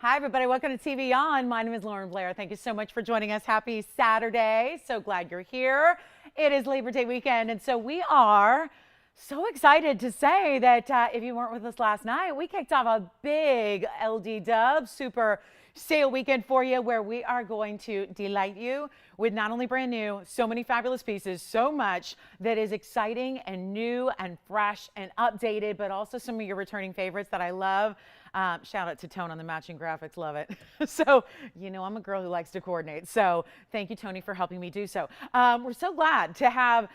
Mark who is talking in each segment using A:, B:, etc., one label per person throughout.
A: Hi, everybody. Welcome to TVON. My name is Lauren Blair. Thank you so much for joining us. Happy Saturday. So glad you're here. It is Labor Day weekend, and so we are so excited to say that if you weren't with us last night, we kicked off a big LD Dub super sale weekend for you where we are going to delight you with not only brand new, so many fabulous pieces, so much that is exciting and new and fresh and updated, but also some of your returning favorites that I love. Shout out to Tone on the matching graphics. Love it. So, you know, I'm a girl who likes to coordinate. So thank you, Tony, for helping me do so. We're so glad to have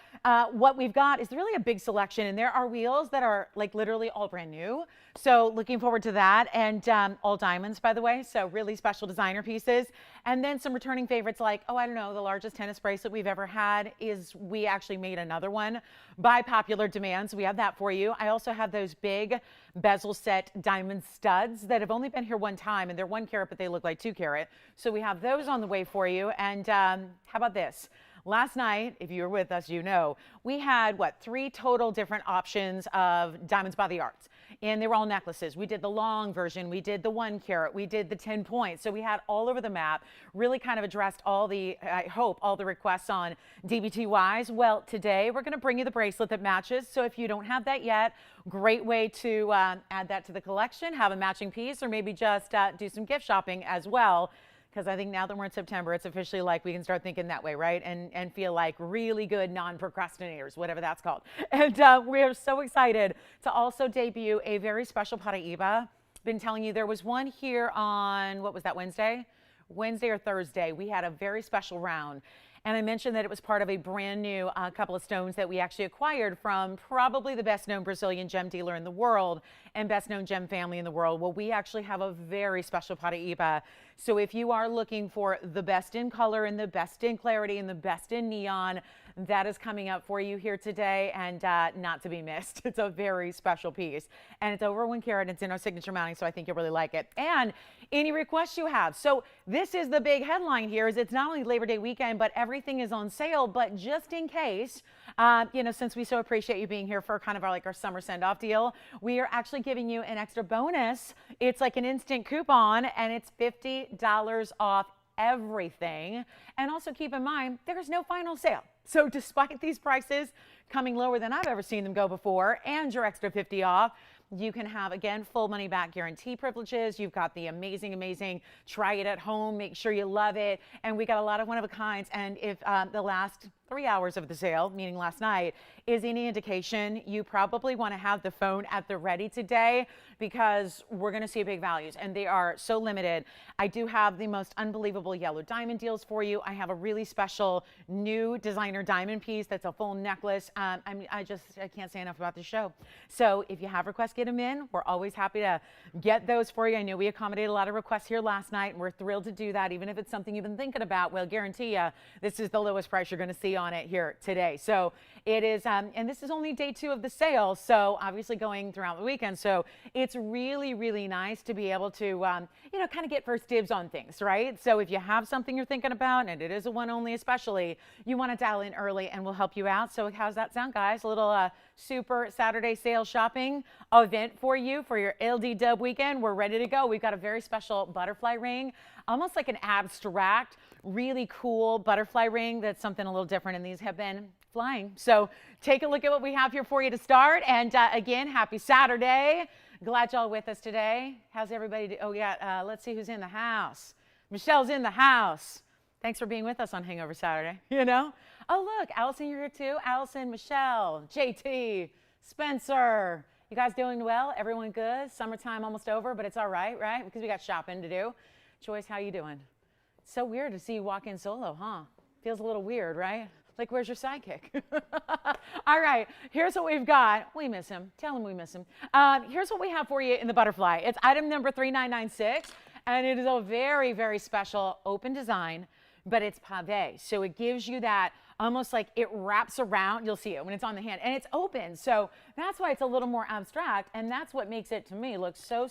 A: what we've got is really a big selection. And there are wheels that are like literally all brand new. So looking forward to that. And all diamonds, by the way. So really special designer pieces. And then some returning favorites like, oh, I don't know, the largest tennis bracelet we've ever had is we actually made another one by popular demand. So we have that for you. I also have those big bezel set diamond studs that have only been here one time, and they're 1 carat, but they look like 2 carat. So we have those on the way for you. And how about this? Last night, if you were with us, you know, we had, 3 total different options of diamonds by the arts. And they were all necklaces. We did the long version. We did the 1 carat. We did the 10 points. So we had all over the map, really kind of addressed all the, I hope, all the requests on DBTYs. Well, today we're going to bring you the bracelet that matches. So if you don't have that yet, great way to add that to the collection, have a matching piece, or maybe just do some gift shopping as well. Because I think now that we're in September, it's officially like we can start thinking that way, right? And feel like really good non-procrastinators, whatever that's called. And we are so excited to also debut a very special Paraiba. Been telling you there was one here on, what was that, Wednesday? Wednesday or Thursday. We had a very special round. And I mentioned that it was part of a brand new couple of stones that we actually acquired from probably the best known Brazilian gem dealer in the world and best known gem family in the world. Well, we actually have a very special Paraiba. So if you are looking for the best in color and the best in clarity and the best in neon, that is coming up for you here today and not to be missed. It's a very special piece. And it's over 1 carat. It's in our signature mounting, so I think you'll really like it. And any requests you have. So this is the big headline here is it's not only Labor Day weekend, but everything is on sale. But just in case, you know, since we so appreciate you being here for kind of our summer send-off deal, we are actually giving you an extra bonus. It's like an instant coupon, and it's $50 off everything. And also keep in mind, there's no final sale. So despite these prices coming lower than I've ever seen them go before, and your extra 50 off, you can have, again, full money back guarantee privileges. You've got the amazing try it at home, make sure you love it. And we got a lot of one of a kinds. And if the last 3 hours of the sale, meaning last night, is any indication, you probably want to have the phone at the ready today because we're going to see big values and they are so limited. I do have the most unbelievable yellow diamond deals for you. I have a really special new designer diamond piece that's a full necklace. I can't say enough about the show. So if you have requests, get them in. We're always happy to get those for you. I know we accommodated a lot of requests here last night, and we're thrilled to do that. Even if it's something you've been thinking about, we'll guarantee you this is the lowest price you're going to see on it here today. So it is, and this is only day 2 of the sale, so obviously going throughout the weekend. So it's really nice to be able to, you know, kind of get first dibs on things, right? So if you have something you're thinking about, and it is a one only especially, you want to dial in early and we'll help you out. So how's that sound, guys? A little super Saturday sale shopping event for you for your LD Dub weekend. We're ready to go. We've got a very special butterfly ring, almost like an abstract, really cool butterfly ring that's something a little different, and these have been flying. So take a look at what we have here for you to start. And again, happy Saturday. Glad y'all with us today. How's everybody do? Oh yeah, let's see who's in the house. Michelle's in the house. Thanks for being with us on Hangover Saturday, you know? Oh look, Allison, you're here too. Allison, Michelle, JT, Spencer. You guys doing well? Everyone good? Summertime almost over, but it's all right, right? Because we got shopping to do. Joyce, how you doing? It's so weird to see you walk in solo, huh? Feels a little weird, right? Like, where's your sidekick? All right, here's what we've got. We miss him. Tell him we miss him. Here's what we have for you in the butterfly. It's item number 3996, and it is a very special open design, but it's pavé. So it gives you that almost like it wraps around. You'll see it when it's on the hand, and it's open. So that's why it's a little more abstract, and that's what makes it, to me, look so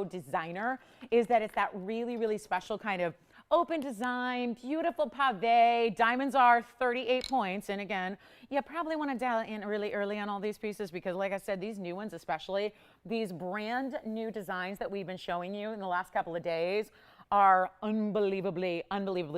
A: designer, is that it's that really special kind of Open design, beautiful pave. Diamonds are 38 points. And again, you probably want to dial in really early on all these pieces because like I said, these new ones, especially these brand new designs that we've been showing you in the last couple of days are unbelievably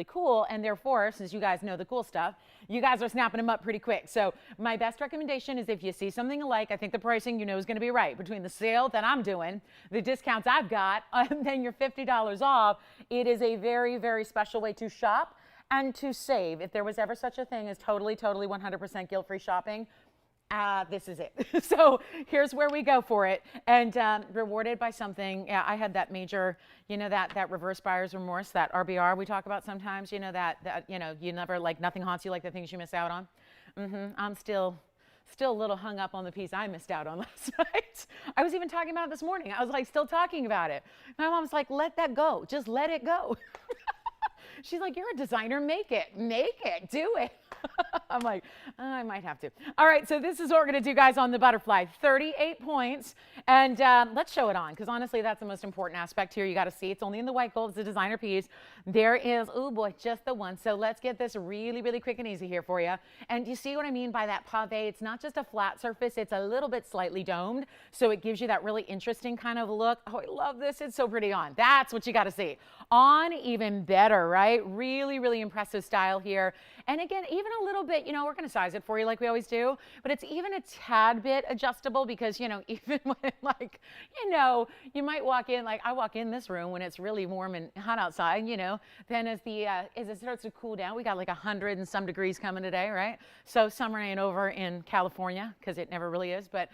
A: cool. And therefore, since you guys know the cool stuff, you guys are snapping them up pretty quick. So my best recommendation is if you see something alike, I think the pricing you know is going to be right between the sale that I'm doing, the discounts I've got, and then your $50 off. It is a very, very special way to shop and to save. If there was ever such a thing as totally 100% guilt-free shopping, this is it. So here's where we go for it. And rewarded by something. Yeah, I had that major, you know, that reverse buyer's remorse, that RBR we talk about sometimes, you know, that you know, you never, like, nothing haunts you like the things you miss out on. I'm still a little hung up on the piece I missed out on last night. I was even talking about it this morning. I was like still talking about it. My mom's like, let that go. Just let it go. She's like, you're a designer, make it, do it. I'm like, I might have to. All right, so this is what we're gonna do, guys, on the butterfly. 38 points, and let's show it on, because honestly, that's the most important aspect here. You gotta see, it's only in the white gold, it's a designer piece. There is, oh boy, just the one. So let's get this really, really quick and easy here for you. And you see what I mean by that pave? It's not just a flat surface, it's a little bit slightly domed, so it gives you that really interesting kind of look. Oh, I love this, it's so pretty on. That's what you gotta see. On, even better, right? Really, really impressive style here. And again, even a little bit, you know, we're going to size it for you like we always do, but it's even a tad bit adjustable because, you know, even when, like, you know, you might walk in, like I walk in this room when it's really warm and hot outside, you know, then as it starts to cool down, we got like 100 and some degrees coming today, right? So summer ain't over in California because it never really is. But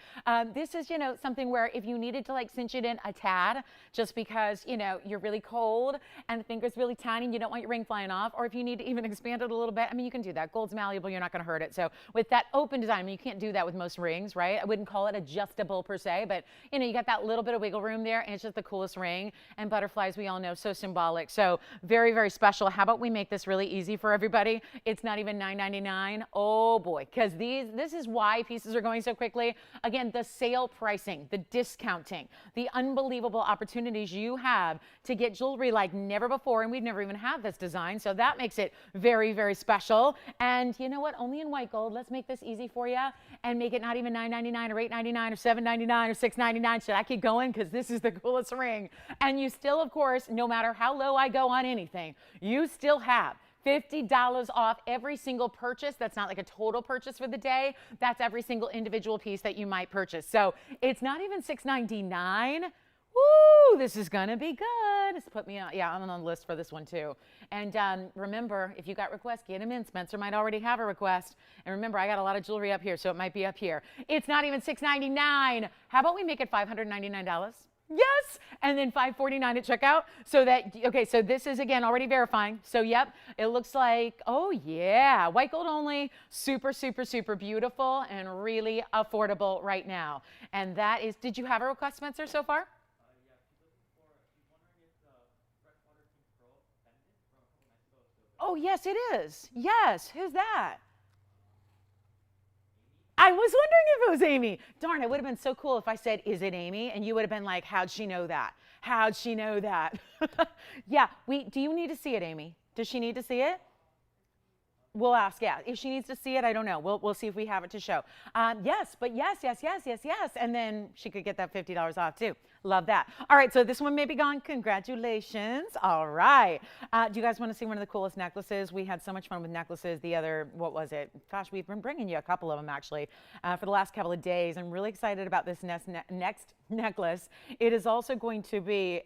A: this is, you know, something where if you needed to like cinch it in a tad, just because, you know, you're really cold and the finger's really tiny and you don't want your ring flying off, or if you need to even expand it a little bit, I mean, you can do that. Gold's malleable, you're not going to hurt it. So with that open design, I mean, you can't do that with most rings, right? I wouldn't call it adjustable per se, but you know, you got that little bit of wiggle room there, and it's just the coolest ring. And butterflies, we all know, so symbolic. So very, very special. How about we make this really easy for everybody? It's not even $9.99. Oh boy, because this is why pieces are going so quickly. Again, the sale pricing, the discounting, the unbelievable opportunities you have to get jewelry like never before, and we've never even had this design, so that makes it very, very special. And you know what? Only in white gold. Let's make this easy for you and make it not even $9.99 or $8.99 or $7.99 or $6.99. Should I keep going? Because this is the coolest ring. And you still, of course, no matter how low I go on anything, you still have $50 off every single purchase. That's not like a total purchase for the day. That's every single individual piece that you might purchase. So it's not even $6.99. Woo, this is gonna be good. It's put me on, yeah, I'm on the list for this one too. And remember, if you got requests, get them in. Spencer might already have a request. And remember, I got a lot of jewelry up here, so it might be up here. It's not even $6.99. How about we make it $599? Yes, and then $549 at checkout. So that, okay, so this is again already verifying. So yep, it looks like, oh yeah, white gold only, super, super, super beautiful and really affordable right now. And that is, did you have a request, Spencer, so far? Oh, yes, it is. Yes. Who's that? I was wondering if it was Amy. Darn, it would have been so cool if I said, is it Amy? And you would have been like, how'd she know that? How'd she know that? Yeah, do you need to see it, Amy? Does she need to see it? We'll ask, yeah. If she needs to see it, I don't know. We'll see if we have it to show. Yes, but yes. And then she could get that $50 off too. Love that. All right, so this one may be gone. Congratulations. All right. Do you guys want to see one of the coolest necklaces? We had so much fun with necklaces the other, what was it? Gosh, we've been bringing you a couple of them actually for the last couple of days. I'm really excited about this next necklace. It is also going to be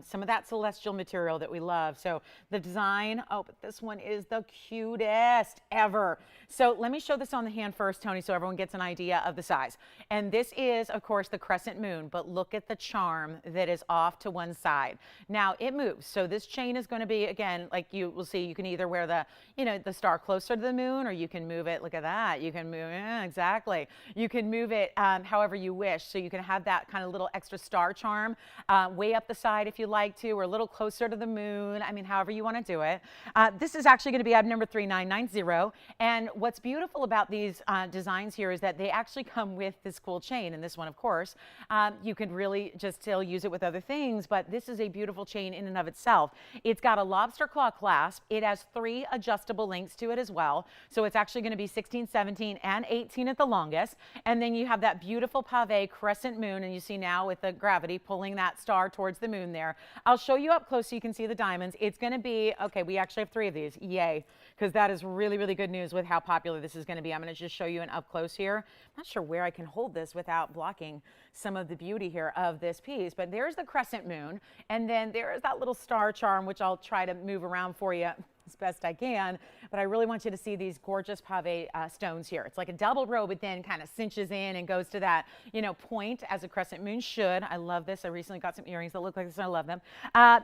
A: some of that celestial material that we love. So the design, oh, but this one is the cutest ever. So let me show this on the hand first, Tony, so everyone gets an idea of the size. And this is, of course, the crescent moon, but look at the charm that is off to one side. Now it moves. So this chain is going to be, again, like you will see, you can either wear the, you know, the star closer to the moon, or you can move it. Look at that. You can move, exactly. You can move it however you wish. So you can have that kind of little extra star charm way up the side if you like to, or a little closer to the moon. I mean, however you want to do it. This is actually going to be item number 3990. And what's beautiful about these designs here is that they actually come with this cool chain. And this one, of course, you can really just still use it with other things, but this is a beautiful chain in and of itself. It's got a lobster claw clasp. It has 3 adjustable links to it as well. So it's actually going to be 16, 17, and 18 at the longest. And then you have that beautiful pave crescent moon, and you see now with the gravity pulling that star towards the moon there. I'll show you up close so you can see the diamonds. It's going to be, okay, we actually have 3 of these. Yay, because that is really, really good news with how popular this is going to be. I'm going to just show you an up close here. I'm not sure where I can hold this without blocking some of the beauty here of this piece, but there's the crescent moon, and then there's that little star charm, which I'll try to move around for you as best I can, but I really want you to see these gorgeous pave stones here. It's like a double row, but then kind of cinches in and goes to that, you know, point as a crescent moon should. I love this. I recently got some earrings that look like this, and I love them.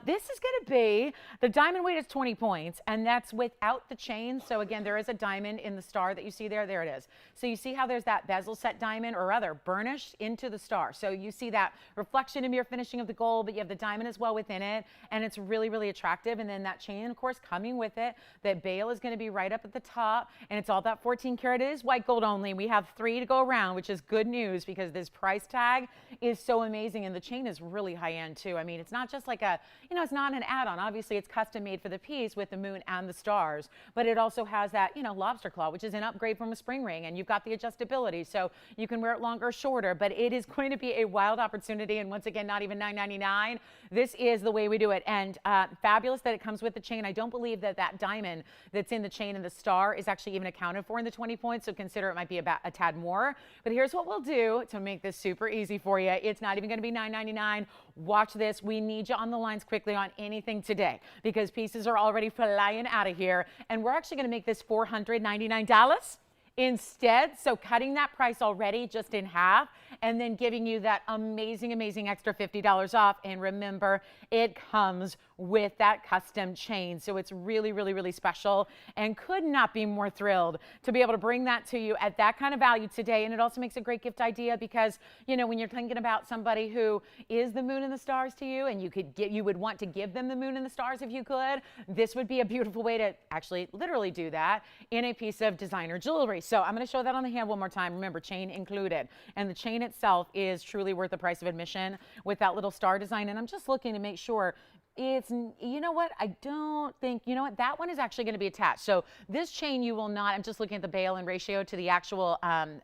A: This is going to be, the diamond weight is 20 points, and that's without the chain. So again, there is a diamond in the star that you see there. There it is. So you see how there's that bezel set diamond, or rather burnished into the star. So you see that reflection and mirror finishing of the gold, but you have the diamond as well within it, and it's really, really attractive. And then that chain, of course, coming with it. That bail is going to be right up at the top, and it's all that 14 karat. It is white gold only. We have 3 to go around, which is good news because this price tag is so amazing, and the chain is really high end too. I mean, it's not just like a, you know, it's not an add-on. Obviously, it's custom made for the piece with the moon and the stars, but it also has that, you know, lobster claw, which is an upgrade from a spring ring, and you've got the adjustability, so you can wear it longer or shorter, but it is going to be a wild opportunity, and once again, not even $9.99. This is the way we do it, and fabulous that it comes with the chain. I don't believe that diamond that's in the chain and the star is actually even accounted for in the 20 points, so consider it might be about a tad more. But here's what we'll do to make this super easy for you. It's not even going to be $9.99. Watch this. We need you on the lines quickly on anything today because pieces are already flying out of here, and we're actually going to make this $499 instead. So cutting that price already just in half and then giving you that amazing, amazing extra $50 off. And remember, it comes with that custom chain. So it's really, really, really special, and could not be more thrilled to be able to bring that to you at that kind of value today. And it also makes a great gift idea because, you know, when you're thinking about somebody who is the moon and the stars to you, and you would want to give them the moon and the stars if you could, this would be a beautiful way to actually literally do that in a piece of designer jewelry. So I'm going to show that on the hand one more time. Remember, chain included. And the chain itself is truly worth the price of admission with that little star design. And I'm just looking to make sure it's, you know what, I don't think, you know what, that one is actually going to be attached. So this chain you will not, I'm just looking at the bail in ratio to the actual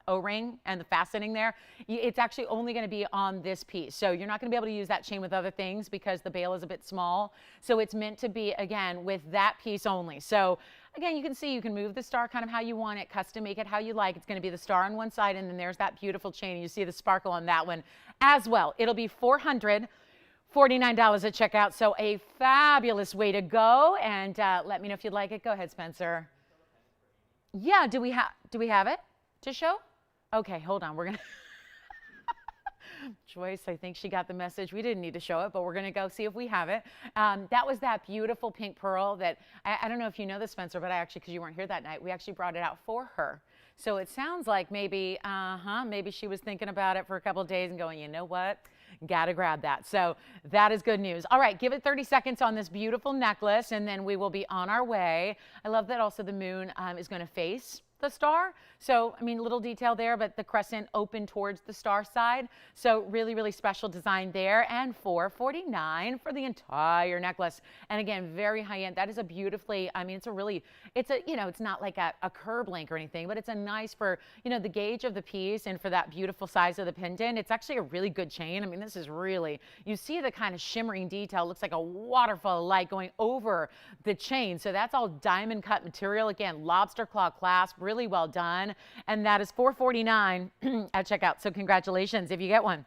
A: O-ring and the fastening there. It's actually only going to be on this piece. So you're not going to be able to use that chain with other things because the bail is a bit small. So it's meant to be, again, with that piece only. So again, you can see you can move the star kind of how you want it, custom make it how you like. It's going to be the star on one side, and then there's that beautiful chain. You see the sparkle on that one as well. It'll be $449 at checkout. So a fabulous way to go. And let me know if you'd like it. Go ahead, Spencer. Yeah, do we have it to show? Okay, hold on. We're going to Joyce, I think she got the message. We didn't need to show it, but we're going to go see if we have it. That was that beautiful pink pearl that, I don't know if you know this, Spencer, but I actually, because you weren't here that night, we actually brought it out for her. So it sounds like maybe, maybe she was thinking about it for a couple of days and going, you know what? Got to grab that. So that is good news. All right, give it 30 seconds on this beautiful necklace, and then we will be on our way. I love that also the moon is going to face the star. So, I mean, little detail there, but the crescent open towards the star side. So really, really special design there. And $449 for the entire necklace. And again, very high end. That is a beautifully, I mean, it's a, you know, it's not like a curb link or anything, but it's a nice for, you know, the gauge of the piece and for that beautiful size of the pendant. It's actually a really good chain. I mean, this is really, you see the kind of shimmering detail. It looks like a waterfall of light going over the chain. So that's all diamond cut material. Again, lobster claw clasp, really well done. And that is $449 at checkout. So congratulations if you get one.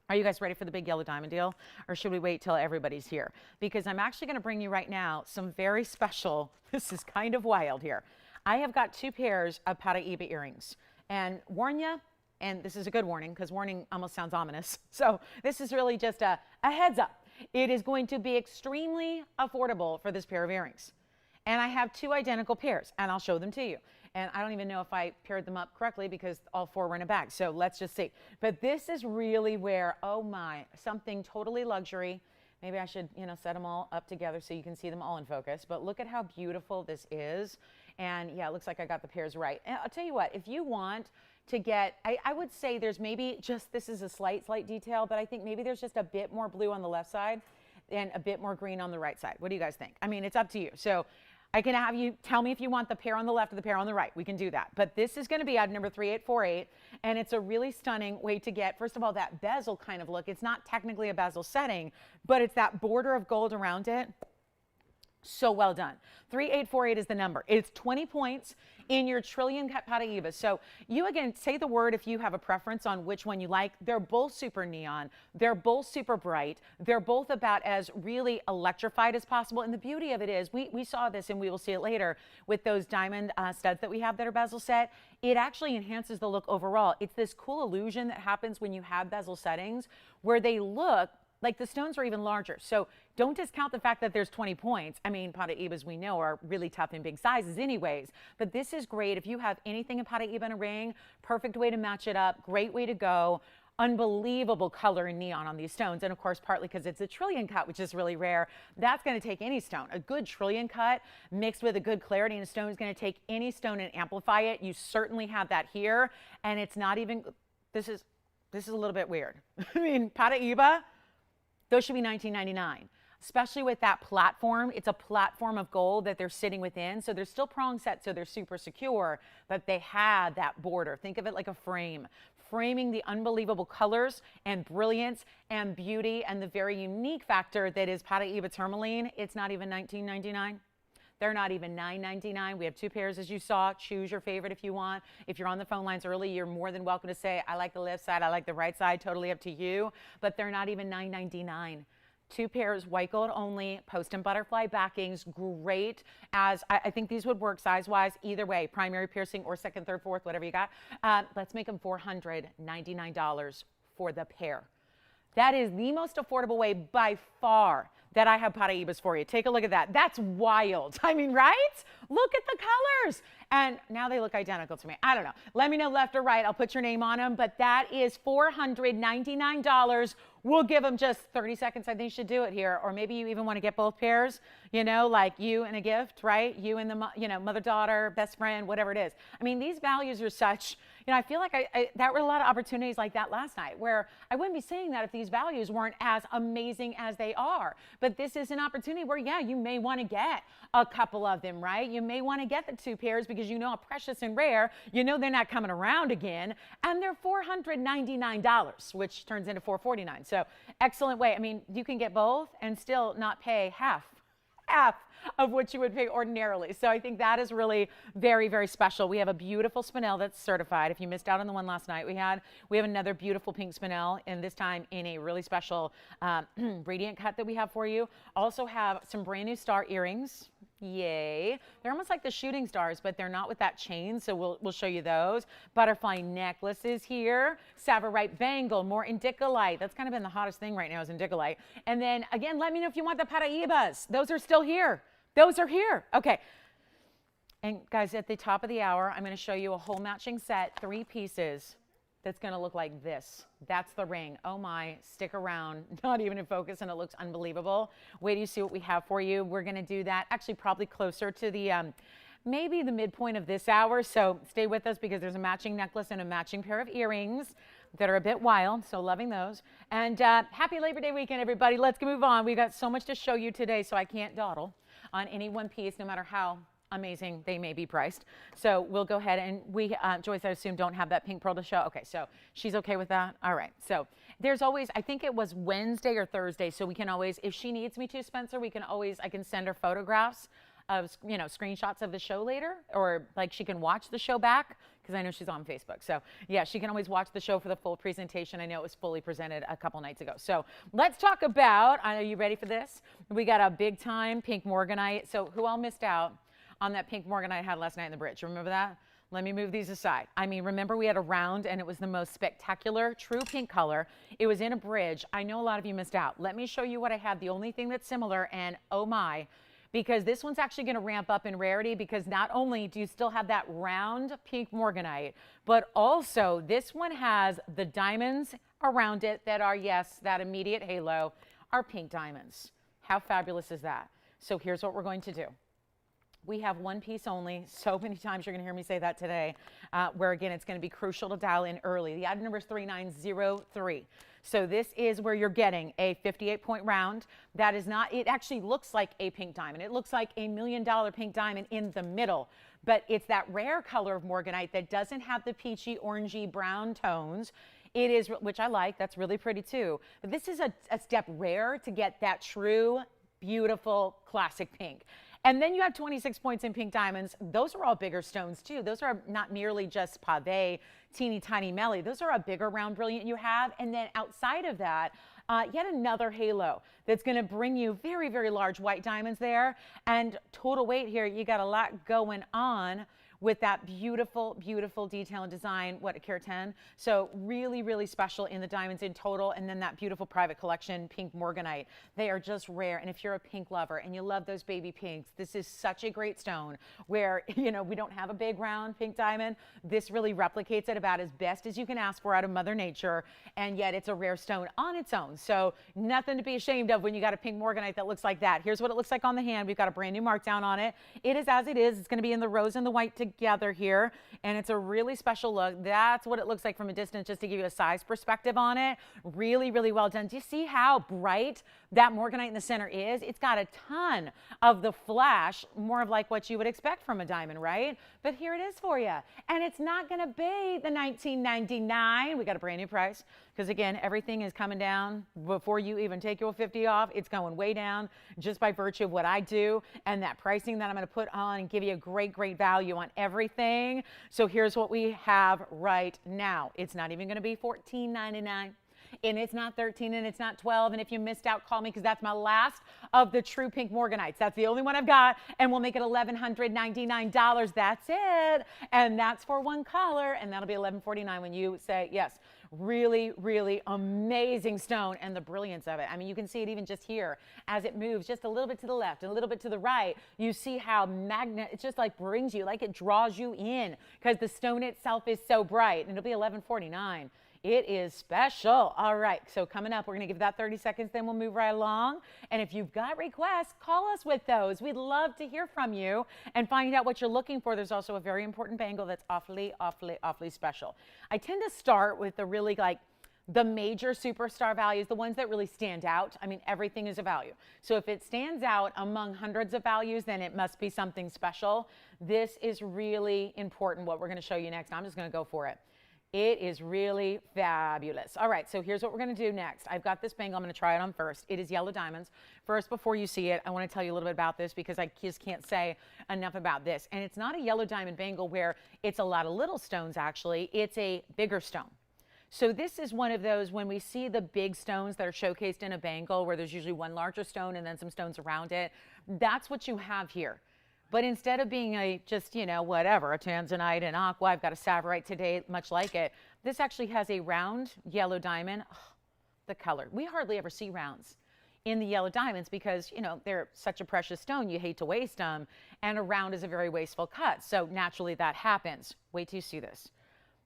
A: Are you guys ready for the big yellow diamond deal? Or should we wait till everybody's here? Because I'm actually going to bring you right now some very special, this is kind of wild here. I have got 2 pairs of Paraíba earrings. And warn you, and this is a good warning because warning almost sounds ominous. So this is really just a heads up. It is going to be extremely affordable for this pair of earrings. And I have 2 identical pairs, and I'll show them to you. And I don't even know if I paired them up correctly because all 4 were in a bag. So let's just see. But this is really where, oh my, something totally luxury. Maybe I should, you know, set them all up together so you can see them all in focus. But look at how beautiful this is. And yeah, it looks like I got the pairs right. And I'll tell you what, if you want to get, I would say there's maybe just, this is a slight detail, but I think maybe there's just a bit more blue on the left side and a bit more green on the right side. What do you guys think? I mean, it's up to you. So I can have you tell me if you want the pair on the left or the pair on the right. We can do that. But this is going to be item number 3848, and it's a really stunning way to get, first of all, that bezel kind of look. It's not technically a bezel setting, but it's that border of gold around it. So well done. 3848 is the number. It's 20 points in your trillion cut Paraíba. So you, again, say the word if you have a preference on which one you like. They're both super neon. They're both super bright. They're both about as really electrified as possible. And the beauty of it is we saw this, and we will see it later with those diamond studs that we have that are bezel set. It actually enhances the look overall. It's this cool illusion that happens when you have bezel settings where they look like the stones are even larger. So don't discount the fact that there's 20 points. I mean, Paraíbas, we know, are really tough in big sizes anyways. But this is great. If you have anything in Paraíba in a ring, perfect way to match it up. Great way to go. Unbelievable color and neon on these stones. And of course, partly because it's a trillion cut, which is really rare. That's going to take any stone. A good trillion cut mixed with a good clarity in a stone is going to take any stone and amplify it. You certainly have that here. And it's not even, this is a little bit weird. I mean, Paraíba, those should be $19.99, especially with that platform. It's a platform of gold that they're sitting within. So they're still prong set, so they're super secure, but they had that border. Think of it like a frame, framing the unbelievable colors and brilliance and beauty and the very unique factor that is Paraíba tourmaline. It's not even $19.99. They're not even $9.99. We have two pairs, as you saw. Choose your favorite if you want. If you're on the phone lines early, you're more than welcome to say, I like the left side, I like the right side, totally up to you. But they're not even $9.99. Two pairs, white gold only, post and butterfly backings, great. As I think these would work size-wise either way, primary piercing or second, third, fourth, whatever you got. Let's make them $499 for the pair. That is the most affordable way by far that I have Paraíbas for you. Take a look at that. That's wild. I mean, right? Look at the colors. And now they look identical to me. I don't know. Let me know left or right. I'll put your name on them. But that is $499. We'll give them just 30 seconds. I think you should do it here. Or maybe you even want to get both pairs, you know, like you and a gift, right? You and the, you know, mother, daughter, best friend, whatever it is. I mean, these values are such, you know, I feel like that were a lot of opportunities like that last night where I wouldn't be saying that if these values weren't as amazing as they are. But this is an opportunity where, yeah, you may want to get a couple of them, right? You may want to get the two pairs because you know how precious and rare, you know they're not coming around again. And they're $499, which turns into $449. So excellent way. I mean, you can get both and still not pay half of what you would pay ordinarily. So I think that is really very, very special. We have a beautiful spinel that's certified. If you missed out on the one last night we have another beautiful pink spinel, and this time in a really special radiant cut that we have for you. Also have some brand new star earrings. Yay. They're almost like the shooting stars, but they're not with that chain, so we'll show you those. Butterfly necklaces here. Savarite bangle, more indicolite. That's kind of been the hottest thing right now is indicolite. And then, again, let me know if you want the Paraíbas. Those are still here. Those are here. Okay. And, guys, at the top of the hour, I'm going to show you a whole matching set, 3 pieces. That's going to look like this. That's the ring. Oh my, stick around. Not even in focus, and it looks unbelievable. Wait till you see what we have for you. We're going to do that actually probably closer to the maybe the midpoint of this hour. So stay with us because there's a matching necklace and a matching pair of earrings that are a bit wild. So loving those. And happy Labor Day weekend, everybody. Let's move on. We've got so much to show you today, so I can't dawdle on any one piece, no matter how amazing they may be priced. So we'll go ahead and we, Joyce, I assume, don't have that pink pearl to show. Okay, so she's okay with that. All right. So there's always, I think it was Wednesday or Thursday. So we can always, if she needs me to, Spencer, we can always, I can send her photographs of, you know, screenshots of the show later, or like she can watch the show back because I know she's on Facebook. So yeah, she can always watch the show for the full presentation. I know it was fully presented a couple nights ago. So let's talk about, are you ready for this? We got a big time pink morganite. So who all missed out on that pink morganite I had last night in the bridge? Remember that? Let me move these aside. I mean, remember we had a round and it was the most spectacular, true pink color. It was in a bridge. I know a lot of you missed out. Let me show you what I had. The only thing that's similar, and oh my, because this one's actually going to ramp up in rarity because not only do you still have that round pink morganite, but also this one has the diamonds around it that are, yes, that immediate halo are pink diamonds. How fabulous is that? So here's what we're going to do. We have one piece only. So many times you're going to hear me say that today, where again, it's going to be crucial to dial in early. The item number is 3903. So this is where you're getting a 58-point round. That is not, it actually looks like a pink diamond. It looks like $1 million pink diamond in the middle, but it's that rare color of morganite that doesn't have the peachy, orangey, brown tones. It is, which I like, that's really pretty too. But this is a step rare to get that true, beautiful, classic pink. And then you have 26 points in pink diamonds. Those are all bigger stones too. Those are not merely just pave, teeny tiny melly. Those are a bigger round brilliant you have. And then outside of that, yet another halo that's going to bring you very, very large white diamonds there. And total weight here, you got a lot going on with that beautiful, beautiful detail and design, what, a carat 10? So really, really special in the diamonds in total. And then that beautiful private collection, pink morganite. They are just rare. And if you're a pink lover and you love those baby pinks, this is such a great stone where, you know, we don't have a big round pink diamond. This really replicates it about as best as you can ask for out of Mother Nature. And yet it's a rare stone on its own. So nothing to be ashamed of when you got a pink morganite that looks like that. Here's what it looks like on the hand. We've got a brand new markdown on it. It is as it is. It's going to be in the rose and the white together here, and it's a really special look. That's what it looks like from a distance, just to give you a size perspective on it. Really, really well done. Do you see how bright that morganite in the center is? It's got a ton of the flash, more of like what you would expect from a diamond, right? But here it is for you. And it's not going to be the $19.99. We got a brand new price because, again, everything is coming down before you even take your 50 off. It's going way down just by virtue of what I do and that pricing that I'm going to put on and give you a great, great value on everything. So here's what we have right now. It's not even going to be $14.99. And it's not 13 and it's not 12. And if you missed out, call me because that's my last of the true pink morganites. That's the only one I've got. And we'll make it $1,199. That's it. And that's for one caller. And that'll be $1,149 when you say yes. Really, really amazing stone and the brilliance of it. I mean, you can see it even just here as it moves just a little bit to the left and a little bit to the right. You see how it just like brings you, like it draws you in because the stone itself is so bright. And it'll be $1,149. It is special. All right, so coming up, we're going to give that 30 seconds, then we'll move right along. And if you've got requests, call us with those. We'd love to hear from you and find out what you're looking for. There's also a very important bangle that's awfully, awfully, awfully special. I tend to start with the really the major superstar values, the ones that really stand out. I mean, everything is a value. So if it stands out among hundreds of values, then it must be something special. This is really important, what we're going to show you next. I'm just going to go for it. It is really fabulous. All right, so here's what we're going to do next. I've got this bangle. I'm going to try it on first. It is yellow diamonds. First, before you see it, I want to tell you a little bit about this because I just can't say enough about this. And it's not a yellow diamond bangle where it's a lot of little stones, actually. It's a bigger stone. So this is one of those when we see the big stones that are showcased in a bangle where there's usually one larger stone and then some stones around it. That's what you have here. But instead of being a just, you know, whatever, a tanzanite, an aqua, I've got a savarite today, much like it, this actually has a round yellow diamond. Oh, the color. We hardly ever see rounds in the yellow diamonds because, you know, they're such a precious stone. You hate to waste them. And a round is a very wasteful cut. So naturally that happens. Wait till you see this.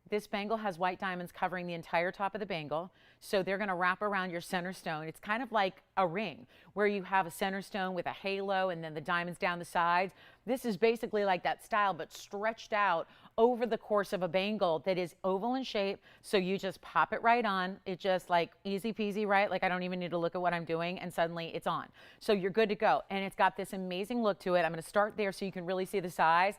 A: This bangle has white diamonds covering the entire top of the bangle. So they're going to wrap around your center stone. It's kind of like a ring where you have a center stone with a halo and then the diamonds down the sides. This is basically like that style, but stretched out over the course of a bangle that is oval in shape. So you just pop it right on. It's just like easy peasy, right? Like I don't even need to look at what I'm doing and suddenly it's on. So you're good to go. And it's got this amazing look to it. I'm going to start there so you can really see the size.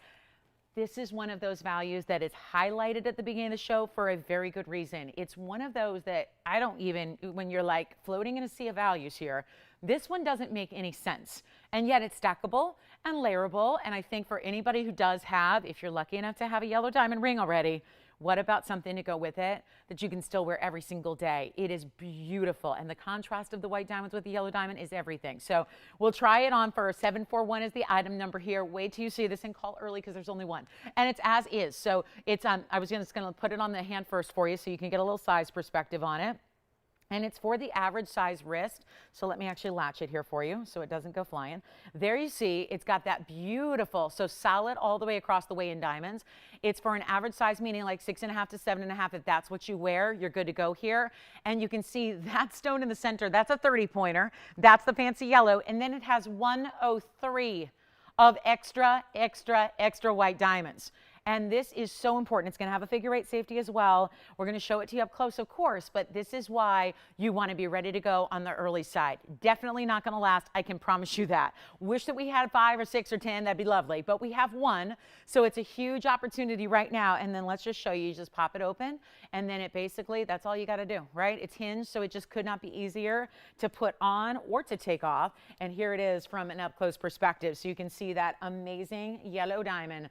A: This is one of those values that is highlighted at the beginning of the show for a very good reason. It's one of those that I don't even, when you're like floating in a sea of values here, this one doesn't make any sense. And yet it's stackable and layerable. And I think for anybody who does have, if you're lucky enough to have a yellow diamond ring already, what about something to go with it that you can still wear every single day? It is beautiful. And the contrast of the white diamonds with the yellow diamond is everything. So we'll try it on first. 741 is the item number here. Wait till you see this and call early because there's only one. And it's as is. So it's I was just going to put it on the hand first for you so you can get a little size perspective on it. And it's for the average size wrist. So let me actually latch it here for you so it doesn't go flying. There you see, it's got that beautiful, so solid all the way across the way in diamonds. It's for an average size, meaning like 6.5 to 7.5. If that's what you wear, you're good to go here. And you can see that stone in the center, that's a 30 pointer. That's the fancy yellow. And then it has 103 of extra, extra, extra white diamonds. And this is so important. It's going to have a figure 8 safety as well. We're going to show it to you up close, of course, but this is why you want to be ready to go on the early side. Definitely not going to last. I can promise you that. Wish that we had 5 or 6 or 10. That'd be lovely, but we have 1. So it's a huge opportunity right now. And then let's just show you. You just pop it open, and then it basically, that's all you got to do, right? It's hinged, so it just could not be easier to put on or to take off. And here it is from an up close perspective. So you can see that amazing yellow diamond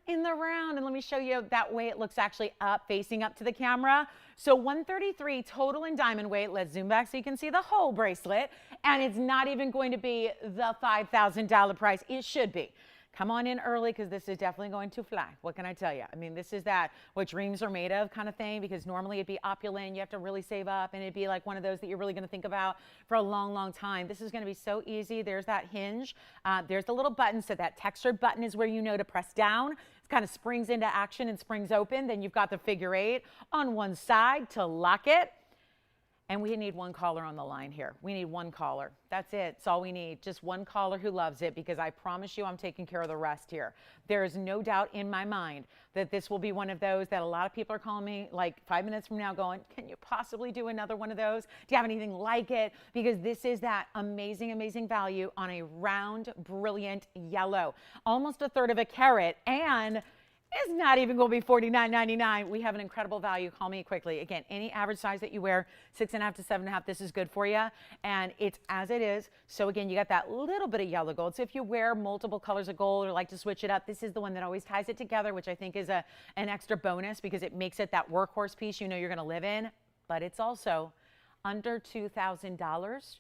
A: in the round. And let me show you that way it looks actually up, facing up to the camera. So 133 total in diamond weight. Let's zoom back so you can see the whole bracelet. And it's not even going to be the $5,000 price. It should be. Come on in early, because this is definitely going to fly. What can I tell you? I mean, this is that what dreams are made of kind of thing, because normally it'd be opulent. You have to really save up, and it'd be like one of those that you're really going to think about for a long, long time. This is going to be so easy. There's that hinge. There's the little button. So that textured button is where you know to press down. It kind of springs into action and springs open. Then you've got the figure 8 on one side to lock it. And we need 1 caller on the line here. We need 1 caller. That's it. That's all we need. Just 1 caller who loves it, because I promise you I'm taking care of the rest here. There is no doubt in my mind that this will be one of those that a lot of people are calling me like 5 minutes from now going, can you possibly do another one of those? Do you have anything like it? Because this is that amazing, amazing value on a round, brilliant yellow. Almost 1/3 of a carat, and it's not even going to be $49.99. We have an incredible value. Call me quickly. Again, any average size that you wear, 6.5 to 7.5, this is good for you. And it's as it is. So again, you got that little bit of yellow gold. So if you wear multiple colors of gold or like to switch it up, this is the one that always ties it together, which I think is an extra bonus, because it makes it that workhorse piece you know you're going to live in. But it's also under $2,000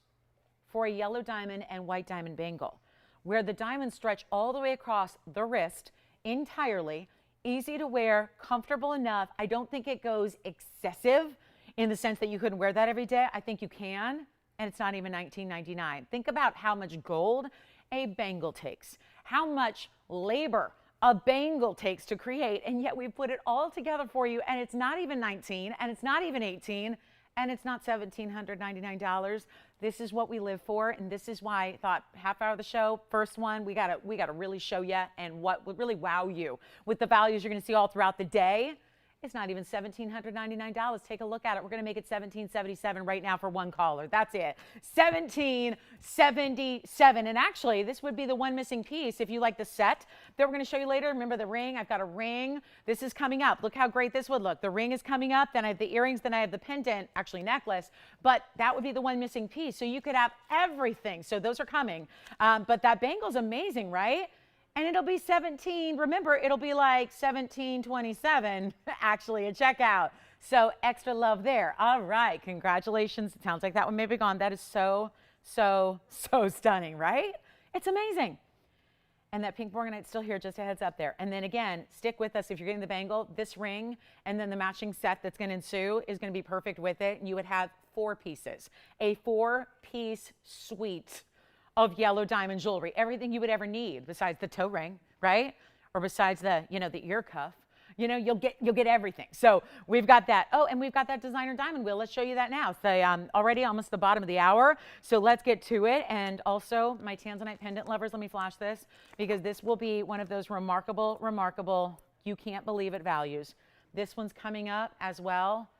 A: for a yellow diamond and white diamond bangle, where the diamonds stretch all the way across the wrist entirely. Easy to wear, comfortable enough. I don't think it goes excessive in the sense that you couldn't wear that every day. I think you can, and it's not even $19.99. Think about how much gold a bangle takes, how much labor a bangle takes to create, and yet we put it all together for you, and it's not even $19, and it's not even $18, and it's not $1,799. This is what we live for, and this is why I thought half hour of the show, first one, we gotta really show you, and what would really wow you with the values you're gonna see all throughout the day. It's not even $1,799. Take a look at it. We're going to make it $1,777 right now for 1 caller. That's it. $1,777. And actually, this would be the one missing piece if you like the set that we're going to show you later. Remember the ring? I've got a ring. This is coming up. Look how great this would look. The ring is coming up. Then I have the earrings. Then I have the pendant, actually necklace. But that would be the one missing piece. So you could have everything. So those are coming. But that bangle's amazing, right? And it'll be 17. Remember, it'll be like 1727 actually at checkout. So extra love there. All right, congratulations. It sounds like that one may be gone. That is so stunning, right? It's amazing. And that pink morganite's still here, just a heads up there. And then again, stick with us if you're getting the bangle. This ring and then the matching set that's going to ensue is going to be perfect with it. You would have 4 pieces, a 4-piece suite of yellow diamond jewelry, everything you would ever need besides the toe ring, right? Or besides the, the ear cuff. You'll get everything. So we've got that. Oh, and we've got that designer diamond wheel. Let's show you that now. It's already almost the bottom of the hour. So let's get to it. And also my tanzanite pendant lovers, let me flash this, because this will be one of those remarkable, you can't believe it values. This one's coming up as well.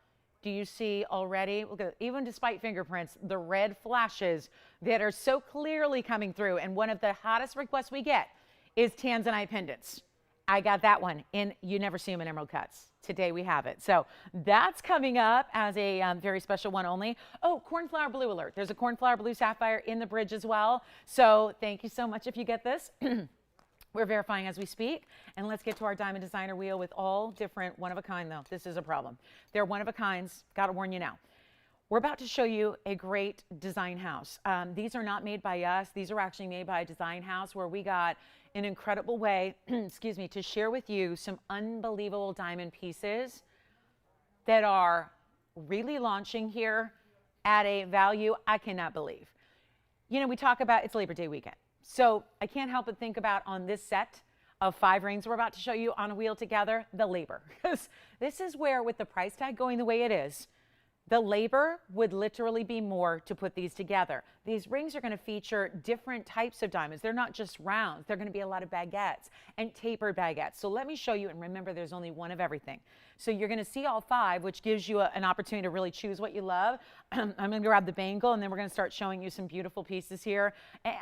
A: Do you see already, look at, even despite fingerprints, the red flashes that are so clearly coming through. And one of the hottest requests we get is tanzanite pendants. I got that one, and you never see them in emerald cuts. Today we have it. So that's coming up as a very special one only. Oh, cornflower blue alert. There's a cornflower blue sapphire in the bridge as well. So thank you so much if you get this. We're verifying as we speak. And let's get to our diamond designer wheel with all different one-of-a-kind, though. This is a problem. They're one-of-a-kinds. Got to warn you now. We're about to show you a great design house. These are not made by us. These are actually made by a design house where we got an incredible way, excuse me, to share with you some unbelievable diamond pieces that are really launching here at a value I cannot believe. We talk about it's Labor Day weekend. So I can't help but think about on this set of 5 rings we're about to show you on a wheel together, the labor. Because this is where, with the price tag going the way it is, The labor would literally be more to put these together. These rings are going to feature different types of diamonds. They're not just rounds. They're going to be a lot of baguettes and tapered baguettes. So let me show you, and remember, there's only one of everything. So you're going to see all 5, which gives you an opportunity to really choose what you love. I'm going to grab the bangle, and then we're going to start showing you some beautiful pieces here.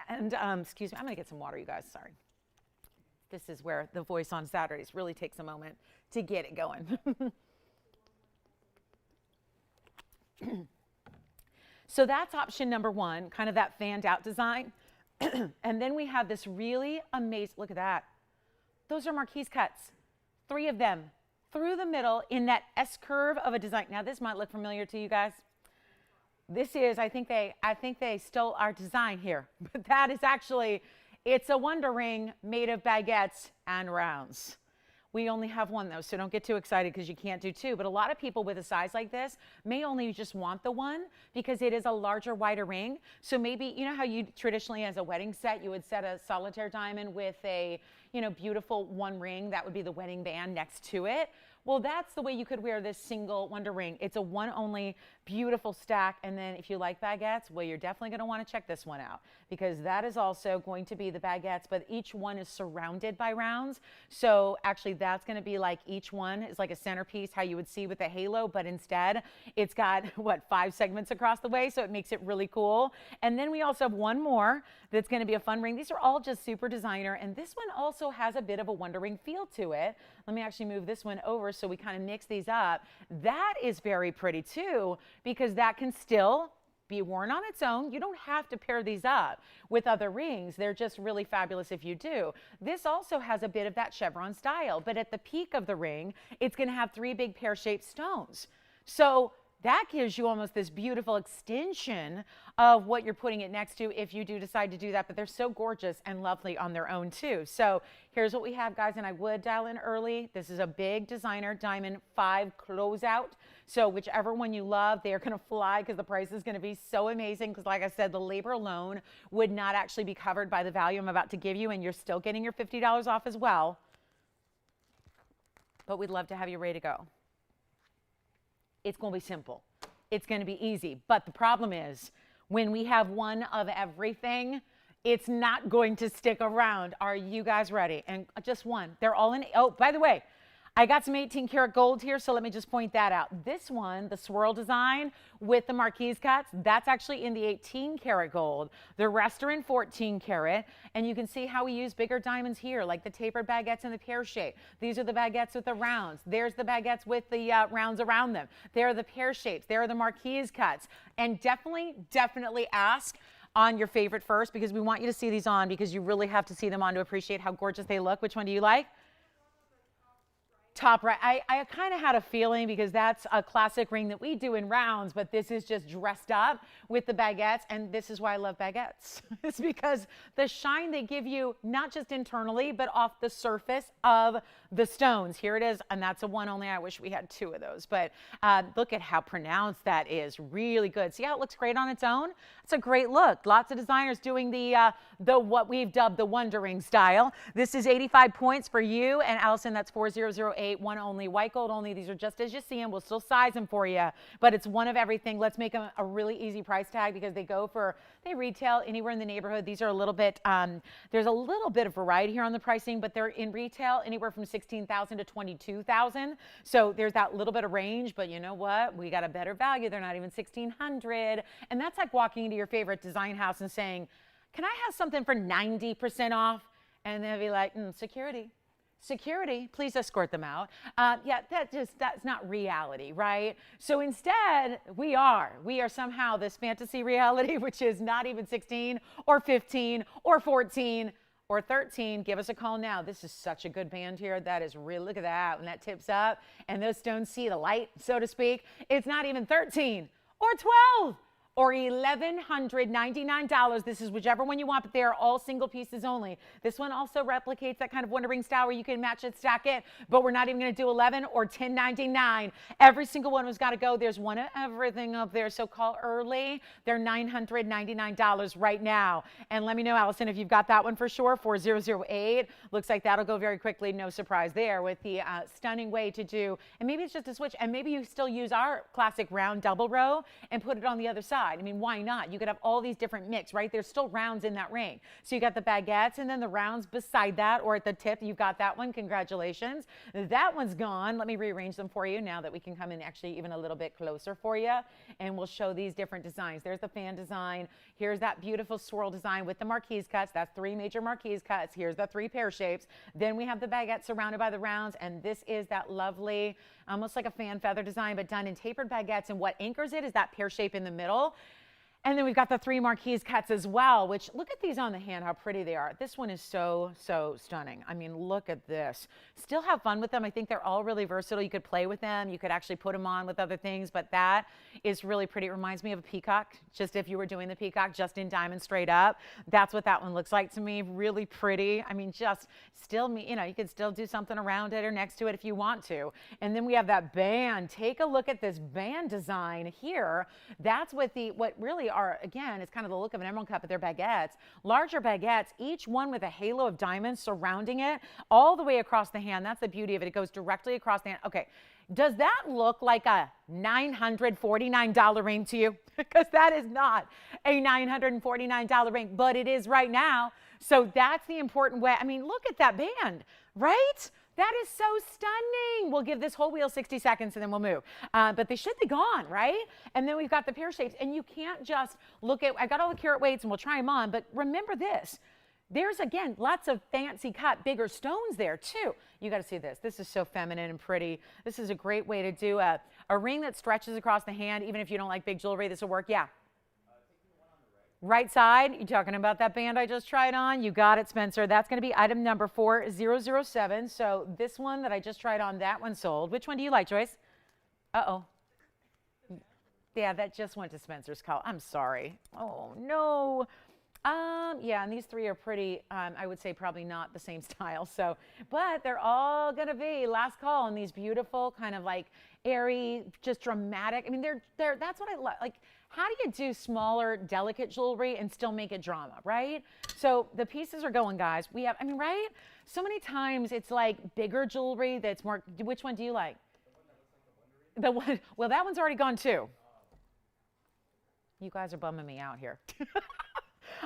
A: And excuse me, I'm going to get some water, you guys. Sorry. This is where the voice on Saturdays really takes a moment to get it going. So that's option number 1, kind of that fanned out design. And then we have this really amazing, look at that. Those are marquise cuts, 3 of them through the middle in that S curve of a design. Now this might look familiar to you guys. This is, I think they stole our design here, but that is actually, it's a wonder ring made of baguettes and rounds. We only have 1 though, so don't get too excited because you can't do 2. But a lot of people with a size like this may only just want the 1 because it is a larger, wider ring. So maybe, you know how you traditionally as a wedding set, you would set a solitaire diamond with a, you know, beautiful 1 ring. That would be the wedding band next to it. Well, that's the way you could wear this single wonder ring. It's a 1 only, beautiful stack. And then if you like baguettes, well, you're definitely going to want to check this one out because that is also going to be the baguettes, but each one is surrounded by rounds. So actually that's going to be like each one is like a centerpiece, how you would see with the halo, but instead it's got what, 5 segments across the way. So it makes it really cool. And then we also have 1 more that's going to be a fun ring. These are all just super designer. And this one also has a bit of a wonder ring feel to it. Let me actually move this one over so we kind of mix these up. That is very pretty too, because that can still be worn on its own. You don't have to pair these up with other rings. They're just really fabulous if you do. This also has a bit of that chevron style, but at the peak of the ring, it's going to have 3 big pear-shaped stones. So that gives you almost this beautiful extension of what you're putting it next to if you do decide to do that, but they're so gorgeous and lovely on their own too. So here's what we have, guys, and I would dial in early. This is a big designer diamond 5 closeout. So whichever one you love, they are going to fly because the price is going to be so amazing because like I said, the labor alone would not actually be covered by the value I'm about to give you, and you're still getting your $50 off as well. But we'd love to have you ready to go. It's going to be simple. It's going to be easy. But the problem is when we have 1 of everything, it's not going to stick around. Are you guys ready? And just 1. They're all in. Oh, by the way, I got some 18 karat gold here, so let me just point that out. This one, the swirl design with the marquise cuts, that's actually in the 18 karat gold. The rest are in 14 karat, and you can see how we use bigger diamonds here, like the tapered baguettes in the pear shape. These are the baguettes with the rounds. There's the baguettes with the rounds around them. There are the pear shapes. There are the marquise cuts. And definitely ask on your favorite first, because we want you to see these on, because you really have to see them on to appreciate how gorgeous they look. Which one do you like? Top right. I kind of had a feeling because that's a classic ring that we do in rounds, but this is just dressed up with the baguettes, and this is why I love baguettes. It's because the shine they give you, not just internally, but off the surface of the stones. Here it is, and that's a 1 only. I wish we had 2 of those, but look at how pronounced that is. Really good. See how it looks great on its own? It's a great look. Lots of designers doing the what we've dubbed the Wonder Ring style. This is 85 points for you, and Allison, that's 4008. 1 only, white gold only. These are just as you see them. We'll still size them for you, but it's 1 of everything. Let's make them a really easy price tag because they retail anywhere in the neighborhood. These are a little bit, there's a little bit of variety here on the pricing, but they're in retail anywhere from 16,000 to 22,000. So there's that little bit of range, but you know what? We got a better value. They're not even 1,600. And that's like walking into your favorite design house and saying, can I have something for 90% off? And they'll be like, security, please escort them out. Yeah, that's not reality, right? So instead, we are somehow this fantasy reality, which is not even 16 or 15 or 14 or 13. Give us a call now. This is such a good band here. That is real. Look at that. When that tips up and those stones see the light, so to speak, it's not even 13 or 12 or $1,199. This is whichever one you want, but they are all single pieces only. This one also replicates that kind of Wonder Ring style where you can match it, stack it, but we're not even going to do 11 or 1099. Every single one has got to go. There's one of everything up there, so call early. They're $999 right now. And let me know, Allison, if you've got that one for sure. 4008. Looks like that'll go very quickly. No surprise there with the stunning way to do. And maybe it's just a switch, and maybe you still use our classic round double row and put it on the other side. I mean, why not? You could have all these different mix, right? There's still rounds in that ring. So you got the baguettes and then the rounds beside that, or at the tip, you've got that one. Congratulations. That one's gone. Let me rearrange them for you now that we can come in actually even a little bit closer for you. And we'll show these different designs. There's the fan design. Here's that beautiful swirl design with the marquise cuts. That's 3 major marquise cuts. Here's the 3 pear shapes. Then we have the baguette surrounded by the rounds. And this is that lovely, almost like a fan feather design, but done in tapered baguettes. And what anchors it is that pear shape in the middle. And then we've got the 3 marquise cuts as well, which look at these on the hand, how pretty they are. This one is so, so stunning. I mean, look at this. Still have fun with them. I think they're all really versatile. You could play with them. You could actually put them on with other things, but that is really pretty. It reminds me of a peacock, just if you were doing the peacock just in diamond straight up. That's what that one looks like to me. Really pretty. I mean, just still, you know, you could still do something around it or next to it if you want to. And then we have that band. Take a look at this band design here. That's what really are, again, it's kind of the look of an emerald cut, but they're baguettes. Larger baguettes, each one with a halo of diamonds surrounding it all the way across the hand. That's the beauty of it. It goes directly across the hand. Okay. Does that look like a $949 ring to you? Because that is not a $949 ring, but it is right now. So that's the important way. I mean, look at that band, right? That is so stunning. We'll give this whole wheel 60 seconds and then we'll move. But they should be gone, right? And then we've got the pear shapes. And you can't just look at, I got all the carat weights and we'll try them on, but remember this. There's, again, lots of fancy cut, bigger stones there, too. You got to see this. This is so feminine and pretty. This is a great way to do a ring that stretches across the hand. Even if you don't like big jewelry, this will work. Yeah. Right side, you talking about that band I just tried on? You got it, Spencer. That's going to be item number 4007. So this one that I just tried on, that one sold. Which one do you like, Joyce? Uh-oh. Yeah, that just went to Spencer's call. I'm sorry. Oh, no. Yeah, and these 3 are pretty, I would say probably not the same style. So, but they're all going to be last call on these beautiful kind of like airy, just dramatic. I mean, that's what I love. Like, how do you do smaller, delicate jewelry and still make it drama, right? So the pieces are going, guys. We have, I mean, right? So many times it's like bigger jewelry that's more, which one do you like? The one, well, that one's already gone too. You guys are bumming me out here.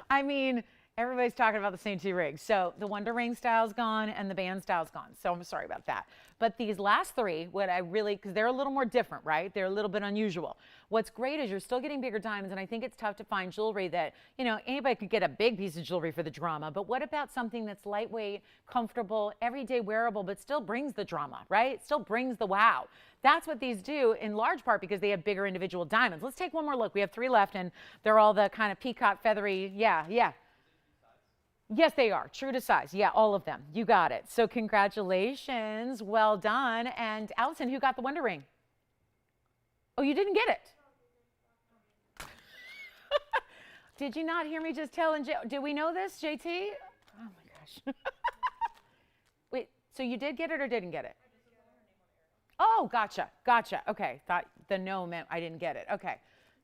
A: I mean, everybody's talking about the same 2 rings. So the Wonder Ring style's gone and the band style's gone. So I'm sorry about that. But these last 3, what I really, because they're a little more different, right? They're a little bit unusual. What's great is you're still getting bigger diamonds, and I think it's tough to find jewelry that, you know, anybody could get a big piece of jewelry for the drama. But what about something that's lightweight, comfortable, everyday wearable, but still brings the drama, right? Still brings the wow. That's what these do in large part because they have bigger individual diamonds. Let's take one more look. We have 3 left, and they're all the kind of peacock feathery. Yeah. Yes, they are. True to size. Yeah, all of them. You got it. So congratulations. Well done. And Allison, who got the Wonder Ring? Oh, you didn't get it? Did you not hear me just telling do we know this, JT? Oh, my gosh. Wait, so you did get it or didn't get it? Oh, gotcha. Okay, thought the no meant I didn't get it. Okay,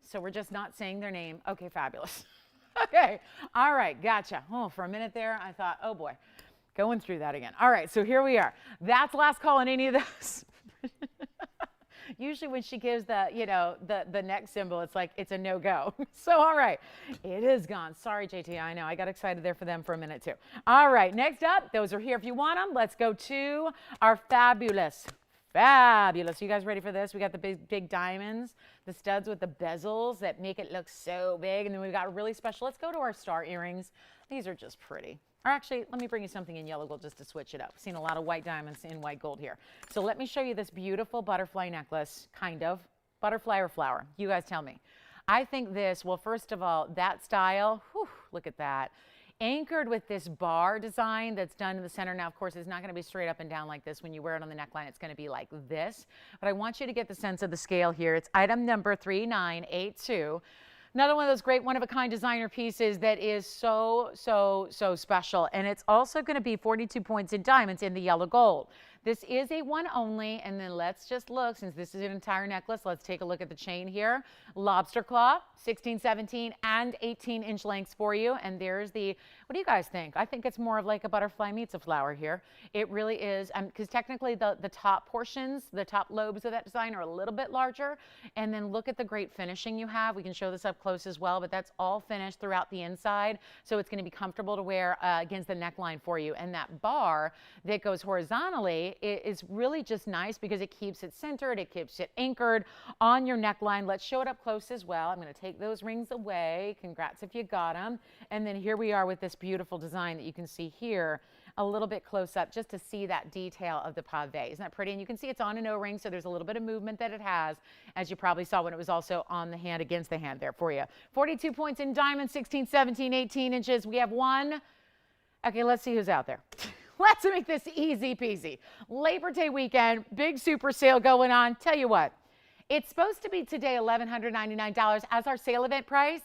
A: so we're just not saying their name. Okay, fabulous. Okay, all right, gotcha. Oh, for a minute there, I thought, oh boy, going through that again. All right, so here we are. That's last call on any of those. Usually when she gives the, you know, the neck symbol, it's like it's a no-go. So, all right, it is gone. Sorry, JT, I know. I got excited there for them for a minute, too. All right, next up, those are here if you want them. Let's go to our fabulous. You guys ready for this? We got the big diamonds, the studs with the bezels that make it look so big. And then we've got really special. Let's go to our star earrings. These are just pretty. Or actually, let me bring you something in yellow gold just to switch it up. I've seen a lot of white diamonds in white gold here. So let me show you this beautiful butterfly necklace, kind of. Butterfly or flower? You guys tell me. I think this, well, first of all, that style, whew, look at that. Anchored with this bar design that's done in the center. Now, of course, it's not going to be straight up and down like this. When you wear it on the neckline, it's going to be like this. But I want you to get the sense of the scale here. It's item number 3982. Another one of those great one-of-a-kind designer pieces that is so, so, so special. And it's also going to be 42 points in diamonds in the yellow gold. This is a one only, and then let's just look, since this is an entire necklace, let's take a look at the chain here. Lobster claw, 16, 17, and 18-inch lengths for you. And there's the, what do you guys think? I think it's more of like a butterfly meets a flower here. It really is, because technically the top portions, the top lobes of that design are a little bit larger. And then look at the great finishing you have. We can show this up close as well, but that's all finished throughout the inside. So it's going to be comfortable to wear against the neckline for you. And that bar that goes horizontally is really just nice because it keeps it centered, it keeps it anchored on your neckline. Let's show it up close as well. I'm going to take those rings away. Congrats if you got them. And then here we are with this beautiful design that you can see here a little bit close up just to see that detail of the pave. Isn't that pretty? And you can see it's on an O-ring, so there's a little bit of movement that it has, as you probably saw when it was also on the hand, against the hand there for you. 42 points in diamonds, 16, 17, 18 inches. We have one. Okay, let's see who's out there. Let's make this easy peasy. Labor Day weekend, big super sale going on. Tell you what, it's supposed to be today $1,199 as our sale event price.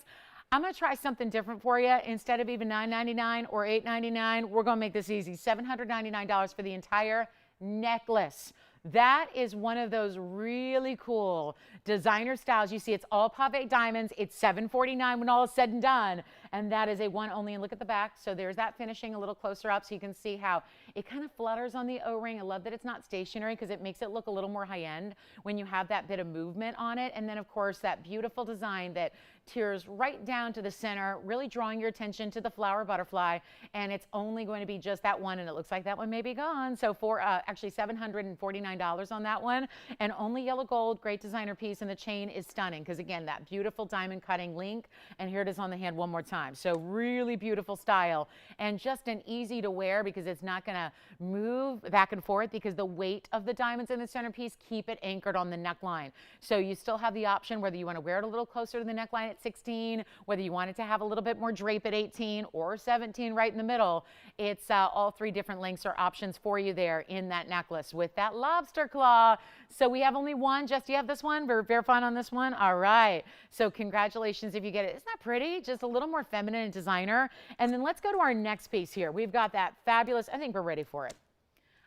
A: I'm going to try something different for you. Instead of even $999 or $899, we're going to make this easy. $799 for the entire necklace. That is one of those really cool designer styles. You see, it's all pave diamonds. It's $749 when all is said and done. And that is a one only. And look at the back. So there's that finishing a little closer up so you can see how it kind of flutters on the O-ring. I love that it's not stationary because it makes it look a little more high-end when you have that bit of movement on it. And then, of course, that beautiful design that tears right down to the center, really drawing your attention to the flower butterfly. And it's only going to be just that one. And it looks like that one may be gone. So for actually $749 on that one, and only yellow gold, great designer piece. And the chain is stunning because, again, that beautiful diamond cutting link. And here it is on the hand one more time. So really beautiful style and just an easy to wear because it's not going to move back and forth because the weight of the diamonds in the centerpiece keep it anchored on the neckline. So you still have the option whether you want to wear it a little closer to the neckline at 16, whether you want it to have a little bit more drape at 18 or 17 right in the middle. It's all three different lengths or options for you there in that necklace with that lobster claw. So we have only one. Jess, do you have this one? We're verifying on this one. All right. So congratulations if you get it. Isn't that pretty? Just a little more feminine and designer. And then let's go to our next piece here. We've got that fabulous, I think we're ready for it.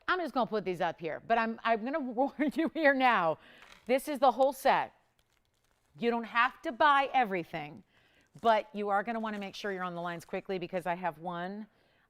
A: I'm just going to put these up here, but I'm going to warn you here now. This is the whole set. You don't have to buy everything, but you are going to want to make sure you're on the lines quickly because I have one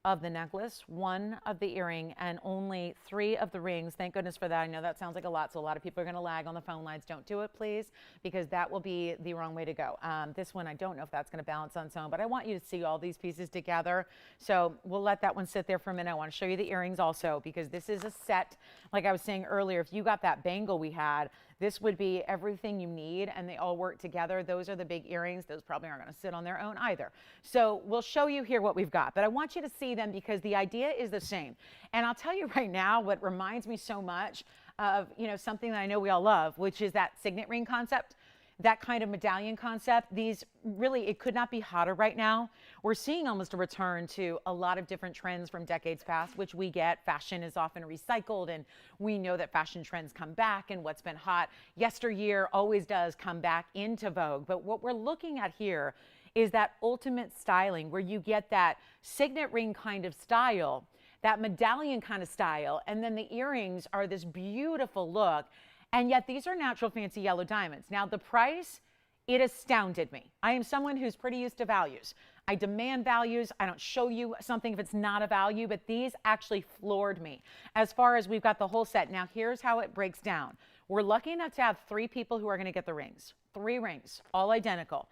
A: of the necklace, one of the earring, and only 3 of the rings. Thank goodness for that. I know that sounds like a lot, so a lot of people are going to lag on the phone lines. Don't do it, please, because that will be the wrong way to go. This one, I don't know if that's going to balance on its own, but I want you to see all these pieces together. So we'll let that one sit there for a minute. I want to show you the earrings also because this is a set. Like I was saying earlier, if you got that bangle we had, this would be everything you need, and they all work together. Those are the big earrings. Those probably aren't going to sit on their own either. So we'll show you here what we've got, but I want you to see them because the idea is the same. And I'll tell you right now what reminds me so much of, you know, something that I know we all love, which is that signet ring concept. That kind of medallion concept. These really, it could not be hotter right now. We're seeing almost a return to a lot of different trends from decades past, which we get. Fashion is often recycled, and we know that fashion trends come back, and what's been hot yesteryear always does come back into vogue. But what we're looking at here is that ultimate styling where you get that signet ring kind of style, that medallion kind of style, and then the earrings are this beautiful look. And yet these are natural fancy yellow diamonds. Now the price, it astounded me. I am someone who's pretty used to values. I demand values. I don't show you something if it's not a value, but these actually floored me as far as we've got the whole set. Now here's how it breaks down. We're lucky enough to have 3 people who are going to get the rings. 3 rings, all identical.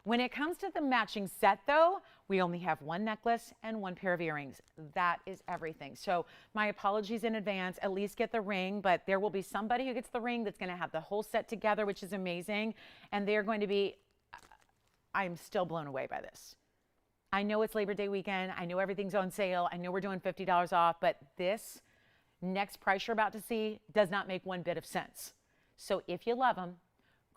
A: When it comes to the matching set, though, we only have 1 necklace and 1 pair of earrings. That is everything. So my apologies in advance. At least get the ring, but there will be somebody who gets the ring that's going to have the whole set together, which is amazing. And they're going to be, I'm still blown away by this. I know it's Labor Day weekend. I know everything's on sale. I know we're doing $50 off, but this next price you're about to see does not make one bit of sense. So if you love them,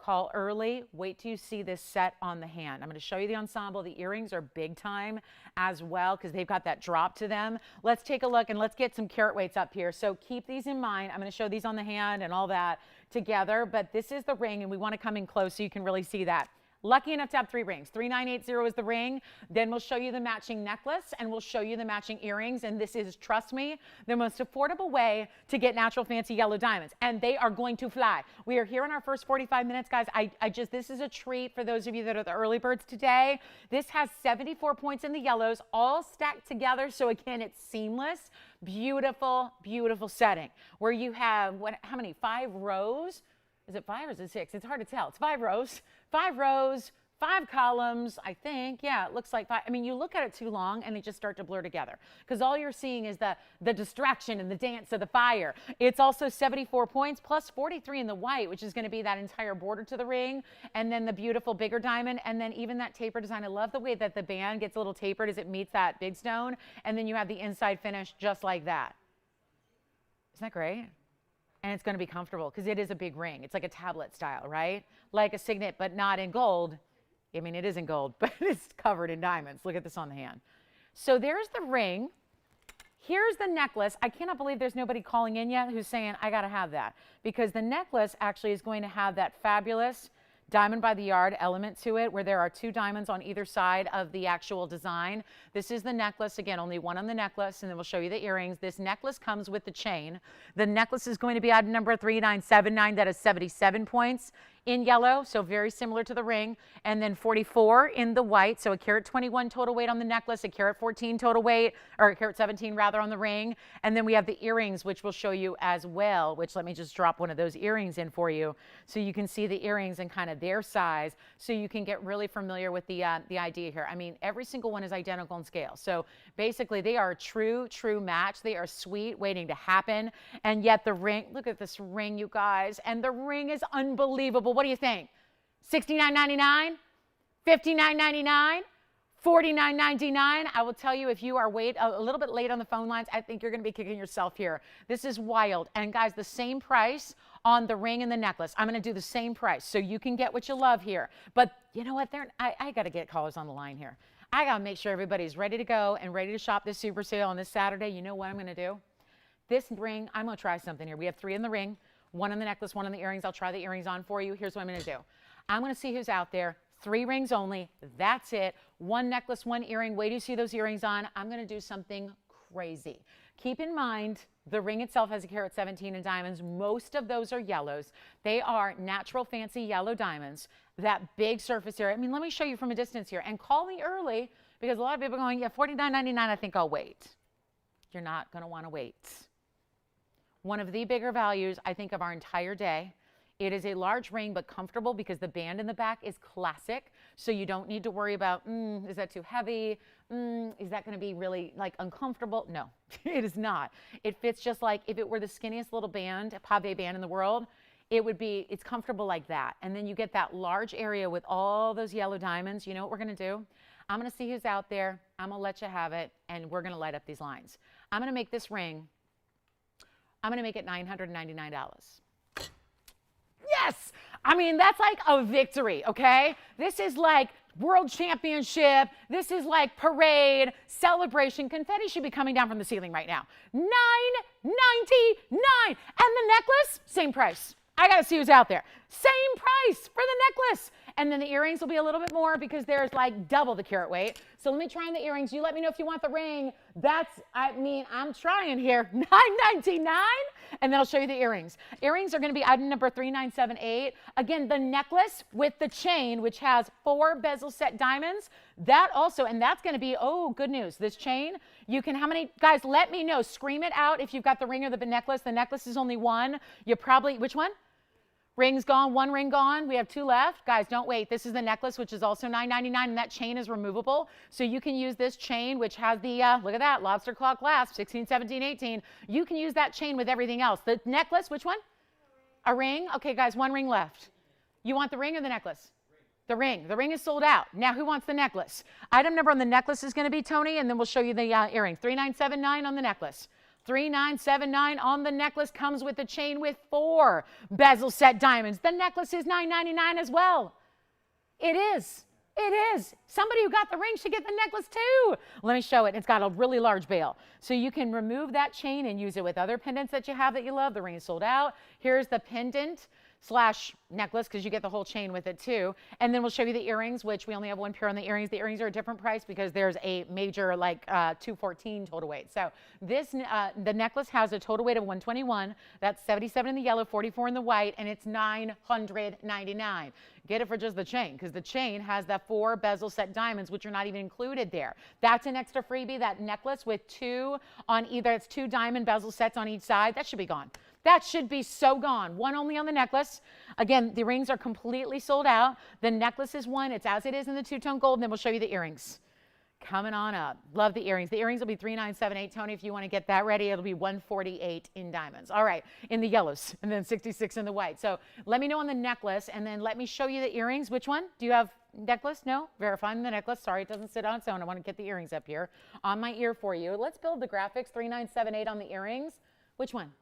A: call early. Wait till you see this set on the hand. I'm going to show you the ensemble. The earrings are big time as well because they've got that drop to them. Let's take a look and let's get some carat weights up here. So keep these in mind. I'm going to show these on the hand and all that together, but this is the ring and we want to come in close so you can really see that. lucky enough to have 3 rings. 3980 is the ring. Then we'll show you the matching necklace and we'll show you the matching earrings. And this is, trust me, the most affordable way to get natural fancy yellow diamonds. And they are going to fly. We are here in our first 45 minutes, guys. This is a treat for those of you that are the early birds today. This has 74 points in the yellows, all stacked together. So again, it's seamless. Beautiful, beautiful setting where you have, how many? 5 rows? Is it 5 or is it 6? It's hard to tell. It's 5 rows, 5 columns, I think. Yeah, it looks like 5. I mean, you look at it too long and they just start to blur together because all you're seeing is the distraction and the dance of the fire. It's also 74 points plus 43 in the white, which is going to be that entire border to the ring, and then the beautiful bigger diamond, and then even that taper design. I love the way that the band gets a little tapered as it meets that big stone, and then you have the inside finish just like that. Isn't that great? And it's going to be comfortable because it is a big ring. It's like a tablet style, right? Like a signet, but not in gold. I mean, it is in gold, but it's covered in diamonds. Look at this on the hand. So there's the ring. Here's the necklace. I cannot believe there's nobody calling in yet who's saying, I got to have that. Because the necklace actually is going to have that fabulous diamond by the yard element to it, where there are 2 diamonds on either side of the actual design. This is the necklace. Again, only one on the necklace, and then we'll show you the earrings. This necklace comes with the chain. The necklace is going to be item number 3979. That is 77 points in yellow, so very similar to the ring, and then 44 in the white, so a carat 21 total weight on the necklace, a carat 14 total weight, or a carat 17 rather on the ring, and then we have the earrings, which we'll show you as well, which let me just drop one of those earrings in for you so you can see the earrings and kind of their size, so you can get really familiar with the idea here. I mean, every single one is identical in scale, so basically they are a true match. They are sweet, waiting to happen, and yet the ring, look at this ring, you guys, and the ring is unbelievable. What do you think? $69.99, $59.99, $49.99. I will tell you, if you are a little bit late on the phone lines, I think you're going to be kicking yourself here. This is wild. And guys, the same price on the ring and the necklace. I'm going to do the same price so you can get what you love here. But you know what? I got to get callers on the line here. I got to make sure everybody's ready to go and ready to shop this super sale on this Saturday. You know what I'm going to do? This ring, I'm going to try something here. We have 3 in the ring. 1 on the necklace, 1 on the earrings. I'll try the earrings on for you. Here's what I'm going to do. I'm going to see who's out there. 3 rings only. That's it. 1 necklace, 1 earring. Wait till you see those earrings on. I'm going to do something crazy. Keep in mind, the ring itself has a carat 17 in diamonds. Most of those are yellows. They are natural fancy yellow diamonds. That big surface area. I mean, let me show you from a distance here. And call me early because a lot of people are going, yeah, $49.99, I think I'll wait. You're not going to want to wait. One of the bigger values, I think, of our entire day. It is a large ring, but comfortable because the band in the back is classic. So you don't need to worry about, is that too heavy? Is that going to be really like uncomfortable? No, it is not. It fits just like if it were the skinniest little band, pave band in the world, it's comfortable like that. And then you get that large area with all those yellow diamonds. You know what we're going to do? I'm going to see who's out there. I'm going to let you have it. And we're going to light up these lines. I'm going to make this ring, I'm going to make it $999. Yes! I mean, that's like a victory, okay? This is like world championship. This is like parade, celebration. Confetti should be coming down from the ceiling right now. $999. And the necklace, same price. I got to see who's out there. Same price for the necklace. And then the earrings will be a little bit more because there's like double the carat weight. So let me try on the earrings. You let me know if you want the ring. I'm trying here. $999. And then I'll show you the earrings. Earrings are going to be item number 3978. Again, the necklace with the chain, which has 4 bezel set diamonds. That also, and that's going to be, oh, good news. This chain, you can, how many, guys, let me know. Scream it out if you've got the ring or the necklace. The necklace is only 1. You probably, which one? Ring's gone, 1 ring gone. We have 2 left. Guys, don't wait. This is the necklace, which is also $9.99, and that chain is removable. So you can use this chain, which has the, look at that, lobster claw clasp, 16, 17, 18. You can use that chain with everything else. The necklace, which one? A ring? Okay, guys, 1 ring left. You want the ring or the necklace? The ring. The ring is sold out. Now, who wants the necklace? Item number on the necklace is going to be Tony, and then we'll show you the earring. 3979 on the necklace. 3979 on the necklace, comes with the chain with 4 bezel set diamonds. The necklace is $999 as well. It is. It is. Somebody who got the ring should get the necklace too. Let me show it. It's got a really large bail. So you can remove that chain and use it with other pendants that you have that you love. The ring is sold out. Here's the pendant. slash necklace, because you get the whole chain with it too. And then we'll show you the earrings, which we only have one pair on the earrings. The earrings are a different price because there's a major like 214 total weight. So this the necklace has a total weight of 121. That's 77 in the yellow, 44 in the white, and it's $999. Get it for just the chain, because the chain has the 4 bezel set diamonds, which are not even included there. That's an extra freebie. That necklace with 2 on either, it's 2 diamond bezel sets on each side. That should be gone. That should be so gone. One only on the necklace. Again, the rings are completely sold out. The necklace is one. It's as it is in the two-tone gold, and then we'll show you the earrings. Coming on up. Love the earrings. The earrings will be $3,978. Tony, if you want to get that ready, it'll be $148 in diamonds. All right, in the yellows, and then 66 in the white. So let me know on the necklace, and then let me show you the earrings. Which one? Do you have necklace? No? Verifying the necklace. Sorry, it doesn't sit on its own. I want to get the earrings up here on my ear for you. Let's build the graphics. $3,978 on the earrings. Which one?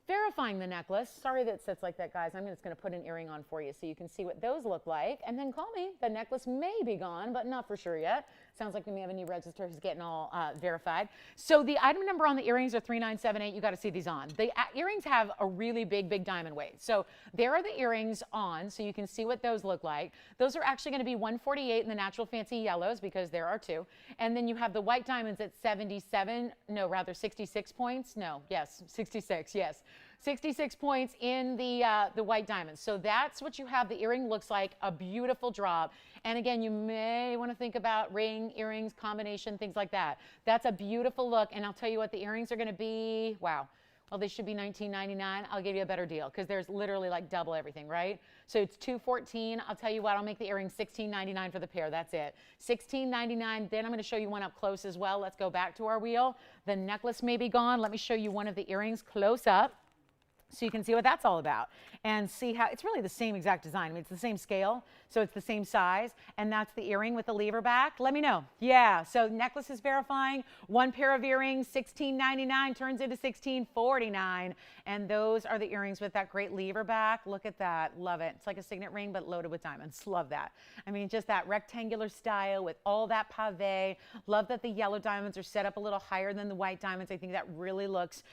A: Verifying the necklace. Sorry that it sits like that, guys. I'm just going to put an earring on for you so you can see what those look like. And then call me. The necklace may be gone, but not for sure yet. Sounds like we may have a new register who's getting all verified. So the item number on the earrings are $3,978. You got to see these on. The earrings have a really big diamond weight. So there are the earrings on, so you can see what those look like. Those are actually going to be $148 in the natural fancy yellows, because there are 2. And then you have the white diamonds at 66 points. No, yes, 66, yes. 66 points in the white diamonds. So that's what you have. The earring looks like a beautiful drop. And again, you may want to think about ring, earrings, combination, things like that. That's a beautiful look. And I'll tell you what, the earrings are going to be, wow. Well, they should be $19.99. I'll give you a better deal, because there's literally like double everything, right? So it's $214. I'll tell you what, I'll make the earrings $16.99 for the pair. That's it. $16.99. Then I'm going to show you one up close as well. Let's go back to our wheel. The necklace may be gone. Let me show you one of the earrings close up, so you can see what that's all about and see how it's really the same exact design. I mean, it's the same scale, so it's the same size, and that's the earring with the lever back. Let me know. Yeah, so necklace is verifying. One pair of earrings, $16.99 turns into $16.49, and those are the earrings with that great lever back. Look at that. Love it. It's like a signet ring, but loaded with diamonds. Love that. I mean, just that rectangular style with all that pave. Love that the yellow diamonds are set up a little higher than the white diamonds. I think that really looks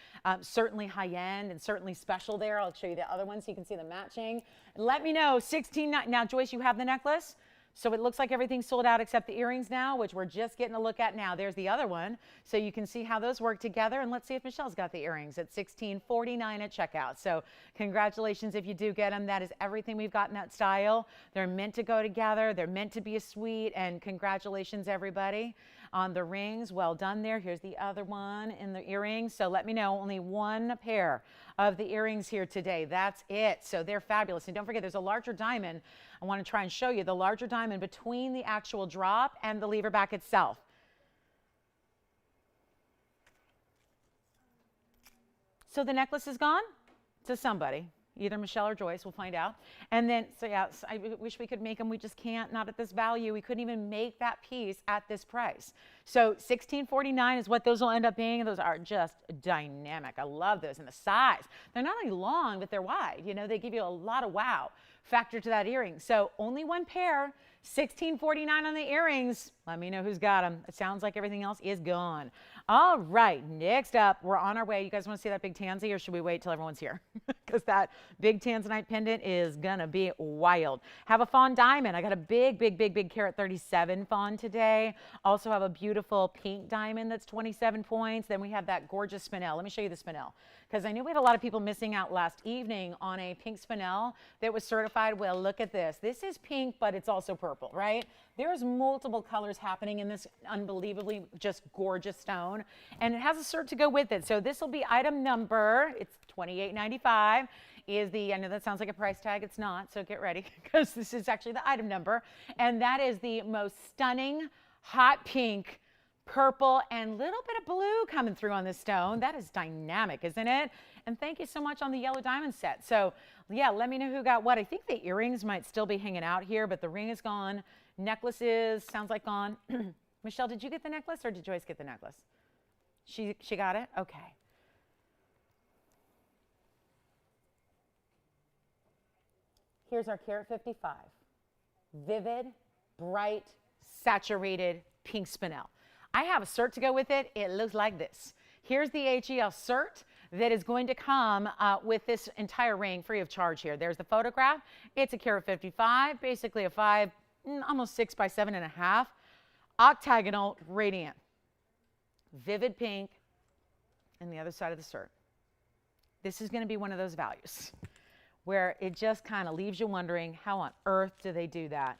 A: certainly high-end and certainly special there. I'll show you the other ones so you can see the matching. Let me know. Now, Joyce, you have the necklace? So it looks like everything's sold out except the earrings now, which we're just getting a look at now. There's the other one. So you can see how those work together. And let's see if Michelle's got the earrings at $16.49 at checkout. So congratulations if you do get them. That is everything we've got in that style. They're meant to go together. They're meant to be a suite. And congratulations, everybody, on the rings. Well done there. Here's the other one in the earrings. So let me know. Only one pair of the earrings here today. That's it. So they're fabulous. And don't forget, there's a larger diamond. I want to try and show you the larger diamond between the actual drop and the lever back itself. So the necklace is gone to somebody, either Michelle or Joyce. We'll find out. And then, so yeah, I wish we could make them. We just can't, not at this value. We couldn't even make that piece at this price. So $16.49 is what those will end up being. Those are just dynamic. I love those. And the size, they're not only long, but they're wide. You know, they give you a lot of wow factor to that earring. So only one pair, $16.49 on the earrings. Let me know who's got them. It sounds like everything else is gone. All right, next up, we're on our way. You guys want to see that big tansy, or should we wait till everyone's here? Because that big tanzanite pendant is gonna be wild. Have a fawn diamond. I got a big carat 37 fawn today. Also have a beautiful pink diamond that's 27 points. Then we have that gorgeous spinel. Let me show you the spinel, because I knew we had a lot of people missing out last evening on a pink spinel that was certified. Well, look at this. This is pink, but it's also purple, right? There's multiple colors happening in this unbelievably just gorgeous stone, and it has a cert to go with it. So this will be item number, it's $28.95 is the, I know that sounds like a price tag, it's not, so get ready, because this is actually the item number, and that is the most stunning hot pink, purple, and little bit of blue coming through on this stone. That is dynamic, isn't it? And thank you so much on the yellow diamond set. So yeah, let me know who got what. I think the earrings might still be hanging out here, but the ring is gone. Necklaces, sounds like gone. Michelle, did you get the necklace, or did Joyce get the necklace? She got it? Okay. Here's our carat 55. Vivid, bright, saturated pink spinel. I have a cert to go with it. It looks like this. Here's the HEL cert. that is going to come with this entire ring free of charge here. There's the photograph. It's a carat 55, basically a 5, almost 6 by 7.5, octagonal radiant, vivid pink, and the other side of the cert. This is going to be one of those values where it just kind of leaves you wondering, how on earth do they do that?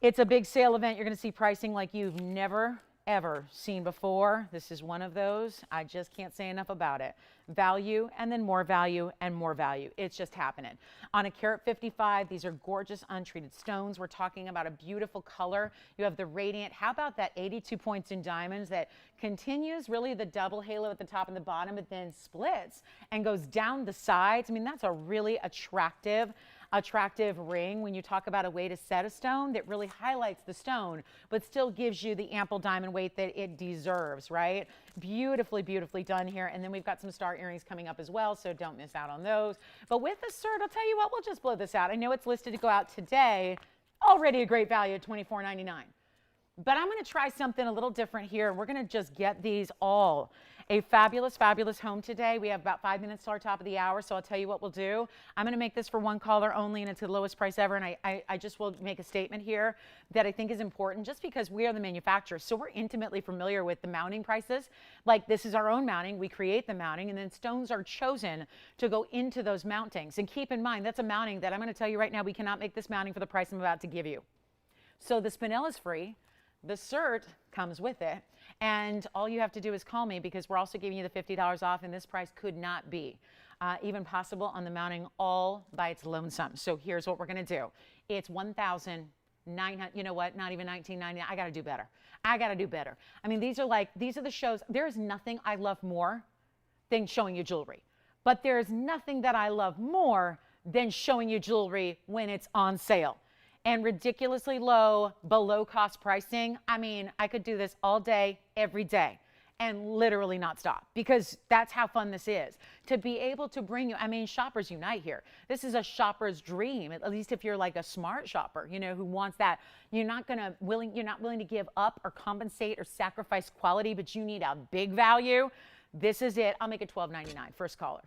A: It's a big sale event. You're going to see pricing like you've never, ever seen before. This is one of those. I just can't say enough about it. Value and then more value and more value. It's just happening. On a carat 55, these are gorgeous untreated stones. We're talking about a beautiful color. You have the radiant. How about that 82 points in diamonds that continues really the double halo at the top and the bottom, but then splits and goes down the sides. I mean, that's a really attractive ring when you talk about a way to set a stone that really highlights the stone, but still gives you the ample diamond weight that it deserves, right? Beautifully, beautifully done here. And then we've got some star earrings coming up as well, so don't miss out on those. But with the cert, I'll tell you what, we'll just blow this out. I know it's listed to go out today. Already a great value at $24.99. But I'm going to try something a little different here. We're going to just get these all. A fabulous, fabulous home today. We have about 5 minutes to our top of the hour, so I'll tell you what we'll do. I'm going to make this for one caller only, and it's the lowest price ever, and I just will make a statement here that I think is important just because we are the manufacturer, so we're intimately familiar with the mounting prices. Like, this is our own mounting. We create the mounting, and then stones are chosen to go into those mountings. And keep in mind, that's a mounting that I'm going to tell you right now, we cannot make this mounting for the price I'm about to give you. So the spinel is free. The cert comes with it, and all you have to do is call me because we're also giving you the $50 off, and this price could not be even possible on the mounting all by its lonesome. So here's what we're going to do. It's $1,900. You know what? Not even $19.99. I got to do better. I got to do better. I mean, these are the shows. There is nothing I love more than showing you jewelry, but there is nothing that I love more than showing you jewelry when it's on sale. And ridiculously low, below cost pricing. I mean, I could do this all day, every day, and literally not stop, because that's how fun this is. To be able to bring you, I mean, shoppers unite here. This is a shopper's dream, at least if you're like a smart shopper, you know, who wants that. You're not willing to give up or compensate or sacrifice quality, but you need a big value. This is it. I'll make it $12.99, first caller.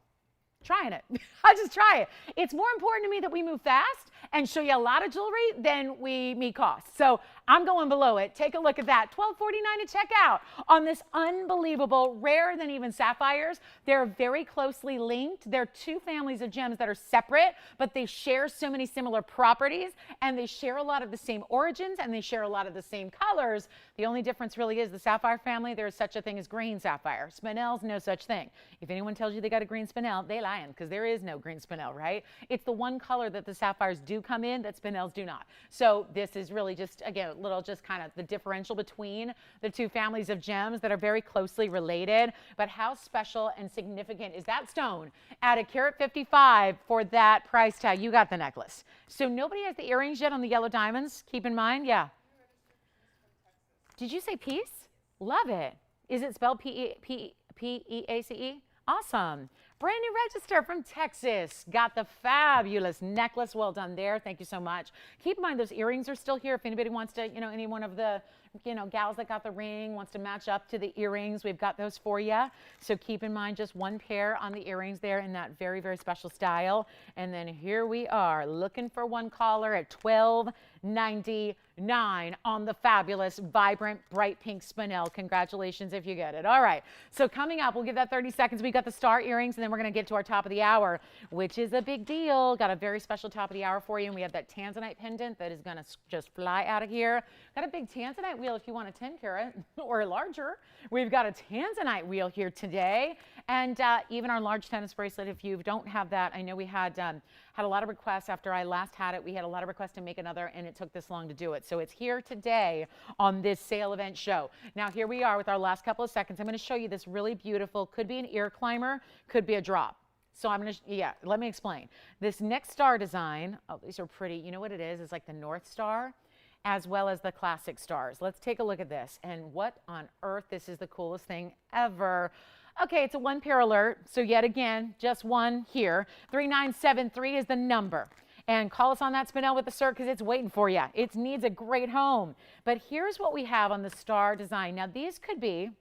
A: Trying it. I'll just try it. It's more important to me that we move fast and show you a lot of jewelry than we meet costs. So I'm going below it. Take a look at that. $12.49 to check out on this unbelievable, rarer than even sapphires. They're very closely linked. They're two families of gems that are separate, but they share so many similar properties, and they share a lot of the same origins, and they share a lot of the same colors. The only difference really is the sapphire family, there is such a thing as green sapphire. Spinels, no such thing. If anyone tells you they got a green spinel, they lying, because there is no green spinel, right? It's the one color that the sapphires do come in that spinels do not. So this is really just, again, little just kind of the differential between the two families of gems that are very closely related. But how special and significant is that stone at a carat 55 for that price tag? You got the necklace. So nobody has the earrings yet on the yellow diamonds. Keep in mind, yeah. Did you say Peace? Love it. Is it spelled P-E-A-C-E? Awesome. Brand new register from Texas. Got the fabulous necklace. Well done there. Thank you so much. Keep in mind those earrings are still here. If anybody wants to, you know, any one of the, you know, gals that got the ring wants to match up to the earrings, we've got those for you. So keep in mind just one pair on the earrings there in that very, very special style. And then here we are looking for one caller at $12.99 on the fabulous, vibrant, bright pink spinel. Congratulations if you get it. All right. So coming up, we'll give that 30 seconds. We got the star earrings, and then we're going to get to our top of the hour, which is a big deal. Got a very special top of the hour for you, and we have that tanzanite pendant that is going to just fly out of here. Got a big tanzanite wheel if you want a 10 carat or larger. We've got a tanzanite wheel here today, and even our large tennis bracelet if you don't have that. I know we had a lot of requests after I last had it. We had a lot of requests to make another, and it took this long to do it. So it's here today on this sale event show. Now here we are with our last couple of seconds. I'm going to show you this really beautiful, could be an ear climber, could be a drop. So I'm going to, yeah, let me explain. This next star design, oh, these are pretty. You know what it is? It's like the North Star as well as the classic stars. Let's take a look at this. And what on earth, this is the coolest thing ever. Okay, it's a one pair alert. So yet again, just one here. 3973 is the number. And call us on that spinel with the cert because it's waiting for you. It needs a great home. But here's what we have on the star design. Now these could be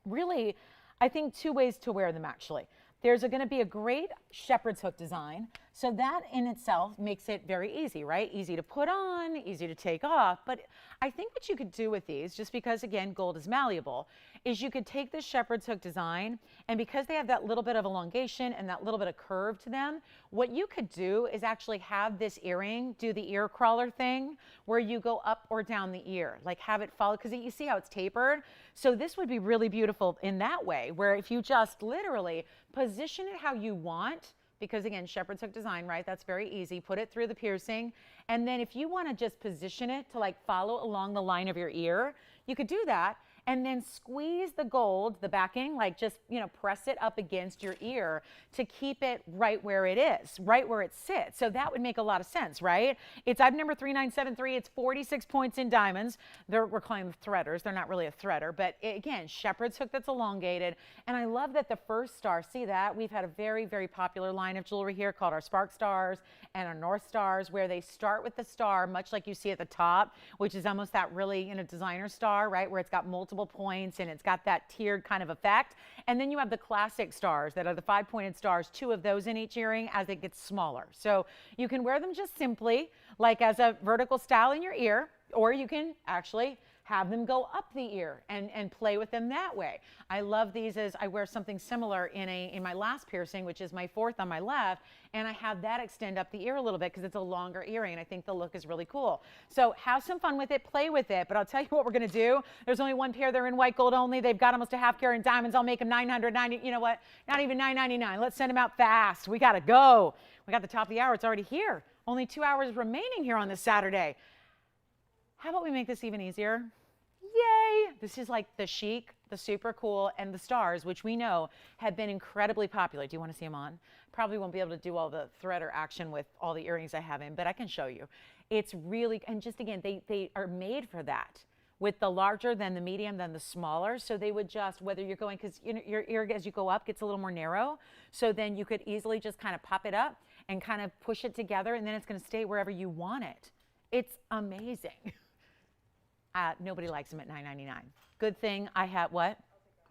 A: really I think two ways to wear them actually. There's going to be a great shepherd's hook design. So that in itself makes it very easy, right? Easy to put on, easy to take off. But I think what you could do with these, just because again, gold is malleable, is you could take this shepherd's hook design, and because they have that little bit of elongation and that little bit of curve to them, what you could do is actually have this earring do the ear crawler thing where you go up or down the ear, like have it follow, because you see how it's tapered. So this would be really beautiful in that way, where if you just literally position it how you want, because again, shepherd's hook design, right? That's very easy. Put it through the piercing. And then if you want to just position it to like follow along the line of your ear, you could do that. And then squeeze the gold, the backing, like just, you know, press it up against your ear to keep it right where it is, right where it sits. So that would make a lot of sense, right? It's item number 3973. It's 46 points in diamonds. We're calling them threaders. They're not really a threader, but again, shepherd's hook that's elongated. And I love that the first star, see that? We've had a very, very popular line of jewelry here called our Spark Stars and our North Stars, where they start with the star, much like you see at the top, which is almost that really, you know, designer star, right? Where it's got multiple points and it's got that tiered kind of effect. And then you have the classic stars that are the 5-pointed stars, 2 of those in each earring as it gets smaller. So you can wear them just simply like as a vertical style in your ear, or you can actually have them go up the ear and play with them that way. I love these as I wear something similar in my last piercing, which is my 4th on my left, and I have that extend up the ear a little bit because it's a longer earring, and I think the look is really cool. So have some fun with it, play with it, but I'll tell you what we're gonna do. There's only one pair, they're in white gold only. They've got almost a half carat in diamonds. I'll make them $990, you know what? Not even $9.99. Let's send them out fast. We gotta go. We got the top of the hour, it's already here. Only 2 hours remaining here on this Saturday. How about we make this even easier? Yay! This is like the chic, the super cool, and the stars, which we know have been incredibly popular. Do you want to see them on? Probably won't be able to do all the threader action with all the earrings I have in, but I can show you. It's really, and just again, they are made for that. With the larger than the medium than the smaller. So they would just, whether you're going, because you know, your ear as you go up gets a little more narrow. So then you could easily just kind of pop it up and kind of push it together, and then it's going to stay wherever you want it. It's amazing. Nobody likes them at $9.99. Good thing I have, what?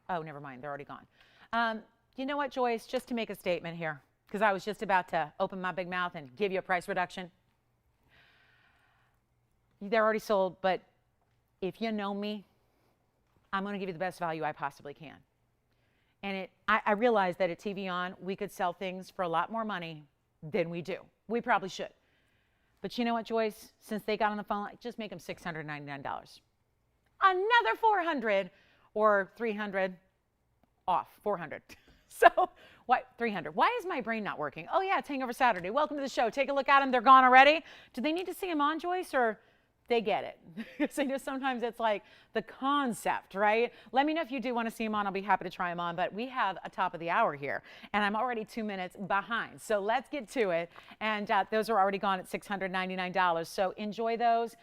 A: Oh, never mind. They're already gone. You know what, Joyce? Just to make a statement here, because I was just about to open my big mouth and give you a price reduction. They're already sold, but if you know me, I'm going to give you the best value I possibly can. And I realize that at TVON, we could sell things for a lot more money than we do. We probably should. But you know what, Joyce? Since they got on the phone, just make them $699. Another $400 or $300 off, $400. So, what, $300. Why is my brain not working? Oh yeah, it's Hangover Saturday. Welcome to the show. Take a look at them. They're gone already. Do they need to see them on, Joyce, or they get it? Because I know sometimes it's like the concept, right? Let me know if you do want to see them on. I'll be happy to try them on. But we have a top of the hour here, and I'm already 2 minutes behind. So let's get to it. And those are already gone at $699. So enjoy those.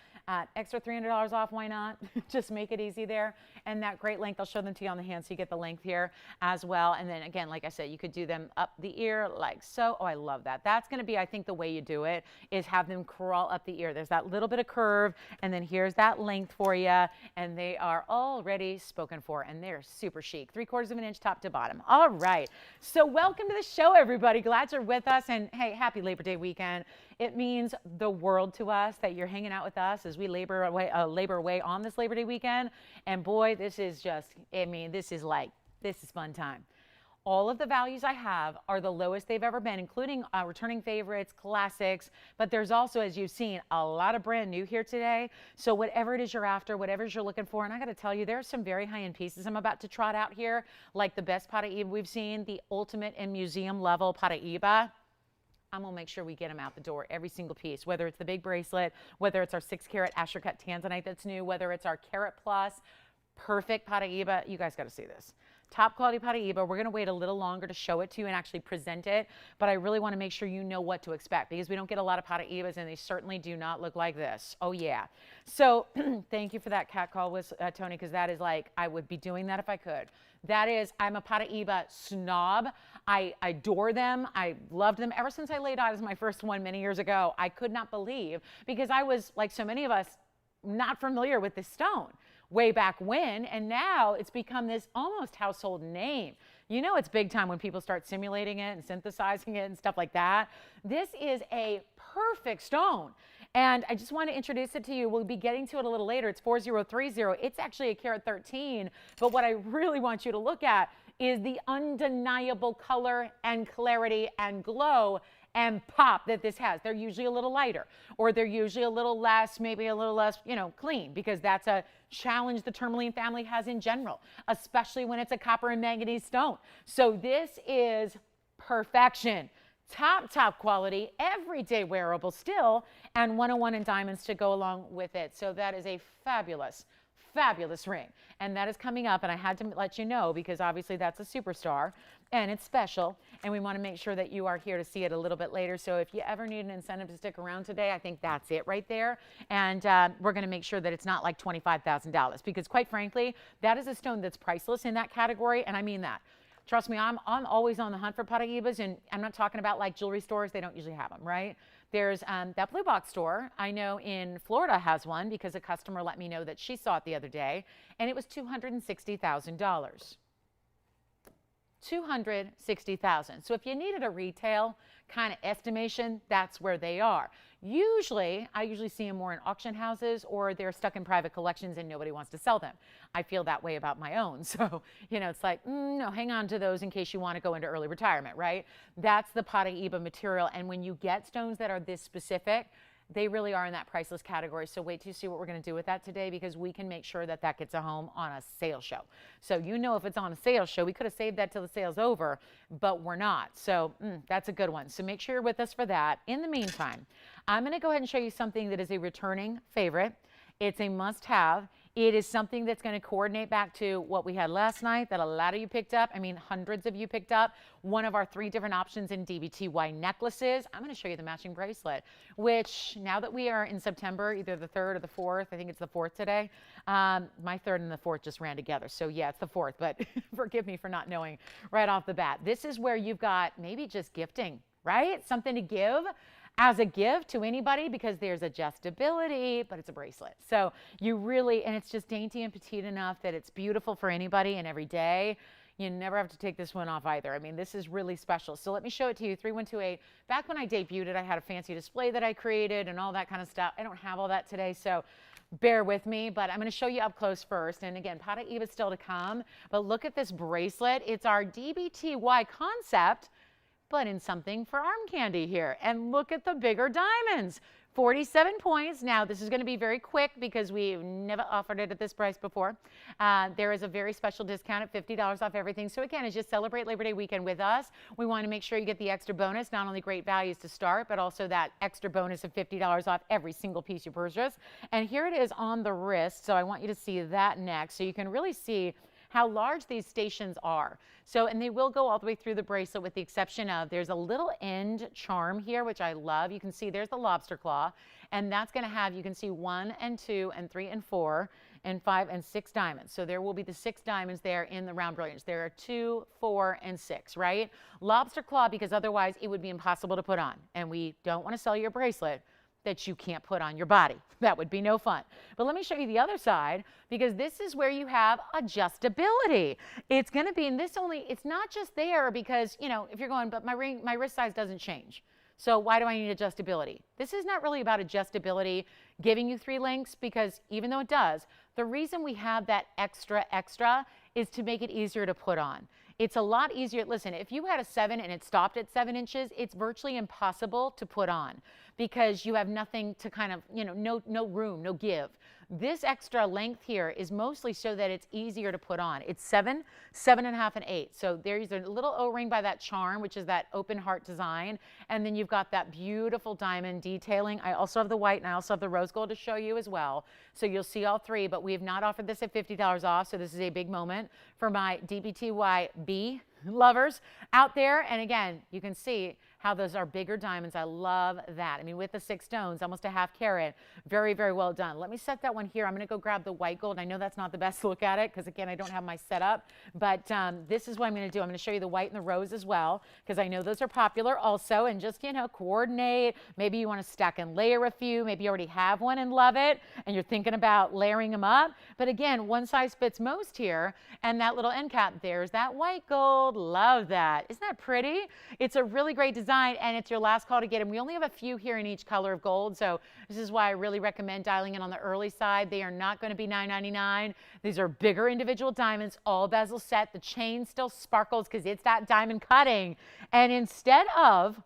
A: Extra $300 off, why not? Just make it easy there. And that great length, I'll show them to you on the hand so you get the length here as well. And then again, like I said, you could do them up the ear like so. Oh, I love that. That's going to be, I think, the way you do it is have them crawl up the ear. There's that little bit of curve, and then here's that length for you. And they are already spoken for, and they're super chic. 3/4 of an inch top to bottom. All right. So welcome to the show, everybody. Glad you're with us. And hey, happy Labor Day weekend. It means the world to us that you're hanging out with us as we labor away on this Labor Day weekend. And boy, this is just, I mean, this is fun time. All of the values I have are the lowest they've ever been, including returning favorites, classics, but there's also, as you've seen, a lot of brand new here today. So whatever it is you're after, whatever it is you're looking for, and I got to tell you, there are some very high-end pieces I'm about to trot out here, like the best Paraíba we've seen, the ultimate and museum level Paraíba. I'm going to make sure we get them out the door, every single piece, whether it's the big bracelet, whether it's our 6-carat Asher cut tanzanite that's new, whether it's our Carat Plus perfect Paraíba. You guys got to see this. Top quality Paraíba. We're going to wait a little longer to show it to you and actually present it, but I really want to make sure you know what to expect because we don't get a lot of Paraíbas and they certainly do not look like this. Oh yeah. So thank you for that cat call with Tony, because that is like, I would be doing that if I could. That is, I'm a Paraíba snob. I adore them. I loved them ever since I laid eyes on my first one many years ago. I could not believe, because I was, like so many of us, not familiar with this stone. way back when, and now it's become this almost household name. You know, it's big time when people start simulating it and synthesizing it and stuff like that. This is a perfect stone. And I just want to introduce it to you. We'll be getting to it a little later. It's 4030. It's actually a carat 13. But what I really want you to look at is the undeniable color and clarity and glow and pop that this has. They're usually a little lighter, or they're usually a little less, maybe a little less, clean, because that's a challenge the tourmaline family has in general, especially when it's a copper and manganese stone. So this is perfection. Top quality, everyday wearable still, and 101 in diamonds to go along with it. So that is a fabulous ring, and that is coming up, and I had to let you know because obviously that's a superstar and it's special, and we want to make sure that you are here to see it a little bit later. So if you ever need an incentive to stick around today, I think that's it right there. And we're going to make sure that it's not like $25,000, because quite frankly, that is a stone that's priceless in that category, and I mean that. Trust me, I'm always on the hunt for Paraibas, and I'm not talking about like jewelry stores. They don't usually have them, right? There's that Blue Box store. I know in Florida has one because a customer let me know that she saw it the other day, and it was $260,000. $260,000. So if you needed a retail kind of estimation, that's where they are. I usually see them more in auction houses, or they're stuck in private collections and nobody wants to sell them. I feel that way about my own. So, it's like, no, hang on to those in case you want to go into early retirement, right? That's the Paraiba material. And when you get stones that are this specific, they really are in that priceless category. So wait till you see what we're going to do with that today, because we can make sure that that gets a home on a sale show. So if it's on a sales show, we could have saved that till the sale's over, but we're not. So that's a good one. So make sure you're with us for that. In the meantime, I'm going to go ahead and show you something that is a returning favorite. It's a must-have. It is something that's going to coordinate back to what we had last night that a lot of you picked up. I mean, hundreds of you picked up one of our 3 different options in DBTY necklaces. I'm going to show you the matching bracelet, which now that we are in September, either the 3rd or the 4th, I think it's the 4th today. My 3rd and the 4th just ran together. So yeah, it's the 4th, but forgive me for not knowing right off the bat. This is where you've got maybe just gifting, right? Something to give as a gift to anybody, because there's adjustability, but it's a bracelet. So and it's just dainty and petite enough that it's beautiful for anybody and every day. You never have to take this one off either. I mean, this is really special. So let me show it to you. 3128. Back when I debuted it, I had a fancy display that I created and all that kind of stuff. I don't have all that today, so bear with me, but I'm going to show you up close first. And again, Paraiba is still to come, but look at this bracelet. It's our DBTY concept, but in something for arm candy here. And look at the bigger diamonds. 47 points. Now, this is going to be very quick because we've never offered it at this price before. There is a very special discount at $50 off everything. So again, as you celebrate Labor Day weekend with us, we want to make sure you get the extra bonus, not only great values to start, but also that extra bonus of $50 off every single piece you purchase. And here it is on the wrist. So I want you to see that next, so you can really see how large these stations are. So, and they will go all the way through the bracelet, with the exception of there's a little end charm here, which I love. You can see there's the lobster claw, and that's going to have, you can see 1 and 2 and 3 and 4 and 5 and 6 diamonds. So there will be the 6 diamonds there in the round brilliance. There are 2, 4, and 6, right? Lobster claw, because otherwise it would be impossible to put on. And we don't want to sell you a bracelet that you can't put on your body. That would be no fun. But let me show you the other side, because this is where you have adjustability. It's going to be, and it's not just there because, if you're going, but my wrist size doesn't change. So why do I need adjustability? This is not really about adjustability giving you 3 links, because even though it does, the reason we have that extra is to make it easier to put on. It's a lot easier. Listen, if you had a 7 and it stopped at 7 inches, it's virtually impossible to put on, because you have nothing to kind of, no room, no give. This extra length here is mostly so that it's easier to put on. It's 7, 7.5, and 8. So there's a little O-ring by that charm, which is that open heart design. And then you've got that beautiful diamond detailing. I also have the white, and I also have the rose gold to show you as well. So you'll see all 3, but we have not offered this at $50 off. So this is a big moment for my DBTY B lovers out there. And again, you can see how those are bigger diamonds. I love that. I mean, with the 6 stones, almost a half carat. Very, very well done. Let me set that one here. I'm going to go grab the white gold. I know that's not the best look at it because, again, I don't have my setup. But this is what I'm going to do. I'm going to show you the white and the rose as well because I know those are popular also. And just, you know, coordinate. Maybe you want to stack and layer a few. Maybe you already have one and love it and you're thinking about layering them up. But again, one size fits most here. And that little end cap, there's that white gold. Love that. Isn't that pretty? It's a really great design and it's your last call to get them. We only have a few here in each color of gold. So this is why I really recommend dialing in on the early side. They are not going to be $9.99. These are bigger individual diamonds, all bezel set. The chain still sparkles because it's that diamond cutting. And instead of,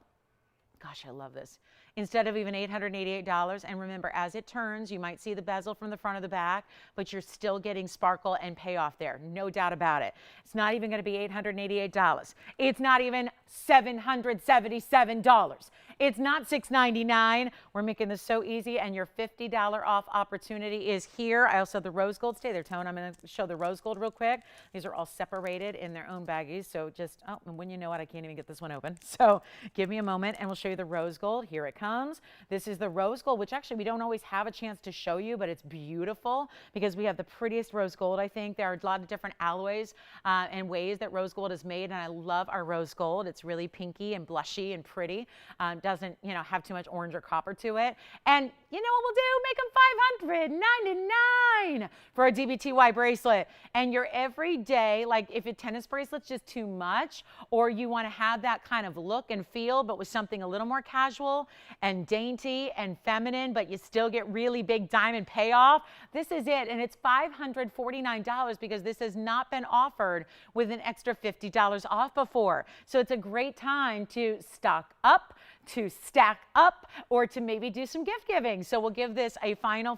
A: gosh, I love this. Instead of even $888, and remember, as it turns, you might see the bezel from the front or the back, but you're still getting sparkle and payoff there. No doubt about it. It's not even going to be $888. It's not even $777. It's not $699. We're making this so easy, and your $50 off opportunity is here. I also have the rose gold. Stay there, Tone. I'm going to show the rose gold real quick. These are all separated in their own baggies, so just, oh, and when you know it, I can't even get this one open. So give me a moment, and we'll show you the rose gold. Here it comes. This is the rose gold, which actually we don't always have a chance to show you, but it's beautiful because we have the prettiest rose gold, I think. There are a lot of different alloys and ways that rose gold is made, and I love our rose gold. It's really pinky and blushy and pretty. Doesn't, you know, have too much orange or copper to it. And you know what we'll do? Make them $599 for a DBTY bracelet. And your everyday, like if a tennis bracelet's just too much, or you want to have that kind of look and feel, but with something a little more casual and dainty and feminine, but you still get really big diamond payoff, this is it. And it's $549 because this has not been offered with an extra $50 off before. So it's a great time to stock up, to stack up, or to maybe do some gift giving. So we'll give this a final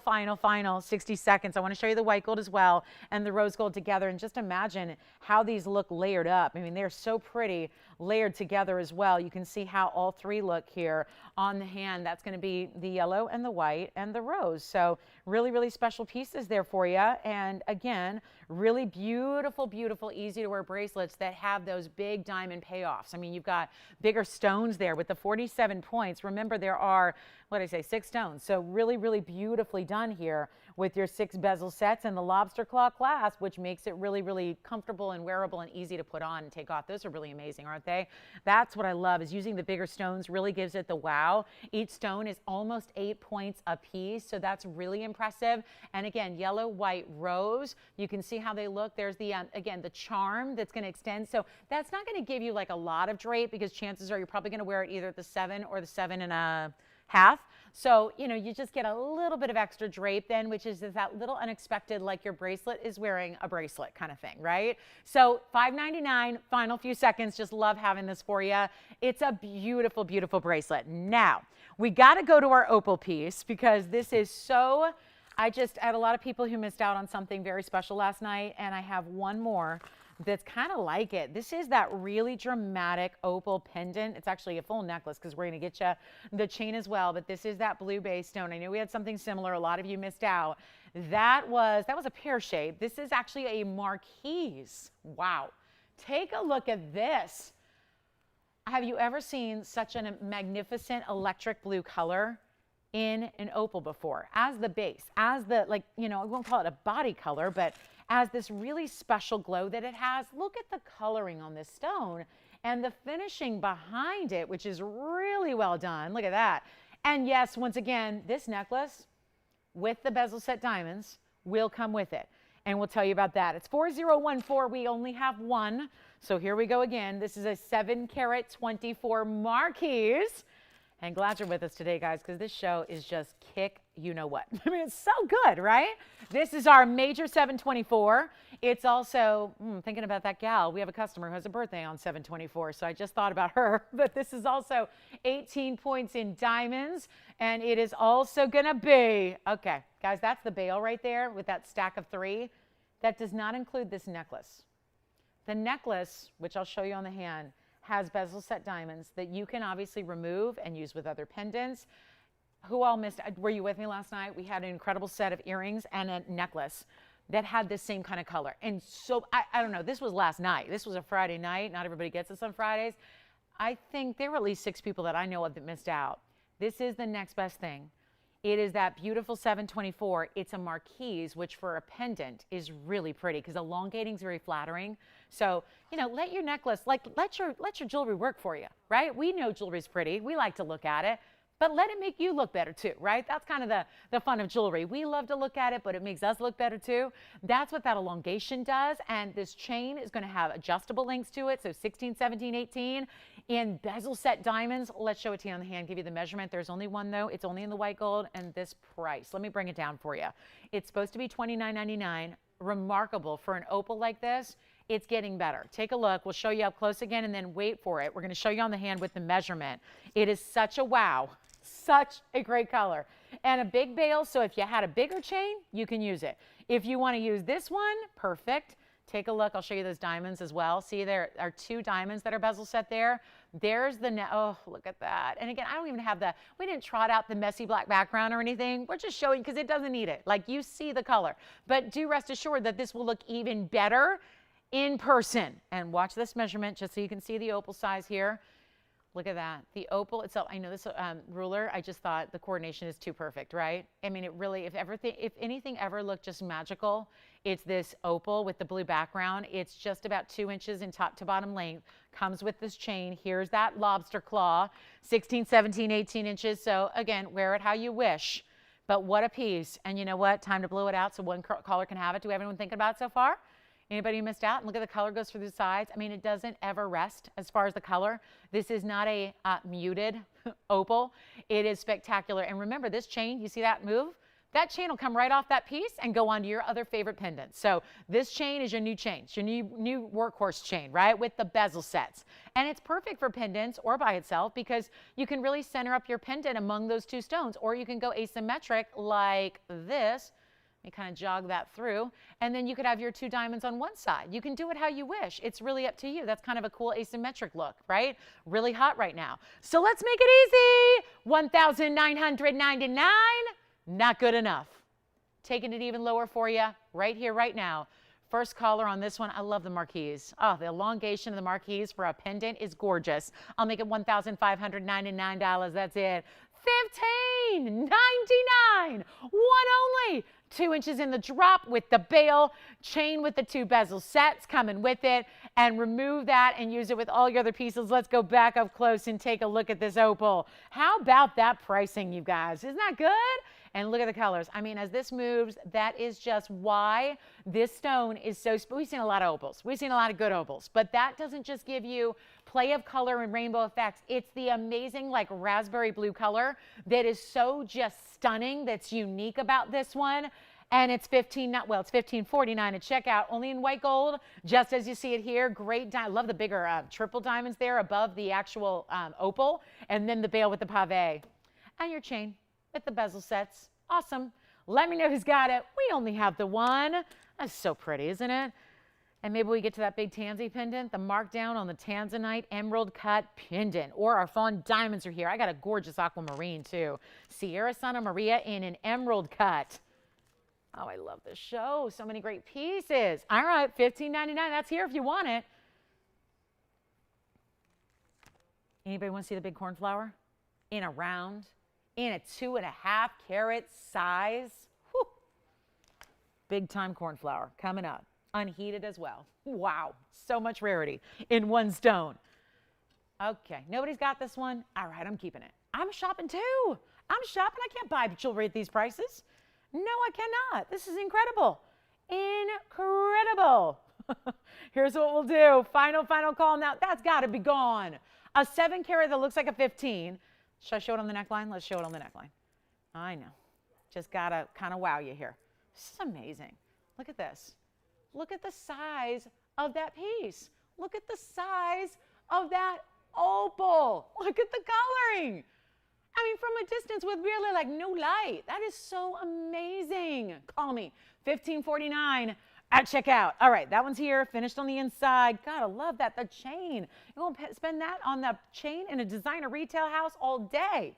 A: 60 seconds. I want to show you the white gold as well and the rose gold together, and just imagine how these look layered up. I mean, they're so pretty layered together as well. You can see how all three look here on the hand. That's going to be the yellow and the white and the rose. So really, really special pieces there for you. And again, really beautiful, beautiful, easy to wear bracelets that have those big diamond payoffs. I mean, you've got bigger stones there with the 47 points. Remember, there are, what did I say, 6 stones. So really, really beautifully done here with your 6 bezel sets and the lobster claw clasp, which makes it really, really comfortable and wearable and easy to put on and take off. Those are really amazing, aren't they? That's what I love, is using the bigger stones really gives it the wow. Each stone is almost 8 points a piece, so that's really impressive. And again, yellow, white, rose, you can see how they look. There's the, again, the charm that's going to extend. So that's not going to give you like a lot of drape because chances are you're probably going to wear it either at the 7 or the 7.5. So, you know, you just get a little bit of extra drape then, which is that little unexpected, like your bracelet is wearing a bracelet kind of thing, right? So $599, final few seconds. Just love having this for you. It's a beautiful, beautiful bracelet. Now, we got to go to our opal piece because this is so, I had a lot of people who missed out on something very special last night, and I have one more that's kind of like it. This is that really dramatic opal pendant. It's actually a full necklace because we're going to get you the chain as well, but this is that blue base stone. I know we had something similar. A lot of you missed out. That was a pear shape. This is actually a marquise. Wow. Take a look at this. Have you ever seen such a magnificent electric blue color in an opal before? As the base, as the, like, you know, I won't call it a body color, but as this really special glow that it has. Look at the coloring on this stone and the finishing behind it, which is really well done. Look at that. And yes, once again, this necklace with the bezel set diamonds will come with it. And we'll tell you about that. It's 4014. We only have one. So here we go again. This is a 7 carat 24 marquise. And glad you're with us today, guys, because this show is just kick you know what. I mean, it's so good, right? This is our major 724. It's also, thinking about that gal, we have a customer who has a birthday on 724, so I just thought about her. But this is also 18 points in diamonds, and it is also going to be, okay, guys, that's the bail right there with that stack of 3. That does not include this necklace. The necklace, which I'll show you on the hand, has bezel set diamonds that you can obviously remove and use with other pendants. Who all missed? Were you with me last night? We had an incredible set of earrings and a necklace that had this same kind of color. And so, I don't know, this was last night. This was a Friday night. Not everybody gets this on Fridays. I think there were at least 6 people that I know of that missed out. This is the next best thing. It is that beautiful 724. It's a marquise, which for a pendant is really pretty because elongating is very flattering. So, you know, let your necklace, like let your jewelry work for you, right? We know jewelry's pretty. We like to look at it, but let it make you look better too, right? That's kind of the fun of jewelry. We love to look at it, but it makes us look better too. That's what that elongation does. And this chain is going to have adjustable links to it. So 16, 17, 18 in bezel set diamonds. Let's show it to you on the hand, give you the measurement. There's only one though. It's only in the white gold and this price. Let me bring it down for you. It's supposed to be $29.99. Remarkable for an opal like this. It's getting better. Take a look. We'll show you up close again and then wait for it. We're going to show you on the hand with the measurement. It is such a wow. Such a great color and a big bail. So if you had a bigger chain, you can use it. If you want to use this one, perfect. Take a look. I'll show you those diamonds as well. See, there are 2 diamonds that are bezel set there. There's the, oh, look at that. And again, I don't even have we didn't trot out the messy black background or anything. We're just showing because it doesn't need it. Like you see the color, but do rest assured that this will look even better in person. And watch this measurement just so you can see the opal size here. Look at that. The opal itself, I know this ruler, I just thought the coordination is too perfect, right? I mean, it really, if anything ever looked just magical, it's this opal with the blue background. It's just about 2 inches in top to bottom length. Comes with this chain. Here's that lobster claw, 16, 17, 18 inches. So again, wear it how you wish. But what a piece. And you know what? Time to blow it out so one caller can have it. Do everyone think about it so far? Anybody who missed out? And look at the color goes through the sides. I mean, it doesn't ever rest as far as the color. This is not a muted opal. It is spectacular. And remember, this chain, you see that move? That chain will come right off that piece and go onto your other favorite pendants. So this chain is your new chain. It's your new workhorse chain, right? With the bezel sets. And it's perfect for pendants or by itself because you can really center up your pendant among those 2 stones. Or you can go asymmetric like this. You kind of jog that through, and then you could have your 2 diamonds on one side. You can do it how you wish. It's really up to you. That's kind of a cool asymmetric look, right? Really hot right now. So let's make it easy. $1,999, not good enough. Taking it even lower for you right here, right now. First caller on this one. I love the marquise. Oh, the elongation of the marquise for a pendant is gorgeous. I'll make it $1,599. That's it. $15.99. One only. 2 inches in the drop with the bail, chain with the 2 bezel sets coming with it, and remove that and use it with all your other pieces. Let's go back up close and take a look at this opal. How about that pricing, you guys? Isn't that good? And look at the colors. I mean, as this moves, that is just why this stone is so, we've seen a lot of opals. We've seen a lot of good opals, but that doesn't just give you play of color and rainbow effects. It's the amazing like raspberry blue color that is so just stunning, that's unique about this one. And it's $15.49 at checkout, only in white gold, just as you see it here. Great, I love the bigger triple diamonds there above the actual opal, and then the bail with the pave. And your chain with the bezel sets. Awesome. Let me know who's got it. We only have the one. That's so pretty, isn't it? And maybe we get to that big tansy pendant, the markdown on the tanzanite emerald cut pendant, or our fawn diamonds are here. I got a gorgeous aquamarine too. Sierra Santa Maria in an emerald cut. Oh, I love this show. So many great pieces. All right, $15.99. That's here if you want it. Anybody want to see the big cornflower? In a round, in a 2.5 carat size. Whew. Big time cornflower coming up. Unheated as well. Wow, so much rarity in one stone. Okay, nobody's got this one. All right, I'm keeping it. I'm shopping too. I'm shopping. I can't buy jewelry at these prices. No, I cannot. This is incredible. Incredible. Here's what we'll do. Final call. Now, that's got to be gone. A 7 carat that looks like a 15. Should I show it on the neckline? Let's show it on the neckline. I know. Just got to kind of wow you here. This is amazing. Look at this. Look at the size of that piece. Look at the size of that opal. Look at the coloring. I mean, from a distance with really like no light. That is so amazing. Call me. $15.49 at checkout. All right, that one's here, finished on the inside. Gotta love that. The chain. You're gonna spend that on the chain in a designer retail house all day.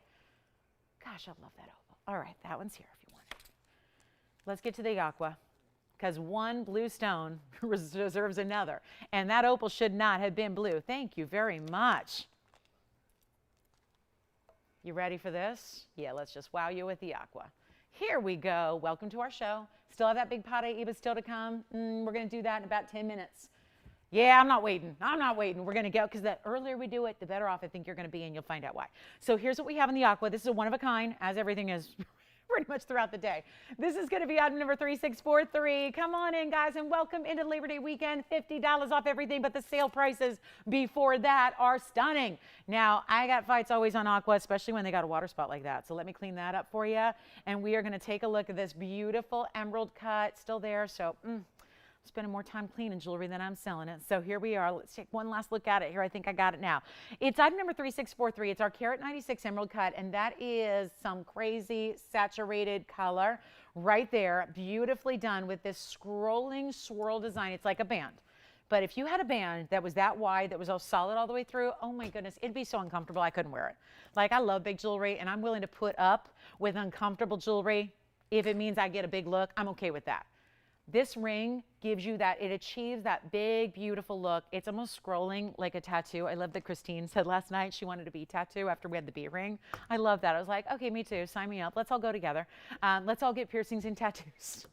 A: Gosh, I love that opal. All right, that one's here if you want it. Let's get to the aqua, because one blue stone deserves another. And that opal should not have been blue. Thank you very much. You ready for this? Yeah, let's just wow you with the aqua. Here we go. Welcome to our show. Still have that big pot of Eva still to come. We're going to do that in about 10 minutes. Yeah, I'm not waiting. I'm not waiting. We're going to go because the earlier we do it, the better off I think you're going to be, and you'll find out why. So here's what we have in the aqua. This is a one of a kind, as everything is pretty much throughout the day. This is going to be item number 3643. Come on in, guys, and welcome into Labor Day weekend. $50 off everything, but the sale prices before that are stunning. Now, I got fights always on aqua, especially when they got a water spot like that. So let me clean that up for you. And we are going to take a look at this beautiful emerald cut. Still there, so spending more time cleaning jewelry than I'm selling it. So here we are. Let's take one last look at it here. I think I got it now. It's item number 3643. It's our Carat 96 emerald cut, and that is some crazy saturated color right there. Beautifully done with this scrolling swirl design. It's like a band. But if you had a band that was that wide, that was all solid all the way through, oh my goodness, it'd be so uncomfortable I couldn't wear it. Like, I love big jewelry, and I'm willing to put up with uncomfortable jewelry. If it means I get a big look, I'm okay with that. This ring gives you that, it achieves that big, beautiful look. It's almost scrolling like a tattoo. I love that Christine said last night she wanted a bee tattoo after we had the bee ring. I love that. I was like, okay, me too. Sign me up. Let's all go together. Let's all get piercings and tattoos.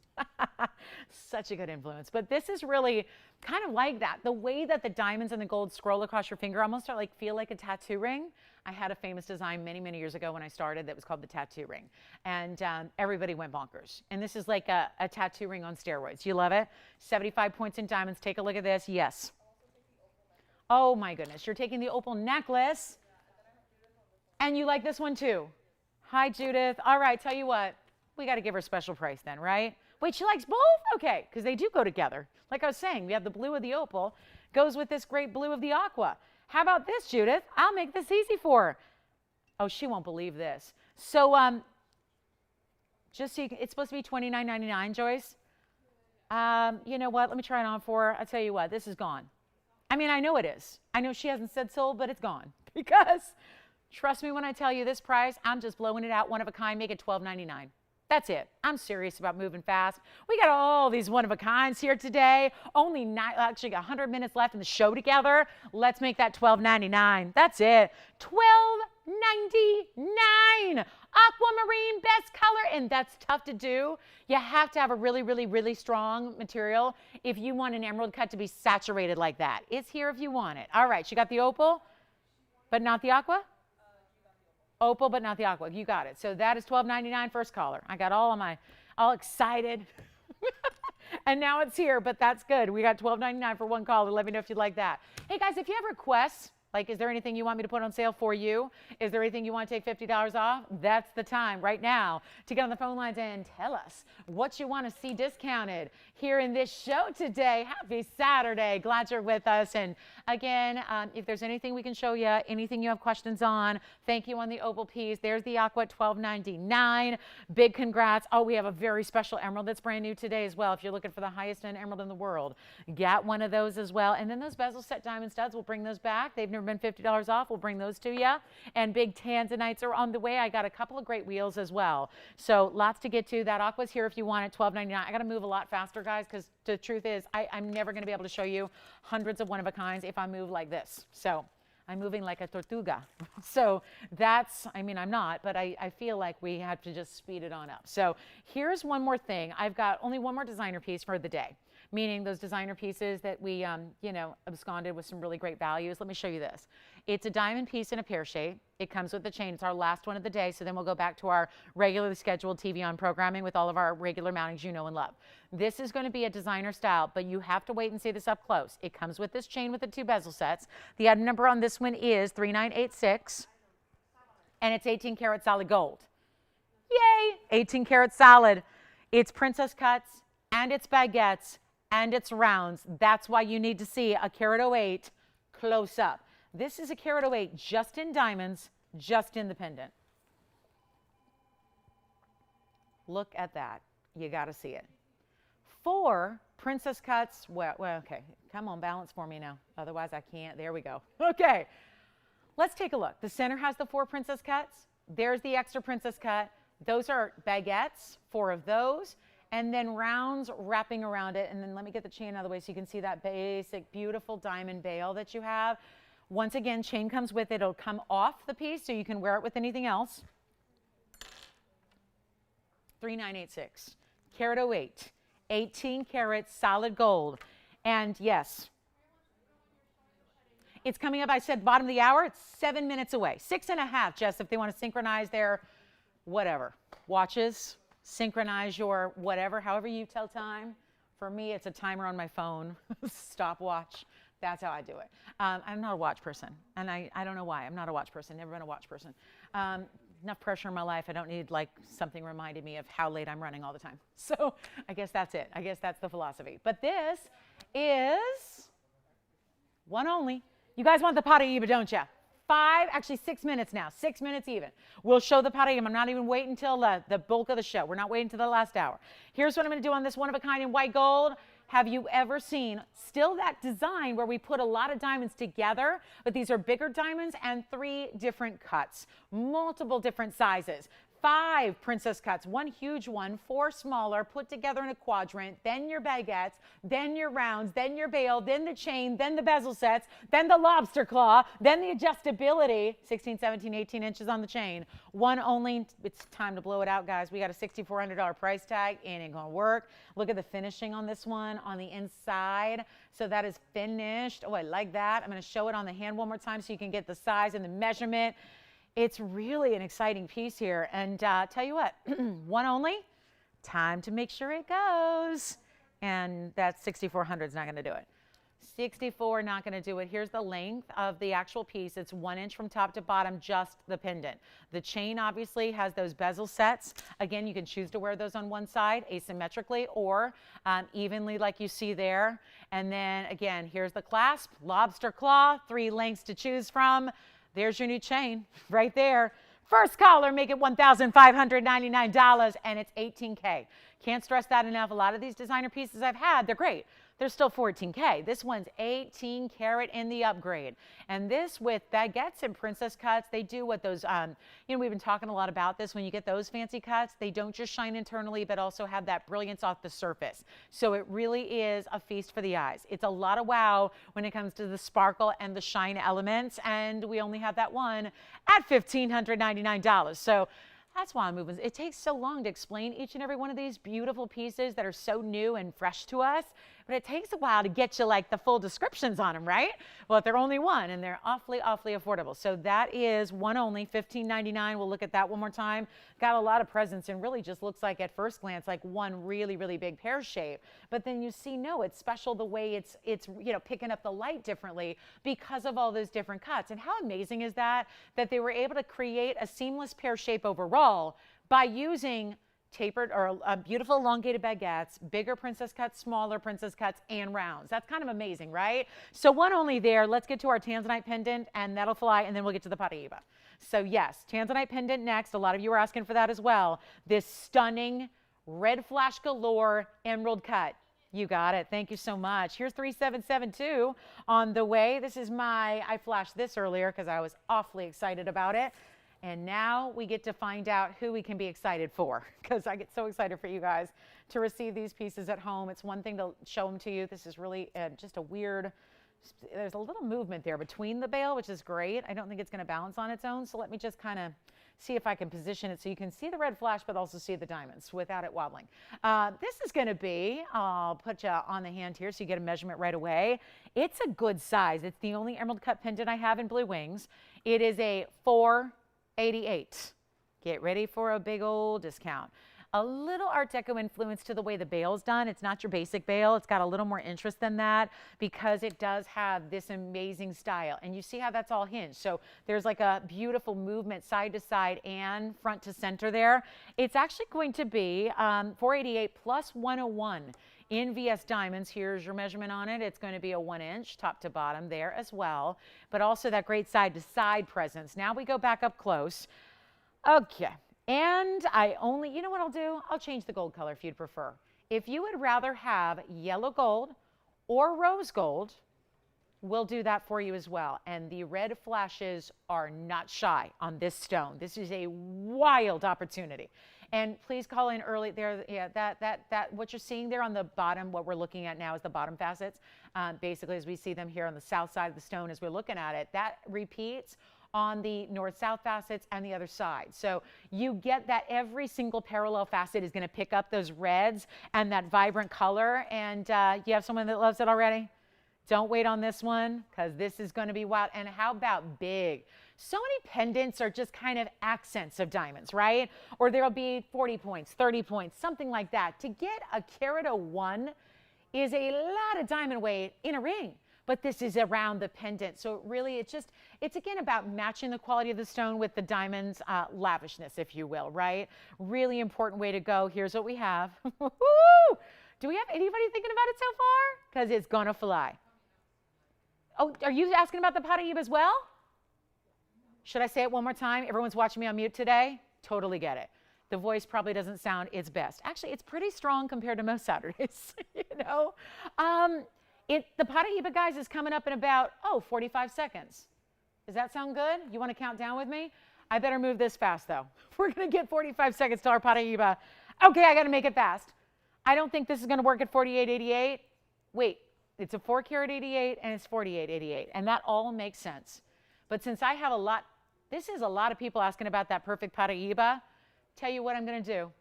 A: Such a good influence. But this is really kind of like that. The way that the diamonds and the gold scroll across your finger almost feel like a tattoo ring. I had a famous design many, many years ago when I started that was called the tattoo ring. And everybody went bonkers. And this is like a tattoo ring on steroids. You love it? 75 points in diamonds. Take a look at this. Yes. Oh my goodness. You're taking the opal necklace. And you like this one too. Hi, Judith. All right. Tell you what. We got to give her a special price then, right? Wait, she likes both? Okay. Because they do go together. Like I was saying, we have the blue of the opal. Goes with this great blue of the aqua. How about this, Judith? I'll make this easy for her. Oh, she won't believe this. So, just so you can, it's supposed to be $29.99, Joyce. You know what? Let me try it on for her. I'll tell you what, this is gone. I mean, I know it is. I know she hasn't said sold, but it's gone. Because, trust me when I tell you this price, I'm just blowing it out, one of a kind, make it $12.99. That's it. I'm serious about moving fast. We got all these one-of-a-kinds here today. Only actually 100 minutes left in the show together. Let's make that $12.99. That's it. $12.99. Aquamarine, best color, and that's tough to do. You have to have a really, really, really strong material if you want an emerald cut to be saturated like that. It's here if you want it. All right, she got the opal, but not the aqua? Opal, but not the aqua. You got it. So that is $12.99 first caller. I got all excited. And now it's here, but that's good. We got $12.99 for one caller. Let me know if you'd like that. Hey, guys, if you have requests, like, is there anything you want me to put on sale for you? Is there anything you want to take $50 off? That's the time right now to get on the phone lines and tell us what you want to see discounted here in this show today. Happy Saturday. Glad you're with us. And again, if there's anything we can show you, anything you have questions on, thank you on the opal piece. There's the aqua at $12.99. Big congrats. Oh, we have a very special emerald that's brand new today as well. If you're looking for the highest end emerald in the world, get one of those as well. And then those bezel set diamond studs, we'll bring those back. They've never been $50 off. We'll bring those to you. And big tanzanites are on the way. I got a couple of great wheels as well. So lots to get to. That aqua's here if you want it, $12.99. I got to move a lot faster, guys, because the truth is I'm never going to be able to show you hundreds of one-of-a-kinds if I move like this. So I'm moving like a tortuga. So that's, I mean, I'm not, but I feel like we have to just speed it on up. So here's one more thing. I've got only one more designer piece for the day, meaning those designer pieces that we, absconded with some really great values. Let me show you this. It's a diamond piece in a pear shape. It comes with the chain. It's our last one of the day, so then we'll go back to our regularly scheduled TVON programming with all of our regular mountings you know and love. This is going to be a designer style, but you have to wait and see this up close. It comes with this chain with the 2 bezel sets. The item number on this one is 3986, and it's 18 karat solid gold. Yay! 18 karat solid. It's princess cuts, and it's baguettes, and it's rounds. That's why you need to see a carat 08 close up. This is a carat 08 just in diamonds, just in the pendant. Look at that. You got to see it. 4 princess cuts. Well, okay. Come on, balance for me now. Otherwise, I can't. There we go. Okay. Let's take a look. The center has the 4 princess cuts. There's the extra princess cut. Those are baguettes, 4 of those. And then rounds wrapping around it. And then let me get the chain out of the way so you can see that basic, beautiful diamond bail that you have. Once again, chain comes with it. It'll come off the piece so you can wear it with anything else. 3986, carat 08, 18 karat solid gold. And yes, it's coming up, I said bottom of the hour. It's 7 minutes away. 6.5, Jess, if they want to synchronize their whatever. Watches, synchronize your whatever, however you tell time. For me, it's a timer on my phone, stopwatch. That's how I do it. I'm not a watch person, and I don't know why. I'm not a watch person, never been a watch person. Enough pressure in my life. I don't need like something reminding me of how late I'm running all the time. So I guess that's it. I guess that's the philosophy. But this is one only. You guys want the Paraíba, don't you? 6 minutes now. 6 minutes even. We'll show the Paraíba. I'm not even waiting until the bulk of the show. We're not waiting until the last hour. Here's what I'm going to do on this one of a kind in white gold. Have you ever seen still that design where we put a lot of diamonds together, but these are bigger diamonds and 3 different cuts, multiple different sizes. 5 princess cuts, 1 huge one, 4 smaller, put together in a quadrant, then your baguettes, then your rounds, then your bail, then the chain, then the bezel sets, then the lobster claw, then the adjustability, 16, 17, 18 inches on the chain. One only. It's time to blow it out, guys. We got a $6,400 price tag. It ain't gonna work. Look at the finishing on this one on the inside. So that is finished. Oh, I like that. I'm gonna show it on the hand one more time so you can get the size and the measurement. It's really an exciting piece here. And tell you what, one only, time to make sure it goes. And that 6,400 is not going to do it. 64, not going to do it. Here's the length of the actual piece. It's 1 inch from top to bottom, just the pendant. The chain obviously has those bezel sets. Again, you can choose to wear those on one side asymmetrically or evenly like you see there. And then again, here's the clasp, lobster claw, 3 lengths to choose from. There's your new chain right there. First caller, make it $1,599, and it's $18K. Can't stress that enough. A lot of these designer pieces I've had, they're great. They're still $14K. This one's 18 karat in the upgrade. And this with baguettes and princess cuts, they do what those, we've been talking a lot about this. When you get those fancy cuts, they don't just shine internally, but also have that brilliance off the surface. So it really is a feast for the eyes. It's a lot of wow when it comes to the sparkle and the shine elements. And we only have that one at $1,599. So that's why I'm moving. It takes so long to explain each and every one of these beautiful pieces that are so new and fresh to us. But it takes a while to get you like the full descriptions on them, right? Well, they're only one and they're awfully, awfully affordable. So that is one only, $15.99. We'll look at that one more time. Got a lot of presents and really just looks like at first glance like one really, really big pear shape. But then you see, no, it's special the way it's picking up the light differently because of all those different cuts. And how amazing is that they were able to create a seamless pear shape overall by using tapered or beautiful elongated baguettes, bigger princess cuts, smaller princess cuts, and rounds. That's kind of amazing, right? So one only there. Let's get to our tanzanite pendant, and that'll fly, and then we'll get to the Paraíba. So yes, tanzanite pendant next. A lot of you are asking for that as well. This stunning red flash galore emerald cut. You got it. Thank you so much. Here's 3772 on the way. This is I flashed this earlier because I was awfully excited about it. And now we get to find out who we can be excited for, because I get so excited for you guys to receive these pieces at home. It's one thing to show them to you. This is really just a weird, there's a little movement there between the bail, which is great. I don't think it's going to balance on its own. So let me just kind of see if I can position it so you can see the red flash, but also see the diamonds without it wobbling. This is going to be, I'll put you on the hand here so you get a measurement right away. It's a good size. It's the only emerald cut pendant I have in blue wings. It is a 488. Get ready for a big old discount. A little Art Deco influence to the way the bail is done. It's not your basic bail. It's got a little more interest than that because it does have this amazing style. And you see how that's all hinged. So there's like a beautiful movement side to side and front to center there. It's actually going to be 488 plus 101 in VS Diamonds. Here's your measurement on it. It's going to be a 1 inch top to bottom there as well, but also that great side to side presence. Now we go back up close. Okay. And you know what I'll do? I'll change the gold color if you'd prefer. If you would rather have yellow gold or rose gold, we'll do that for you as well. And the red flashes are not shy on this stone. This is a wild opportunity. And please call in early there. Yeah, that what you're seeing there on the bottom, what we're looking at now is the bottom facets. Basically, as we see them here on the south side of the stone as we're looking at it, that repeats on the north-south facets and the other side. So you get that every single parallel facet is going to pick up those reds and that vibrant color. And you have someone that loves it already? Don't wait on this one, because this is going to be wild. And how about big? So many pendants are just kind of accents of diamonds, right? Or there'll be 40 points, 30 points, something like that. To get a carat of 1 is a lot of diamond weight in a ring. But this is around the pendant. So really, it's again about matching the quality of the stone with the diamond's lavishness, if you will, right? Really important way to go. Here's what we have. Do we have anybody thinking about it so far? Because it's going to fly. Oh, are you asking about the Paraíba as well? Should I say it one more time? Everyone's watching me on mute today. Totally get it. The voice probably doesn't sound its best. Actually, it's pretty strong compared to most Saturdays, you know. The Paraíba, guys, is coming up in about, 45 seconds. Does that sound good? You want to count down with me? I better move this fast, though. We're going to get 45 seconds to our Paraíba. Okay, I got to make it fast. I don't think this is going to work at 48.88. Wait, it's a 4-carat 88 and it's 48.88, and that all makes sense. But since I have this is a lot of people asking about that perfect Paraíba. Tell you what I'm going to do.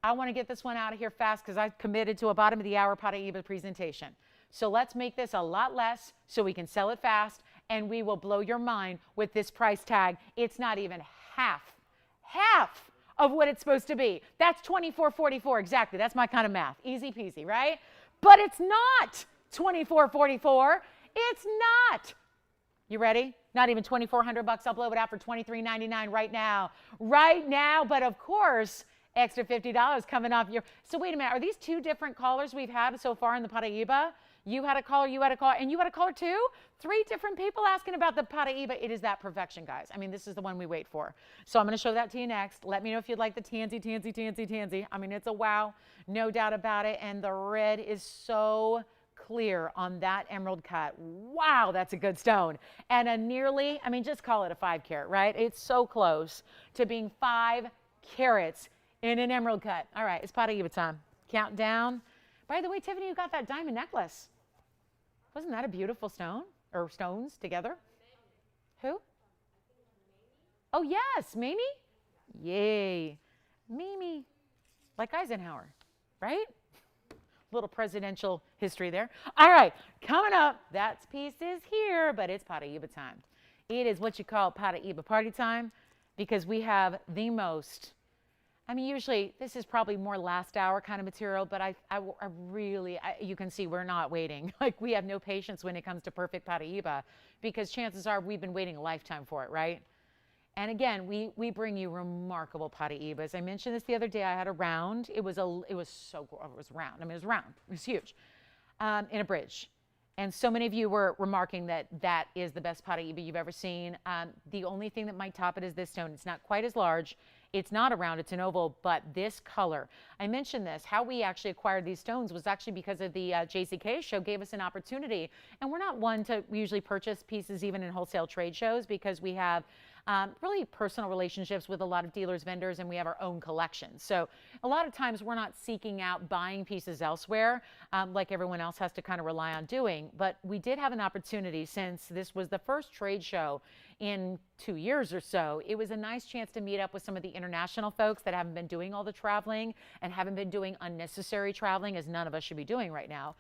A: I want to get this one out of here fast because I've committed to a bottom of the hour Paraíba presentation. So let's make this a lot less so we can sell it fast, and we will blow your mind with this price tag. It's not even half of what it's supposed to be. That's $24.44 exactly. That's my kind of math. Easy peasy, right? But it's not $24.44. It's not. You ready? Not even $2,400. I'll blow it out for $23.99 right now. Right now, but of course, extra $50 coming off your. So wait a minute. Are these two different callers we've had so far in the Paraíba? You had a caller, you had a caller, and you had a caller too? 3 different people asking about the Paraíba. It is that perfection, guys. I mean, this is the one we wait for. So I'm going to show that to you next. Let me know if you'd like the tansy. I mean, it's a wow, no doubt about it. And the red is so clear on that emerald cut. Wow, that's a good stone. And a nearly, I mean, just call it a 5-carat, right? It's so close to being 5 carats in an emerald cut. All right, it's Paraíba time. Count down. By the way, Tiffany, you got that diamond necklace. Wasn't that a beautiful stone? Or stones together? Who? Oh, yes, Mimi? Yay. Mimi. Like Eisenhower, right? Little presidential history there. All right, coming up, that piece is here, but it's Paraíba time. It is what you call Paraíba party time because we have the most, I mean, usually this is probably more last hour kind of material, but I really, you can see we're not waiting. Like we have no patience when it comes to perfect Paraíba because chances are we've been waiting a lifetime for it, right? And again, we bring you remarkable Paraíbas. I mentioned this the other day. I had a round. It was round. I mean, it was round. It was huge in a bridge. And so many of you were remarking that that is the best Paraíba you've ever seen. The only thing that might top it is this stone. It's not quite as large. It's not a round, it's an oval, but this color. I mentioned this, how we actually acquired these stones was actually because of the JCK show gave us an opportunity. And we're not one to usually purchase pieces even in wholesale trade shows because we have really personal relationships with a lot of dealers, vendors, and we have our own collections. So a lot of times we're not seeking out buying pieces elsewhere like everyone else has to kind of rely on doing. But we did have an opportunity since this was the first trade show in 2 years or so. It was a nice chance to meet up with some of the international folks that haven't been doing all the traveling and haven't been doing unnecessary traveling as none of us should be doing right now.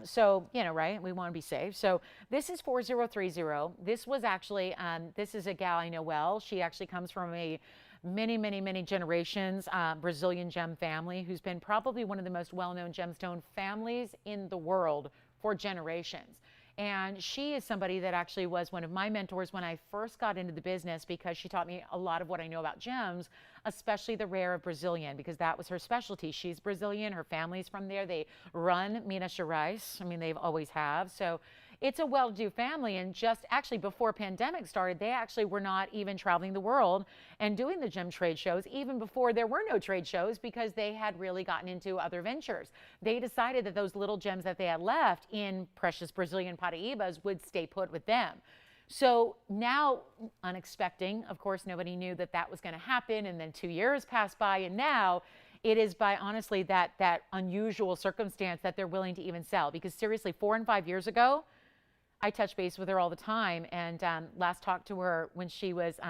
A: So, you know, right, we want to be safe. So this is 4030. This was actually, this is a gal I know well. She actually comes from a many generations Brazilian gem family who's been probably one of the most well-known gemstone families in the world for generations. And she is somebody that actually was one of my mentors when I first got into the business because she taught me a lot of what I know about gems, especially the rare of Brazilian, because that was her specialty. She's Brazilian. Her family's from there. They run Minas Gerais. I mean, they've always have. So it's a well-to-do family. And just actually before pandemic started, they actually were not even traveling the world and doing the gem trade shows, even before there were no trade shows, because they had really gotten into other ventures. They decided that those little gems that they had left in precious Brazilian Paraíbas would stay put with them. So now, unexpected, of course, nobody knew that that was going to happen. And then 2 years passed by, and now it is by honestly that unusual circumstance that they're willing to even sell. Because seriously, 4 and 5 years ago, I touch base with her all the time, and last talked to her when she was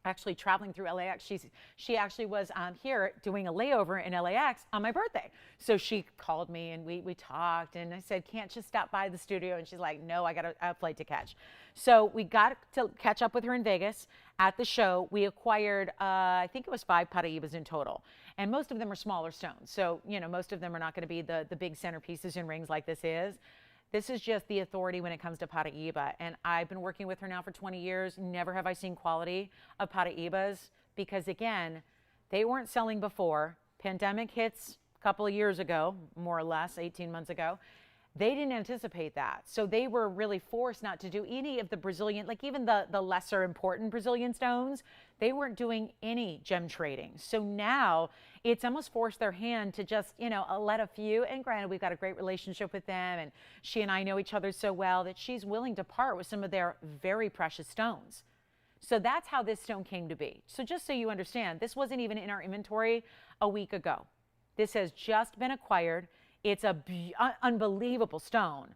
A: actually traveling through LAX. She actually was here doing a layover in LAX on my birthday. So she called me and we talked, and I said, can't you stop by the studio? And she's like, no, I got a flight to catch. So we got to catch up with her in Vegas at the show. We acquired, I think it was 5 Paraibas in total. And most of them are smaller stones. So, you know, most of them are not going to be the big centerpieces and rings like this is. This is just the authority when it comes to Paraiba. And I've been working with her now for 20 years. Never have I seen quality of Paraibas because, again, they weren't selling before. Pandemic hits a couple of years ago, more or less, 18 months ago. They didn't anticipate that. So they were really forced not to do any of the Brazilian, like even the lesser important Brazilian stones, they weren't doing any gem trading. So now it's almost forced their hand to just, you know, let a few, and granted, we've got a great relationship with them, and she and I know each other so well that she's willing to part with some of their very precious stones. So that's how this stone came to be. So just so you understand, this wasn't even in our inventory a week ago. This has just been acquired. It's a unbelievable stone,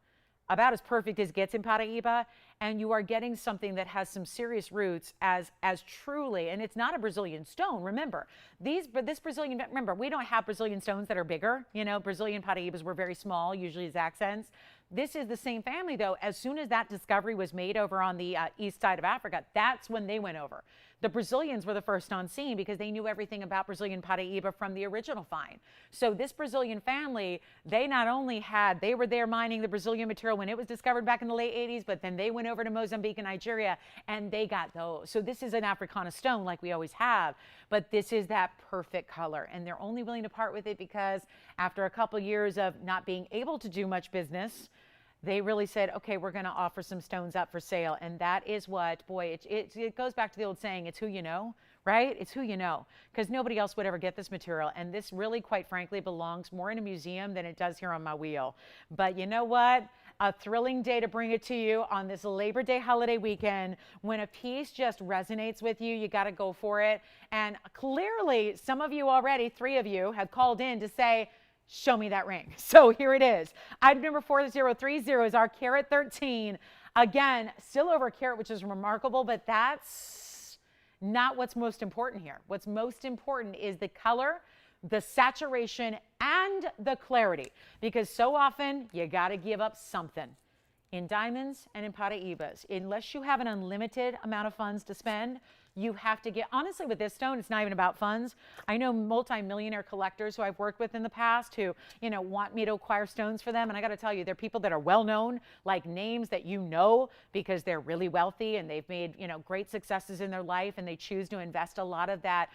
A: about as perfect as gets in Paraiba, and you are getting something that has some serious roots as truly, and it's not a Brazilian stone. Remember, this Brazilian, remember, we don't have Brazilian stones that are bigger. You know, Brazilian Paraibas were very small, usually as accents. This is the same family, though. As soon as that discovery was made over on the east side of Africa, that's when they went over. The Brazilians were the first on scene because they knew everything about Brazilian Paraiba from the original find. So this Brazilian family, they not only they were there mining the Brazilian material when it was discovered back in the late 80s, but then they went over to Mozambique and Nigeria and they got those. So this is an Africana stone like we always have, but this is that perfect color. And they're only willing to part with it because after a couple years of not being able to do much business, they really said, okay, we're going to offer some stones up for sale. And that is what, boy, it goes back to the old saying, it's who you know, right? It's who you know, because nobody else would ever get this material. And this really, quite frankly, belongs more in a museum than it does here on my wheel. But you know what? A thrilling day to bring it to you on this Labor Day holiday weekend. When a piece just resonates with you, you got to go for it. And clearly, some of you already, 3 of you, have called in to say, show me that ring. So here it is. Item number 4030 is our carat 13. Again, still over a carat, which is remarkable, but that's not what's most important here. What's most important is the color, the saturation, and the clarity, because so often you got to give up something. In diamonds and in Paraibas, unless you have an unlimited amount of funds to spend, you have to get, honestly, with this stone, it's not even about funds. I know multi-millionaire collectors who I've worked with in the past who, you know, want me to acquire stones for them. And I got to tell you, they're people that are well-known, like names that you know, because they're really wealthy and they've made, you know, great successes in their life. And they choose to invest a lot of that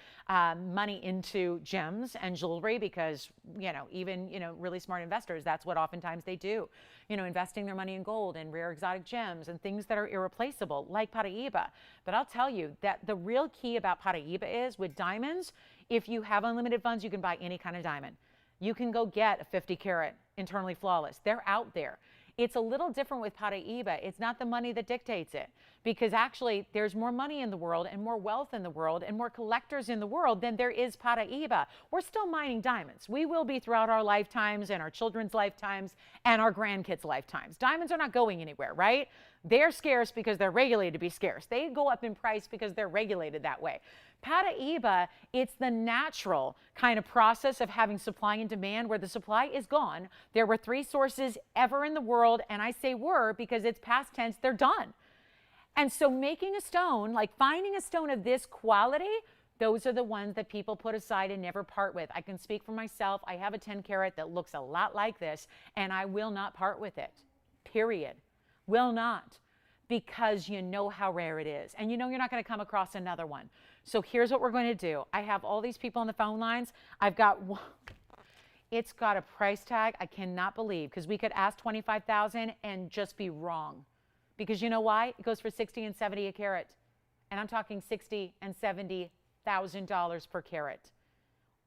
A: money into gems and jewelry because, you know, even, you know, really smart investors, that's what oftentimes they do. You know, investing their money in gold and rare exotic gems and things that are irreplaceable, like Paraiba. But I'll tell you that the real key about Paraiba is with diamonds, if you have unlimited funds, you can buy any kind of diamond. You can go get a 50 carat internally flawless. They're out there. It's a little different with Paraiba. It's not the money that dictates it, because actually there's more money in the world and more wealth in the world and more collectors in the world than there is Paraiba. We're still mining diamonds. We will be throughout our lifetimes and our children's lifetimes and our grandkids' lifetimes. Diamonds are not going anywhere, right? They're scarce because they're regulated to be scarce. They go up in price because they're regulated that way. Paraiba, it's the natural kind of process of having supply and demand where the supply is gone. There were 3 sources ever in the world, and I say were because it's past tense, they're done. And so making a stone, like finding a stone of this quality, those are the ones that people put aside and never part with. I can speak for myself. I have a 10 carat that looks a lot like this, and I will not part with it, period. Will not, because you know how rare it is. And you know you're not going to come across another one. So here's what we're going to do. I have all these people on the phone lines. I've got one. It's got a price tag I cannot believe, because we could ask $25,000 and just be wrong. Because you know why? It goes for $60 and $70 a carat. And I'm talking $60,000 and $70,000 per carat.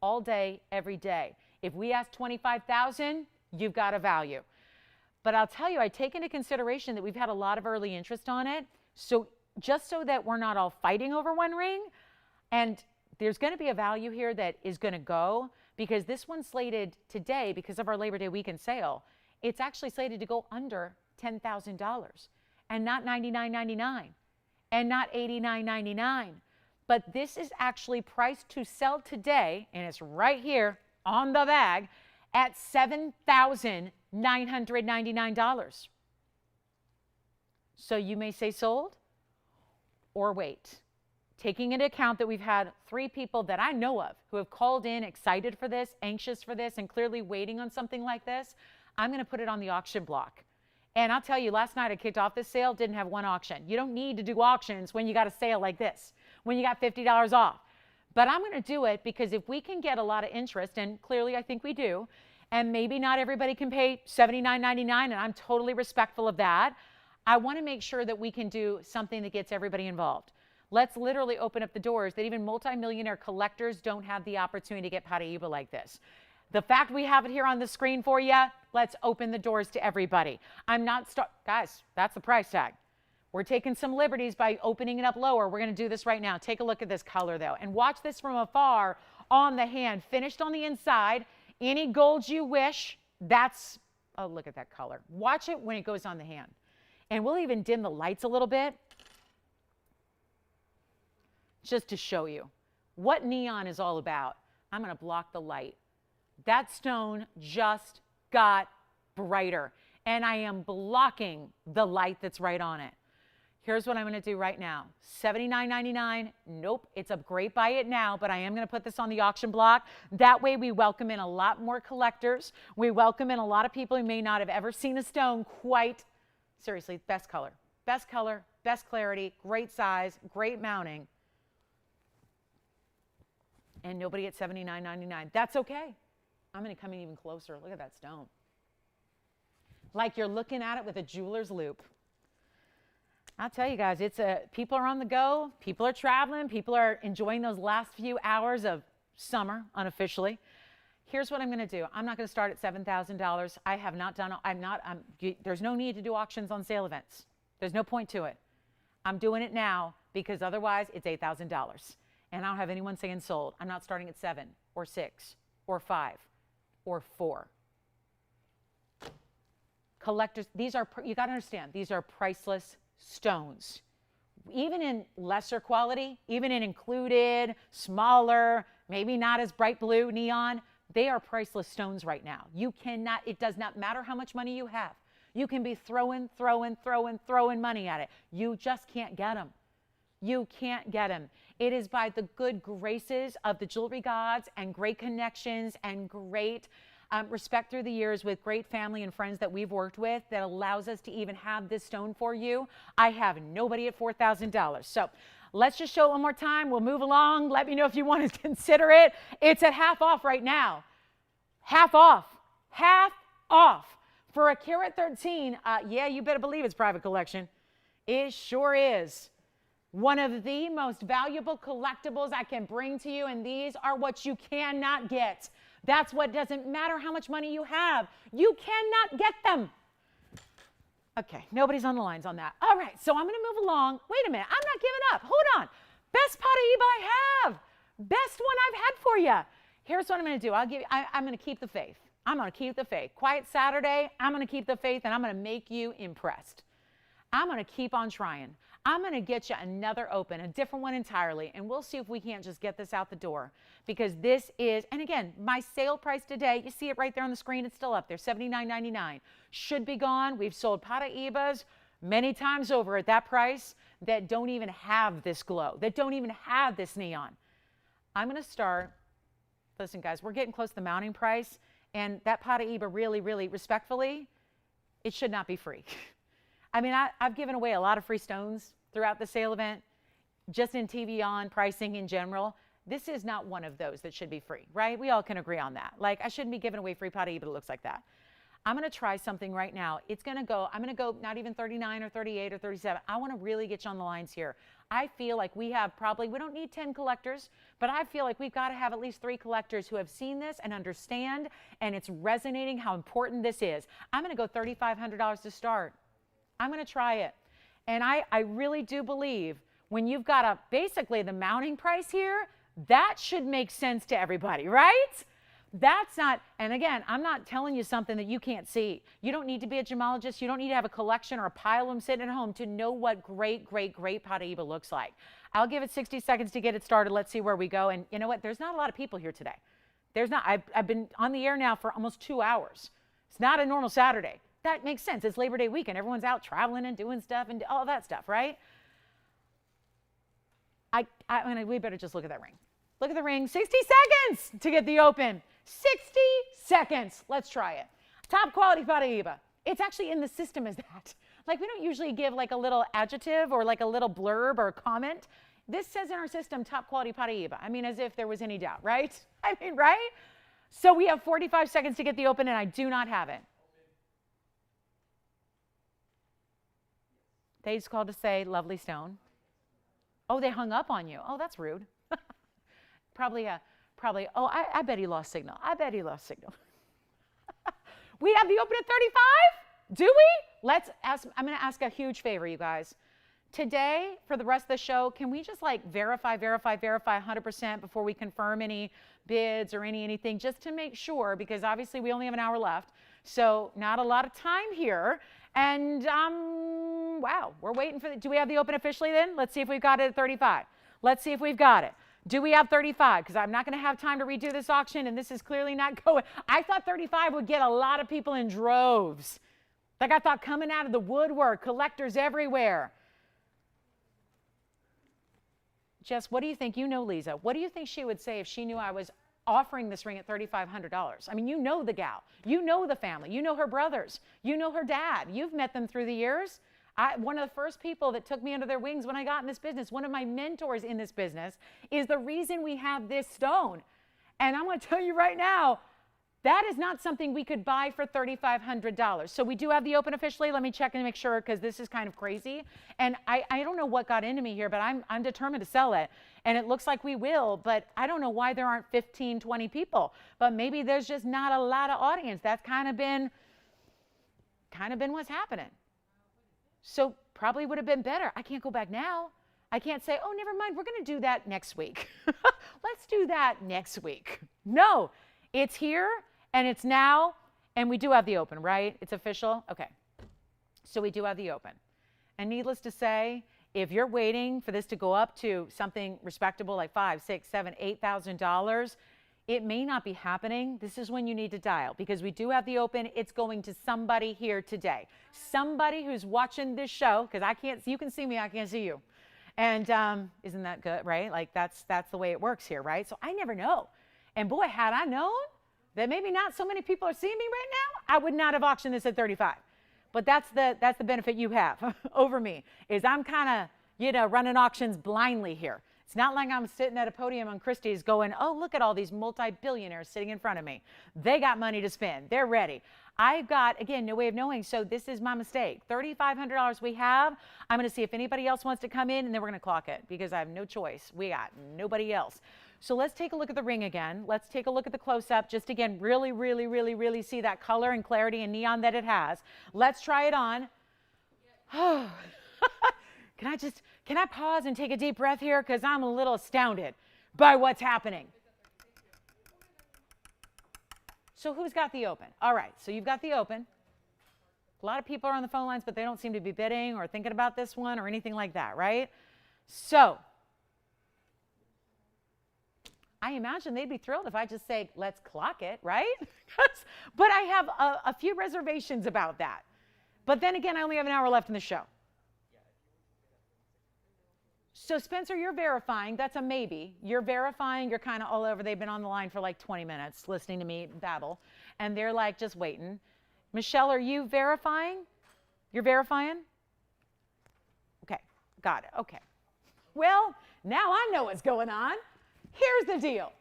A: All day, every day. If we ask $25,000, you've got a value. But I'll tell you, I take into consideration that we've had a lot of early interest on it. So just so that we're not all fighting over one ring, and there's going to be a value here that is going to go, because this one's slated today because of our Labor Day weekend sale. It's actually slated to go under $10,000 and not $99.99 and not $89.99. But this is actually priced to sell today, and it's right here on the bag, at $7,999. So you may say sold or wait. Taking into account that we've had 3 people that I know of who have called in excited for this, anxious for this, and clearly waiting on something like this, I'm going to put it on the auction block. And I'll tell you, last night I kicked off this sale, didn't have one auction. You don't need to do auctions when you got a sale like this, when you got $50 off. But I'm going to do it because if we can get a lot of interest, and clearly I think we do, and maybe not everybody can pay $79.99, and I'm totally respectful of that, I want to make sure that we can do something that gets everybody involved. Let's literally open up the doors that even multimillionaire collectors don't have the opportunity to get Paraíba like this. The fact we have it here on the screen for you, let's open the doors to everybody. I'm not, guys, that's the price tag. We're taking some liberties by opening it up lower. We're going to do this right now. Take a look at this color, though, and watch this from afar on the hand. Finished on the inside. Any gold you wish, that's, oh, look at that color. Watch it when it goes on the hand. And we'll even dim the lights a little bit just to show you what neon is all about. I'm going to block the light. That stone just got brighter, and I am blocking the light that's right on it. Here's what I'm going to do right now. $79.99. Nope, it's a great buy it now, but I am going to put this on the auction block. That way we welcome in a lot more collectors. We welcome in a lot of people who may not have ever seen a stone quite, seriously, best color, best clarity, great size, great mounting. And nobody at $79.99. That's okay. I'm going to come in even closer. Look at that stone. Like you're looking at it with a jeweler's loop. I'll tell you guys, people are on the go. People are traveling. People are enjoying those last few hours of summer unofficially. Here's what I'm going to do. I'm not going to start at $7,000. I have not done, there's no need to do auctions on sale events. There's no point to it. I'm doing it now because otherwise it's $8,000. And I don't have anyone saying sold. I'm not starting at 7 or 6 or 5 or 4. Collectors, these are, you got to understand, these are priceless stones. Even in lesser quality, even in included, smaller, maybe not as bright blue neon, they are priceless stones right now. You cannot, it does not matter how much money you have. You can be throwing money at it. You just can't get them. You can't get them. It is by the good graces of the jewelry gods and great connections and great respect through the years with great family and friends that we've worked with that allows us to even have this stone for you. I have nobody at $4,000. So let's just show it one more time. We'll move along. Let me know if you want to consider it. It's at half off right now. Half off. Half off. For a carat 13, yeah, you better believe it's private collection. It sure is. One of the most valuable collectibles I can bring to you, and these are what you cannot get. That's what doesn't matter how much money you have. You cannot get them. Okay, nobody's on the lines on that. All right, so I'm going to move along. Wait a minute, I'm not giving up. Hold on. Best Paraíba I have. Best one I've had for you. Here's what I'm going to do. I'm going to keep the faith. I'm going to keep the faith. Quiet Saturday, I'm going to keep the faith, and I'm going to make you impressed. I'm going to keep on trying. I'm going to get you another open, a different one entirely, and we'll see if we can't just get this out the door, because this is, and again, my sale price today, you see it right there on the screen, it's still up there, $79.99. Should be gone. We've sold Paraíbas many times over at that price that don't even have this glow, that don't even have this neon. I'm going to start, listen guys, we're getting close to the mounting price, and that Paraíba really, really respectfully, it should not be free. I mean, I've given away a lot of free stones throughout the sale event, just in TVON pricing in general. This is not one of those that should be free, right? We all can agree on that. Like, I shouldn't be giving away free Paraíba that looks like that. I'm going to try something right now. It's going to go, I'm going to go not even 39 or 38 or 37. I want to really get you on the lines here. I feel like we have probably, we don't need 10 collectors, but I feel like we've got to have at least 3 collectors who have seen this and understand, and it's resonating how important this is. I'm going to go $3,500 to start. I'm going to try it. And I really do believe when you've got basically the mounting price here, that should make sense to everybody, right? That's not, and again, I'm not telling you something that you can't see. You don't need to be a gemologist. You don't need to have a collection or a pile of them sitting at home to know what great, great, great Paraíba looks like. I'll give it 60 seconds to get it started. Let's see where we go. And you know what? There's not a lot of people here today. There's not. I've been on the air now for almost 2 hours. It's not a normal Saturday. That makes sense. It's Labor Day weekend. Everyone's out traveling and doing stuff and all that stuff, right? We better just look at that ring. Look at the ring. 60 seconds to get the open. 60 seconds. Let's try it. Top quality Paraíba. It's actually in the system as that. Like we don't usually give like a little adjective or like a little blurb or comment. This says in our system, top quality Paraíba. I mean, as if there was any doubt, right? I mean, right? So we have 45 seconds to get the open and I do not have it. They just called to say lovely stone. Oh, they hung up on you. Oh, that's rude. Probably, oh, I bet he lost signal. I bet he lost signal. We have the open at 35? Do we? Let's ask, I'm going to ask a huge favor, you guys. Today, for the rest of the show, can we just like verify 100% before we confirm any bids or anything, just to make sure, because obviously we only have an hour left. So not a lot of time here. And wow, we're waiting for do we have the open officially then? Let's see if we've got it at 35. Let's see if we've got it. Do we have 35? Because I'm not going to have time to redo this auction, and this is clearly not going. I thought 35 would get a lot of people in droves. Like I thought coming out of the woodwork, collectors everywhere. Jess, what do you think? You know Lisa. What do you think she would say if she knew I was offering this ring at $3,500? I mean, you know the gal. You know the family. You know her brothers. You know her dad. You've met them through the years. One of the first people that took me under their wings when I got in this business, one of my mentors in this business, is the reason we have this stone. And I'm going to tell you right now, that is not something we could buy for $3,500. So we do have the open officially. Let me check and make sure, because this is kind of crazy. And I don't know what got into me here, but I'm determined to sell it. And it looks like we will, but I don't know why there aren't 15, 20 people. But maybe there's just not a lot of audience. That's kind of been what's happening. So probably would have been better. I can't go back now. I can't say, oh, never mind, we're going to do that next week. Let's do that next week. No, it's here and it's now, and we do have the open, right? It's official? Okay. So we do have the open. And needless to say, if you're waiting for this to go up to something respectable like $5,000, $6,000, $7,000, $8,000, it may not be happening. This is when you need to dial, because we do have the open. It's going to somebody here today. Somebody who's watching this show, because I can't, you can see me, I can't see you. And isn't that good, right? Like that's the way it works here, right? So I never know. And boy, had I known that maybe not so many people are seeing me right now, I would not have auctioned this at 35. But that's the benefit you have over me, is I'm kind of, running auctions blindly here. It's not like I'm sitting at a podium on Christie's going, oh, look at all these multi-billionaires sitting in front of me. They got money to spend. They're ready. I've got, again, no way of knowing, so this is my mistake. $3,500 we have. I'm going to see if anybody else wants to come in, and then we're going to clock it, because I have no choice. We got nobody else. So let's take a look at the ring again. Let's take a look at the close-up. Just, again, really, really, really, really see that color and clarity and neon that it has. Let's try it on. Oh. Can I pause and take a deep breath here? Because I'm a little astounded by what's happening. So who's got the open? All right, so you've got the open. A lot of people are on the phone lines, but they don't seem to be bidding or thinking about this one or anything like that, right? So I imagine they'd be thrilled if I just say, let's clock it, right? But I have a few reservations about that. But then again, I only have an hour left in the show. So Spencer, you're verifying. That's a maybe. You're verifying. You're kind of all over. They've been on the line for like 20 minutes listening to me babble. And they're like just waiting. Michelle, are you verifying? You're verifying? Okay. Got it. Okay. Well, now I know what's going on. Here's the deal.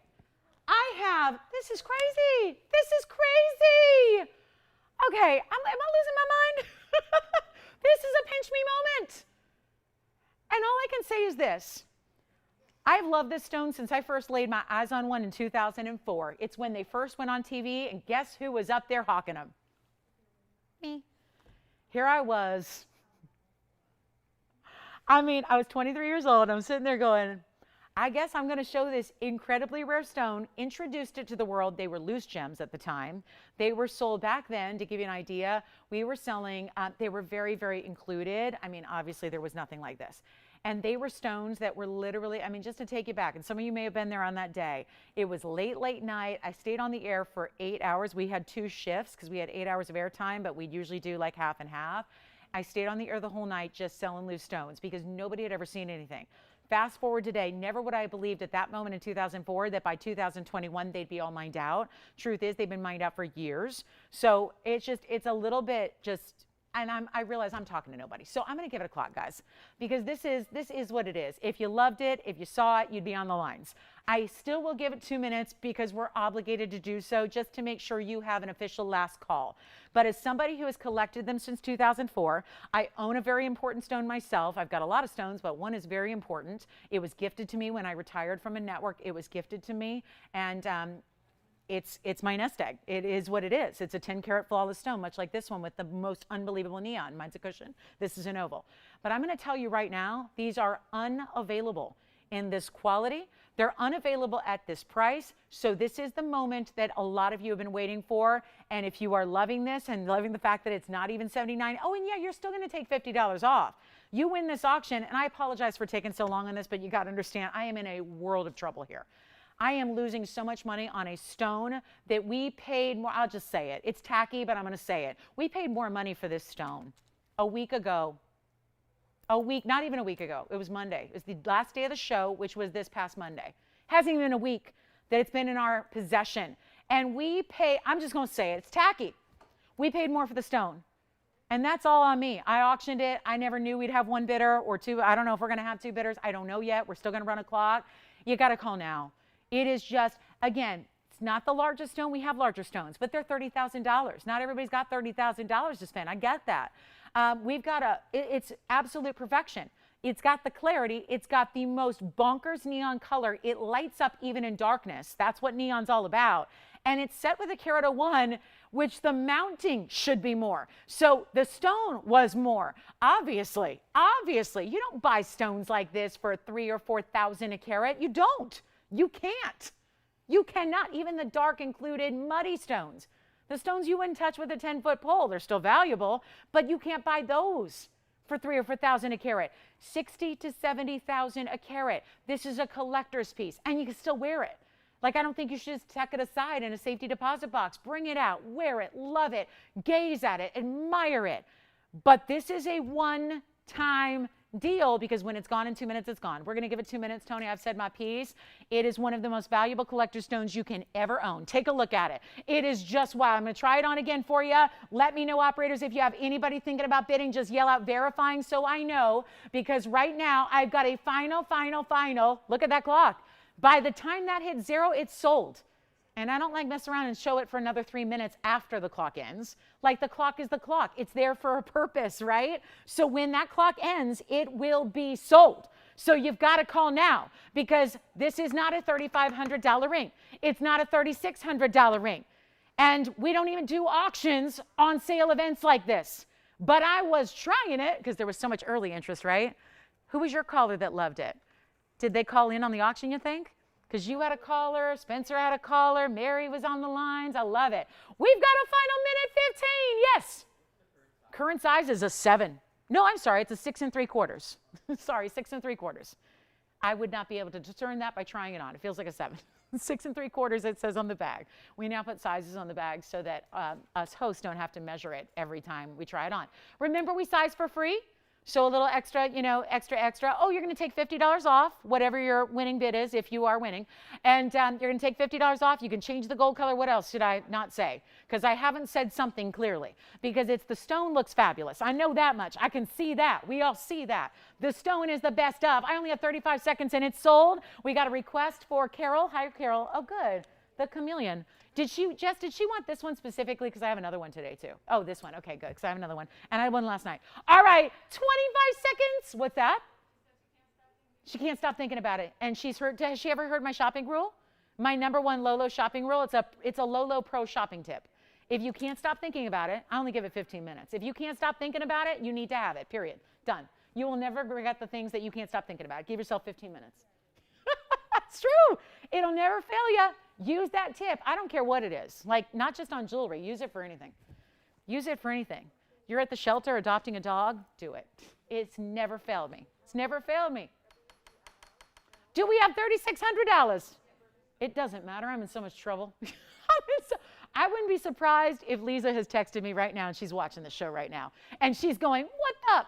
A: This is crazy. This is crazy. Okay. Am I losing my mind? This is a pinch me moment. And all I can say is this. I've loved this stone since I first laid my eyes on one in 2004. It's when they first went on TV, and guess who was up there hawking them? Me. Here I was, I mean, I was 23 years old. I'm sitting there going, I guess I'm going to show this incredibly rare stone, introduced it to the world. They were loose gems at the time. They were sold back then, to give you an idea, we were selling, they were very, very included. I mean, obviously there was nothing like this. And they were stones that were literally, I mean, just to take you back, and some of you may have been there on that day. It was late, late night. I stayed on the air for 8 hours. We had 2 shifts because we had 8 hours of airtime, but we'd usually do like half and half. I stayed on the air the whole night just selling loose stones because nobody had ever seen anything. Fast forward today, never would I have believed at that moment in 2004 that by 2021 they'd be all mined out. Truth is, they've been mined out for years. So it's a little bit just, and I realize I'm talking to nobody. So I'm going to give it a clock, guys, because this is what it is. If you loved it, if you saw it, you'd be on the lines. I still will give it 2 minutes because we're obligated to do so just to make sure you have an official last call. But as somebody who has collected them since 2004, I own a very important stone myself. I've got a lot of stones, but one is very important. It was gifted to me when I retired from a network. It was gifted to me, and it's my nest egg. It is what it is. It's a 10-carat flawless stone, much like this one with the most unbelievable neon. Mine's a cushion. This is an oval. But I'm going to tell you right now, these are unavailable in this quality. They're unavailable at this price. So this is the moment that a lot of you have been waiting for. And if you are loving this and loving the fact that it's not even $79, oh, and yeah, you're still going to take $50 off. You win this auction, and I apologize for taking so long on this, but you got to understand, I am in a world of trouble here. I am losing so much money on a stone that we paid more. I'll just say it. It's tacky, but I'm going to say it. We paid more money for this stone a week ago. Not even a week ago. It was Monday. It was the last day of the show, which was this past Monday. Hasn't even been a week that it's been in our possession. And we pay, I'm just going to say it. It's tacky. We paid more for the stone. And that's all on me. I auctioned it. I never knew we'd have 1 bidder or 2. I don't know if we're going to have 2 bidders. I don't know yet. We're still going to run a clock. You got to call now. It is just, again, it's not the largest stone. We have larger stones, but they're $30,000. Not everybody's got $30,000 to spend. I get that. We've got it's absolute perfection. It's got the clarity. It's got the most bonkers neon color. It lights up even in darkness. That's what neon's all about. And it's set with a carat of 1, which the mounting should be more. So the stone was more. Obviously, you don't buy stones like this for 3,000 or 4,000 a carat. You don't. You can't. You cannot. Even the dark included muddy stones. The stones you wouldn't touch with a 10-foot pole, they're still valuable, but you can't buy those for 3,000 or 4,000 a carat. 60 to 70,000 a carat. This is a collector's piece, and you can still wear it. Like, I don't think you should just tuck it aside in a safety deposit box. Bring it out, wear it, love it, gaze at it, admire it. But this is a one-time deal because when it's gone in 2 minutes, it's gone. We're going to give it 2 minutes, Tony. I've said my piece. It is one of the most valuable collector stones you can ever own. Take a look at it. It is just wow. I'm going to try it on again for you. Let me know, operators, if you have anybody thinking about bidding, just yell out verifying so I know, because right now I've got a final. Look at that clock. By the time that hits 0, it's sold. And I don't like mess around and show it for another 3 minutes after the clock ends. Like, the clock is the clock. It's there for a purpose, right? So when that clock ends, it will be sold. So you've got to call now, because this is not a $3,500 ring. It's not a $3,600 ring. And we don't even do auctions on sale events like this. But I was trying it because there was so much early interest, right? Who was your caller that loved it? Did they call in on the auction, you think? Because you had a caller, Spencer had a caller, Mary was on the lines. I love it. We've got a final minute 15. Yes. Current size is a 7. No, I'm sorry. It's a 6 3/4. Sorry, 6 3/4. I would not be able to discern that by trying it on. It feels like a 7. 6 3/4, it says on the bag. We now put sizes on the bag so that us hosts don't have to measure it every time we try it on. Remember, we size for free. So a little extra, extra. Oh, you're going to take $50 off, whatever your winning bid is, if you are winning. And you're going to take $50 off. You can change the gold color. What else should I not say? Because I haven't said something clearly. Because the stone looks fabulous. I know that much. I can see that. We all see that. The stone is the best of. I only have 35 seconds and it's sold. We got a request for Carol. Hi, Carol. Oh, good. The chameleon. Jess, did she want this one specifically? Because I have another one today, too. Oh, this one. Okay, good, because I have another one. And I had one last night. All right, 25 seconds. What's that? She can't stop thinking about it. And has she ever heard my shopping rule? My #1 Lolo shopping rule? It's a Lolo Pro shopping tip. If you can't stop thinking about it, I only give it 15 minutes. If you can't stop thinking about it, you need to have it, period. Done. You will never forget the things that you can't stop thinking about. Give yourself 15 minutes. That's true. It'll never fail you. Use that tip. I don't care what it is. Like, not just on jewelry. Use it for anything. Use it for anything. You're at the shelter adopting a dog, do it. It's never failed me. It's never failed me. Do we have $3,600? It doesn't matter. I'm in so much trouble. I wouldn't be surprised if Lisa has texted me right now and she's watching the show right now. And she's going, what up?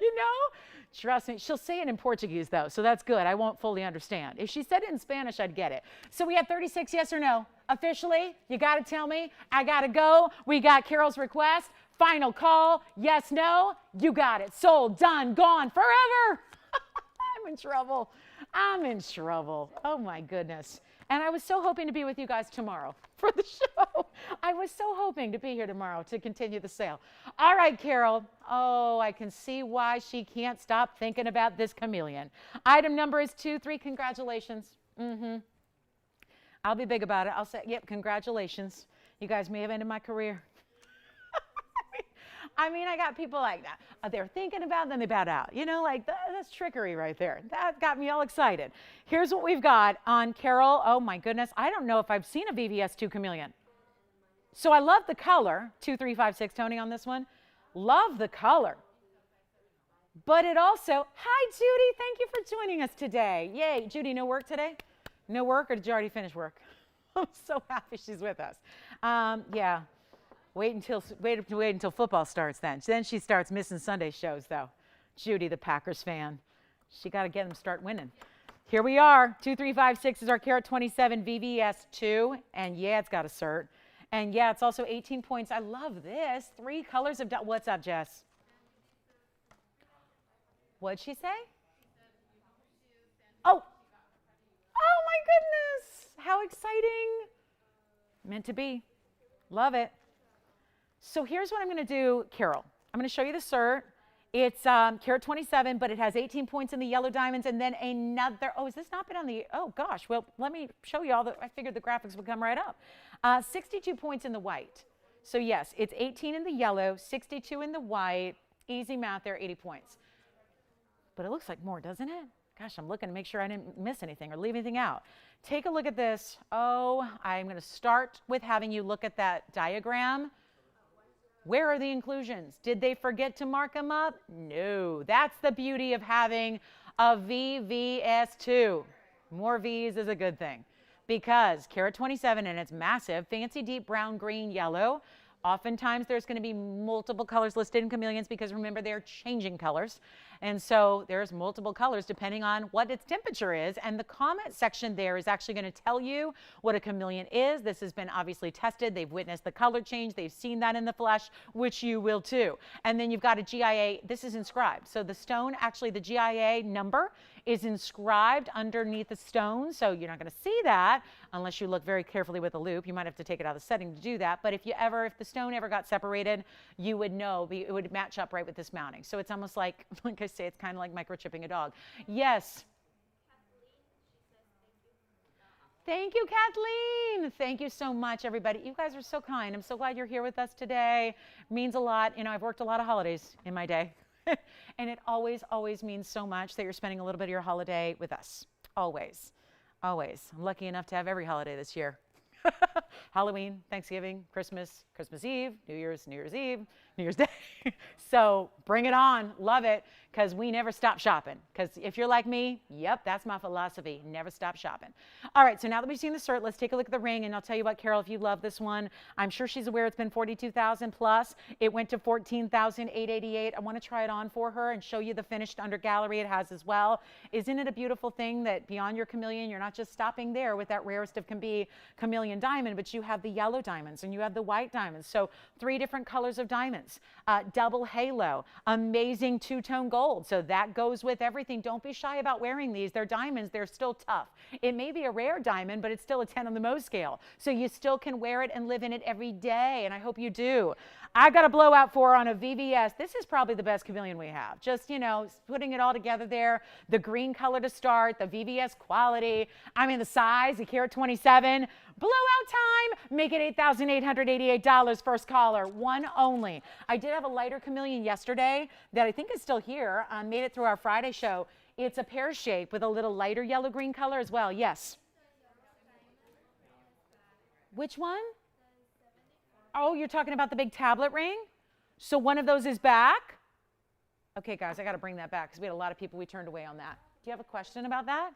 A: You know? Trust me. She'll say it in Portuguese, though, so that's good. I won't fully understand. If she said it in Spanish, I'd get it. So we have 36, yes or no? Officially, you got to tell me. I got to go. We got Carol's request. Final call. Yes, no. You got it. Sold, done, gone, forever. I'm in trouble. I'm in trouble. Oh, my goodness. And I was so hoping to be with you guys tomorrow for the show. I was so hoping to be here tomorrow to continue the sale. All right, Carol. Oh, I can see why she can't stop thinking about this chameleon. Item number is 23. Congratulations. I'll be big about it. I'll say, yep, congratulations. You guys may have ended my career. I mean, I got people like that. They're thinking about it, then they bat out. You know, like that's trickery right there. That got me all excited. Here's what we've got on Carol. Oh, my goodness. I don't know if I've seen a VVS 2 chameleon. So I love the color. 2356 Tony on this one. Love the color. But it also, hi, Judy. Thank you for joining us today. Yay. Judy, no work today? No work, or did you already finish work? I'm so happy she's with us. Yeah. Wait until football starts then. Then she starts missing Sunday shows, though. Judy, the Packers fan. She got to get them start winning. Here we are. 2356 is our carat 27 VVS 2. And yeah, it's got a cert. And yeah, it's also 18 points. I love this. 3 colors of, what's up, Jess? What'd she say? Oh. Oh my goodness. How exciting. Meant to be. Love it. So here's what I'm going to do, Carol. I'm going to show you the cert. It's carat 27, but it has 18 points in the yellow diamonds, and then another. Oh, has this not been on the? Oh gosh. Well, let me show you all the. I figured the graphics would come right up. 62 points in the white. So yes, it's 18 in the yellow, 62 in the white. Easy math there, 80 points. But it looks like more, doesn't it? Gosh, I'm looking to make sure I didn't miss anything or leave anything out. Take a look at this. Oh, I'm going to start with having you look at that diagram. Where are the inclusions? Did they forget to mark them up? No. That's the beauty of having a VVS2. More V's is a good thing because carat 27, and it's massive, fancy deep brown, green, yellow. Oftentimes there's going to be multiple colors listed in chameleons because remember they're changing colors. And so there's multiple colors depending on what its temperature is. And the comment section there is actually going to tell you what a chameleon is. This has been obviously tested. They've witnessed the color change. They've seen that in the flesh, which you will too. And then you've got a GIA. This is inscribed. So the stone, actually the GIA number is inscribed underneath the stone. So you're not going to see that unless you look very carefully with a loop. You might have to take it out of the setting to do that. But if the stone ever got separated, you would know, it would match up right with this mounting. So it's almost like I say, it's kind of like microchipping a dog. Yes. Thank you, Kathleen. Thank you so much, everybody. You guys are so kind. I'm so glad you're here with us today. It means a lot. You know, I've worked a lot of holidays in my day. And it always, always means so much that you're spending a little bit of your holiday with us. Always. Always. I'm lucky enough to have every holiday this year. Halloween, Thanksgiving, Christmas, Christmas Eve, New Year's Eve, New Year's Day. So bring it on. Love it because we never stop shopping. Because if you're like me, yep, that's my philosophy. Never stop shopping. All right, so now that we've seen the cert, let's take a look at the ring. And I'll tell you what, Carol, if you love this one, I'm sure she's aware it's been $42,000 plus. It went to $14,888. I want to try it on for her and show you the finished under gallery it has as well. Isn't it a beautiful thing that beyond your chameleon, you're not just stopping there with that rarest of can be chameleon diamond, but you have the yellow diamonds and you have the white diamonds. So 3 different colors of diamonds, double halo, amazing 2-tone gold. So that goes with everything. Don't be shy about wearing these. They're diamonds. They're still tough. It may be a rare diamond, but it's still a 10 on the Mohs scale. So you still can wear it and live in it every day. And I hope you do. I got a blowout for on a VVS. This is probably the best chameleon we have. Just, you know, putting it all together there. The green color to start, the VVS quality. I mean, the size, the carat 27. Blowout time. Make it $8,888. First caller, one only. I did have a lighter chameleon yesterday that I think is still here. Made it through our Friday show. It's a pear shape with a little lighter yellow-green color as well. Yes. Which one? Oh, you're talking about the big tablet ring? So one of those is back? Okay, guys, I got to bring that back because we had a lot of people we turned away on that. Do you have a question about that?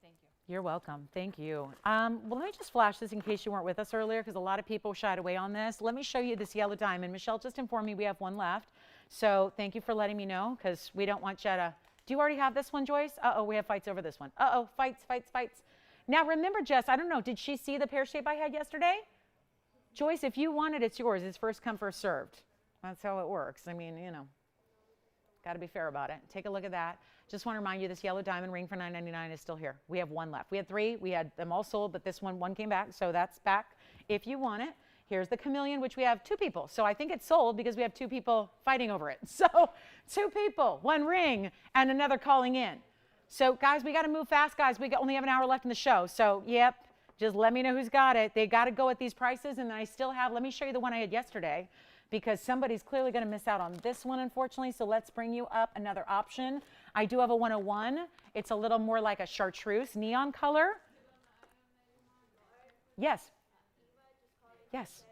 A: Thank you. You're welcome. Thank you. Well, let me just flash this in case you weren't with us earlier because a lot of people shied away on this. Let me show you this yellow diamond. Michelle just informed me we have one left. So thank you for letting me know because we don't want you to. Do you already have this one, Joyce? Uh-oh, we have fights over this one. Uh-oh, fights, fights, fights. Now, remember, Jess, I don't know, did she see the pear shape I had yesterday? Joyce, if you want it, it's yours. It's first come, first served. That's how it works. I mean, you know, got to be fair about it. Take a look at that. Just want to remind you this yellow diamond ring for $9.99 is still here. We have one left. We had three. We had them all sold, but this one came back. So that's back if you want it. Here's the chameleon, which we have two people. So I think it's sold because we have two people fighting over it. So two people, one ring, and another calling in. So, guys, we got to move fast, guys. We only have an hour left in the show. So, yep, just let me know who's got it. They got to go at these prices, and then I still have, let me show you the one I had yesterday because somebody's clearly going to miss out on this one, unfortunately. So let's bring you up another option. I do have a 101. It's a little more like a chartreuse neon color. Yes. Yes.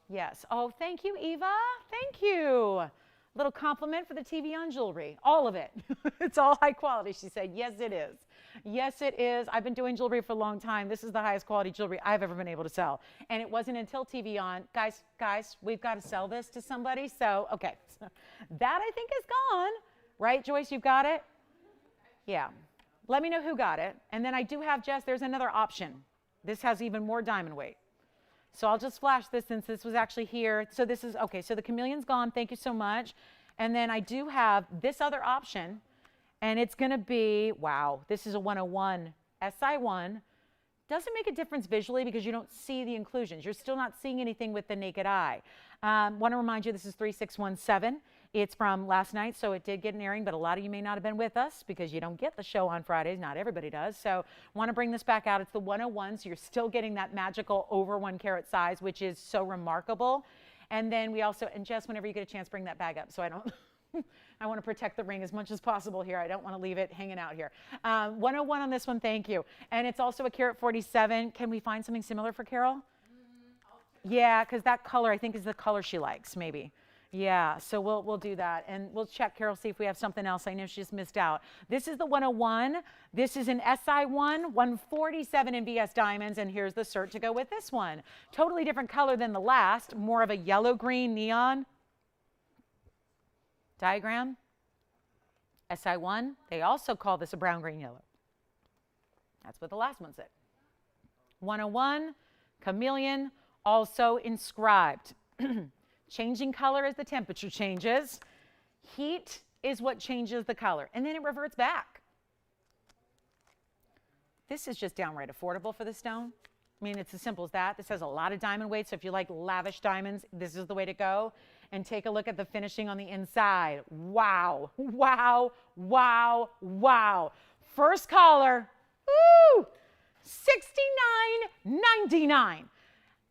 A: Yes. Oh, thank you, Eva. Thank you. Little compliment for the TVON jewelry. All of it. It's all high quality. She said, yes, it is. Yes, it is. I've been doing jewelry for a long time. This is the highest quality jewelry I've ever been able to sell. And it wasn't until TVON. Guys, we've got to sell this to somebody. So, okay. So that I think is gone. Right, Joyce? You've got it? Yeah. Let me know who got it. And then I do have, Jess, there's another option. This has even more diamond weight. So I'll just flash this since this was actually here. So this is, okay, so the chameleon's gone. Thank you so much. And then I do have this other option, and it's going to be, wow, this is a 101 SI1. Doesn't make a difference visually because you don't see the inclusions. You're still not seeing anything with the naked eye. Want to remind you this is 3617. It's from last night, so it did get an airing, but a lot of you may not have been with us because you don't get the show on Fridays. Not everybody does. So want to bring this back out. It's the 101, so you're still getting that magical over 1 carat size, which is so remarkable. And then we also, and Jess, whenever you get a chance, bring that bag up so I don't, I want to protect the ring as much as possible here. I don't want to leave it hanging out here. 101 on this one, thank you. And it's also a carat 47. Can we find something similar for Carol? Yeah, because that color, I think, is the color she likes, maybe. Yeah, so we'll do that. And we'll check, Carol, see if we have something else. I know she just missed out. This is the 101. This is an SI1, 147 in VS diamonds. And here's the cert to go with this one. Totally different color than the last. More of a yellow-green neon diagram. SI1, they also call this a brown-green yellow. That's what the last one said. 101, chameleon, also inscribed. Changing color as the temperature changes. Heat is what changes the color, and then it reverts back. This is just downright affordable for the stone. I mean, it's as simple as that. This has a lot of diamond weight, so if you like lavish diamonds, this is the way to go. And take a look at the finishing on the inside. Wow, wow, wow, wow. First caller, woo, $69.99.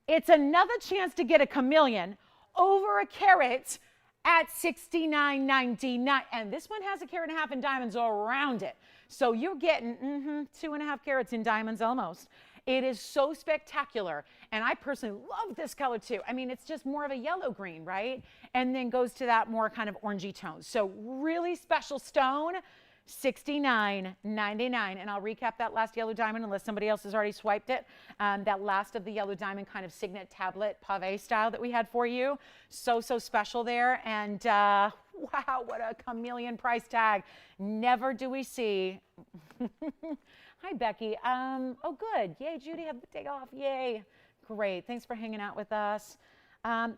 A: It's another chance to get a chameleon over a carat at $69.99. And this one has 1.5 carats in diamonds all around it. So you're getting 2.5 carats in diamonds almost. It is so spectacular. And I personally love this color too. I mean, it's just more of a yellow green, right? And then goes to that more kind of orangey tone. So really special stone. $69.99. And I'll recap that last yellow diamond unless somebody else has already swiped it. That last of the yellow diamond kind of signet tablet pave style that we had for you. So special there. And wow, what a chameleon price tag. Never do we see. Hi, Becky. Oh, good. Yay, Judy had the day off. Yay. Great. Thanks for hanging out with us.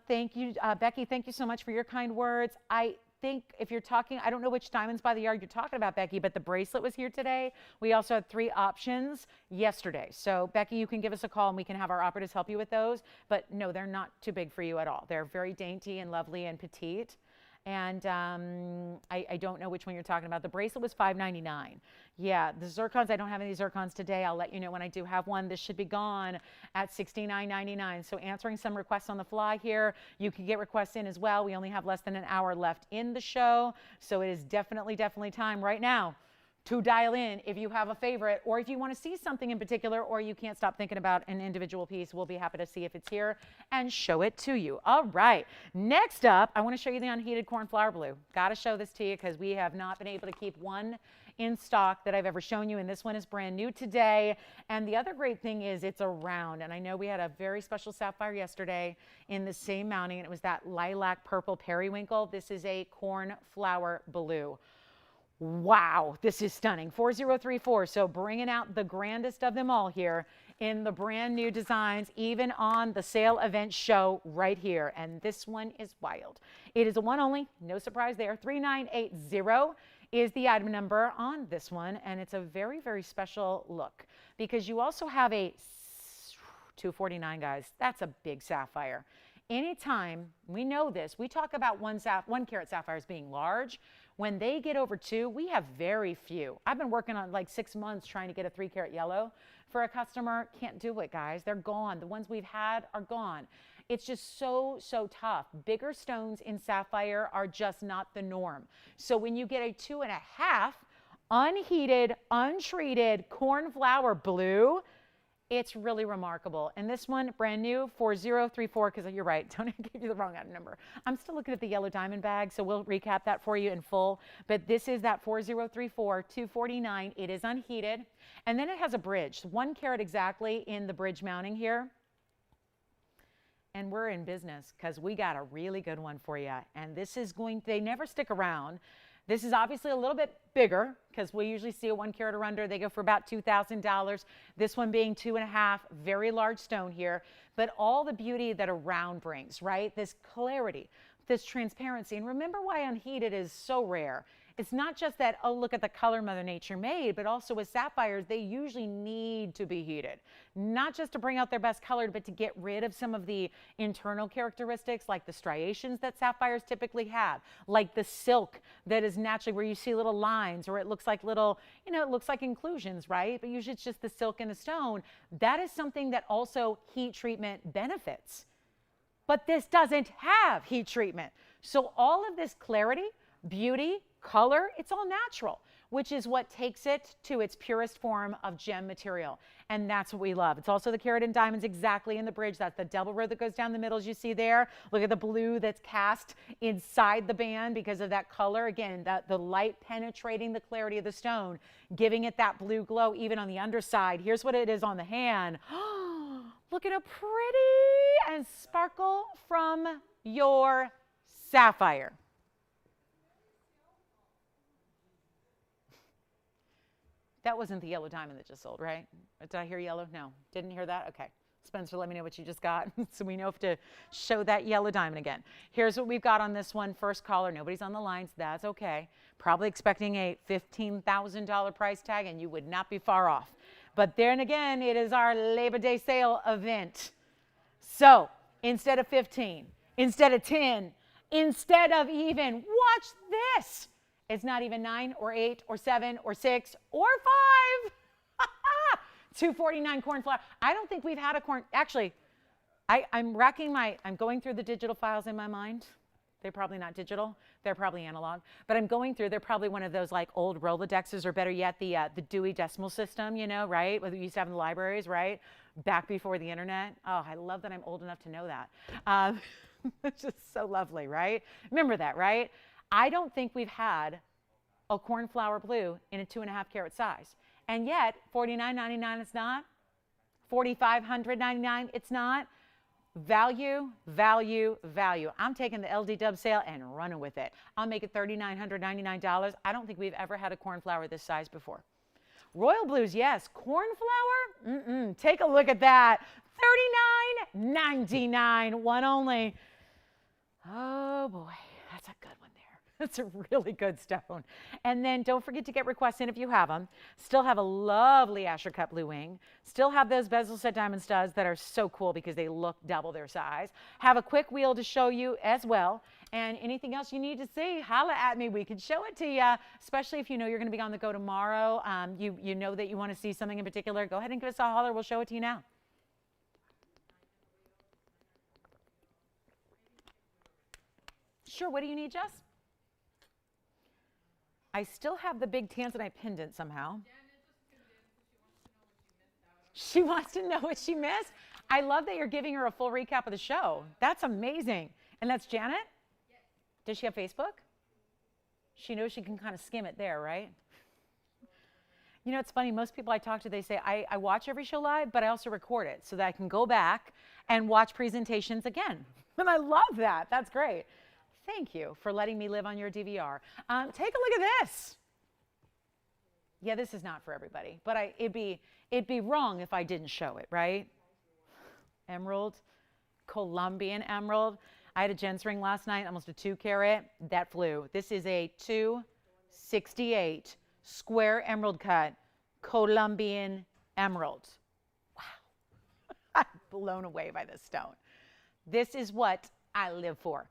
A: Thank you, Becky. Thank you so much for your kind words. I think if you're talking, I don't know which diamonds by the yard you're talking about, Becky, but the bracelet was here today. We also had 3 options yesterday. So Becky, you can give us a call and we can have our operatives help you with those. But no, they're not too big for you at all. They're very dainty and lovely and petite. And I don't know which one you're talking about. The bracelet was $5.99. Yeah, the zircons, I don't have any zircons today. I'll let you know when I do have one. This should be gone at $69.99. So answering some requests on the fly here. You can get requests in as well. We only have less than an hour left in the show. So it is definitely time right now to dial in if you have a favorite, or if you want to see something in particular, or you can't stop thinking about an individual piece. We'll be happy to see if it's here and show it to you. All right, next up, I want to show you the unheated cornflower blue. Got to show this to you because we have not been able to keep one in stock that I've ever shown you, and this one is brand new today. And the other great thing is it's a round, and I know we had a very special sapphire yesterday in the same mounting, and it was that lilac purple periwinkle. This is a cornflower blue. Wow, this is stunning. 4034, so bringing out the grandest of them all here in the brand new designs, even on the sale event show right here. And this one is wild. It is a one only, no surprise there. 3980 is the item number on this one. And it's a very special look because you also have a 249, guys. That's a big sapphire. Anytime, we know this, we talk about 1 carat sapphires being large. When they get over 2, we have very few. I've been working on like 6 months trying to get a 3 carat yellow for a customer. Can't do it, guys. They're gone. The ones we've had are gone. It's just so tough. Bigger stones in sapphire are just not the norm. So when you get a 2.5 unheated, untreated cornflower blue, it's really remarkable. And this one, brand new, 4034, because you're right, don't give you the wrong item number. I'm still looking at the yellow diamond bag, so we'll recap that for you in full. But this is that 4034, 249. It is unheated. And then it has a bridge, 1 carat exactly in the bridge mounting here. And we're in business because we got a really good one for you. And this is they never stick around. This is obviously a little bit bigger because we usually see a 1 carat or under. They go for about $2,000. This one being 2.5, very large stone here. But all the beauty that a round brings, right? This clarity, this transparency. And remember why unheated is so rare. It's not just that, oh, look at the color Mother Nature made, but also with sapphires, they usually need to be heated. Not just to bring out their best color, but to get rid of some of the internal characteristics like the striations that sapphires typically have, like the silk that is naturally where you see little lines or it looks like little, it looks like inclusions, right? But usually it's just the silk and the stone. That is something that also heat treatment benefits. But this doesn't have heat treatment. So all of this clarity, beauty, color, it's all natural, which is what takes it to its purest form of gem material. And that's what we love. It's also the carat and diamonds exactly in the bridge. That's the double row that goes down the middle, as you see there. Look at the blue that's cast inside the band because of that color. Again, the light penetrating the clarity of the stone, giving it that blue glow even on the underside. Here's what it is on the hand. Look at a pretty and sparkle from your sapphire. That wasn't the yellow diamond that just sold, right? Did I hear yellow? No. Didn't hear that? Okay. Spencer, let me know what you just got so we know if to show that yellow diamond again. Here's what we've got on this one. First caller. Nobody's on the lines. That's okay. Probably expecting a $15,000 price tag, and you would not be far off. But then again, it is our Labor Day sale event. So instead of 15, instead of 10, instead of even, watch this. It's not even 9 or 8 or 7 or 6 or 5. 249 cornflower. I don't think we've had a corn. Actually, I'm going through the digital files in my mind. They're probably not digital. They're probably analog. But I'm going through, they're probably one of those like old Rolodexes, or better yet, the Dewey Decimal System, right? What we used to have in the libraries, right? Back before the internet. Oh, I love that I'm old enough to know that. It's just so lovely, right? Remember that, right? I don't think we've had a cornflower blue in a 2.5 carat size. And yet, $49.99 it's not. $4,599 it's not. Value, value, value. I'm taking the LD Dub sale and running with it. I'll make it $3,999. I don't think we've ever had a cornflower this size before. Royal blues, yes. Cornflower? Take a look at that. $39.99, one only. Oh boy, that's a good one there. It's a really good stone. And then don't forget to get requests in if you have them. Still have a lovely Asher cut blue wing. Still have those bezel set diamond studs that are so cool because they look double their size. Have a quick wheel to show you as well. And anything else you need to see, holla at me. We can show it to you, especially if you know you're going to be on the go tomorrow. You know that you want to see something in particular. Go ahead and give us a holler. We'll show it to you now. Sure. What do you need, Jess? I still have the big tanzanite pendant somehow. She wants to know what she missed. I love that you're giving her a full recap of the show. That's amazing. And that's Janet? Yes. Does she have Facebook? She knows she can kind of skim it there, right? You know, it's funny. Most people I talk to, they say, I watch every show live, but I also record it so that I can go back and watch presentations again. And I love that. That's great. Thank you for letting me live on your DVR. Take a look at this. Yeah, this is not for everybody, but it'd be wrong if I didn't show it, right? Emerald, Colombian emerald. I had a gents ring last night, almost a 2 carat. That flew. This is a 268 square emerald cut Colombian emerald. Wow. I'm blown away by this stone. This is what I live for.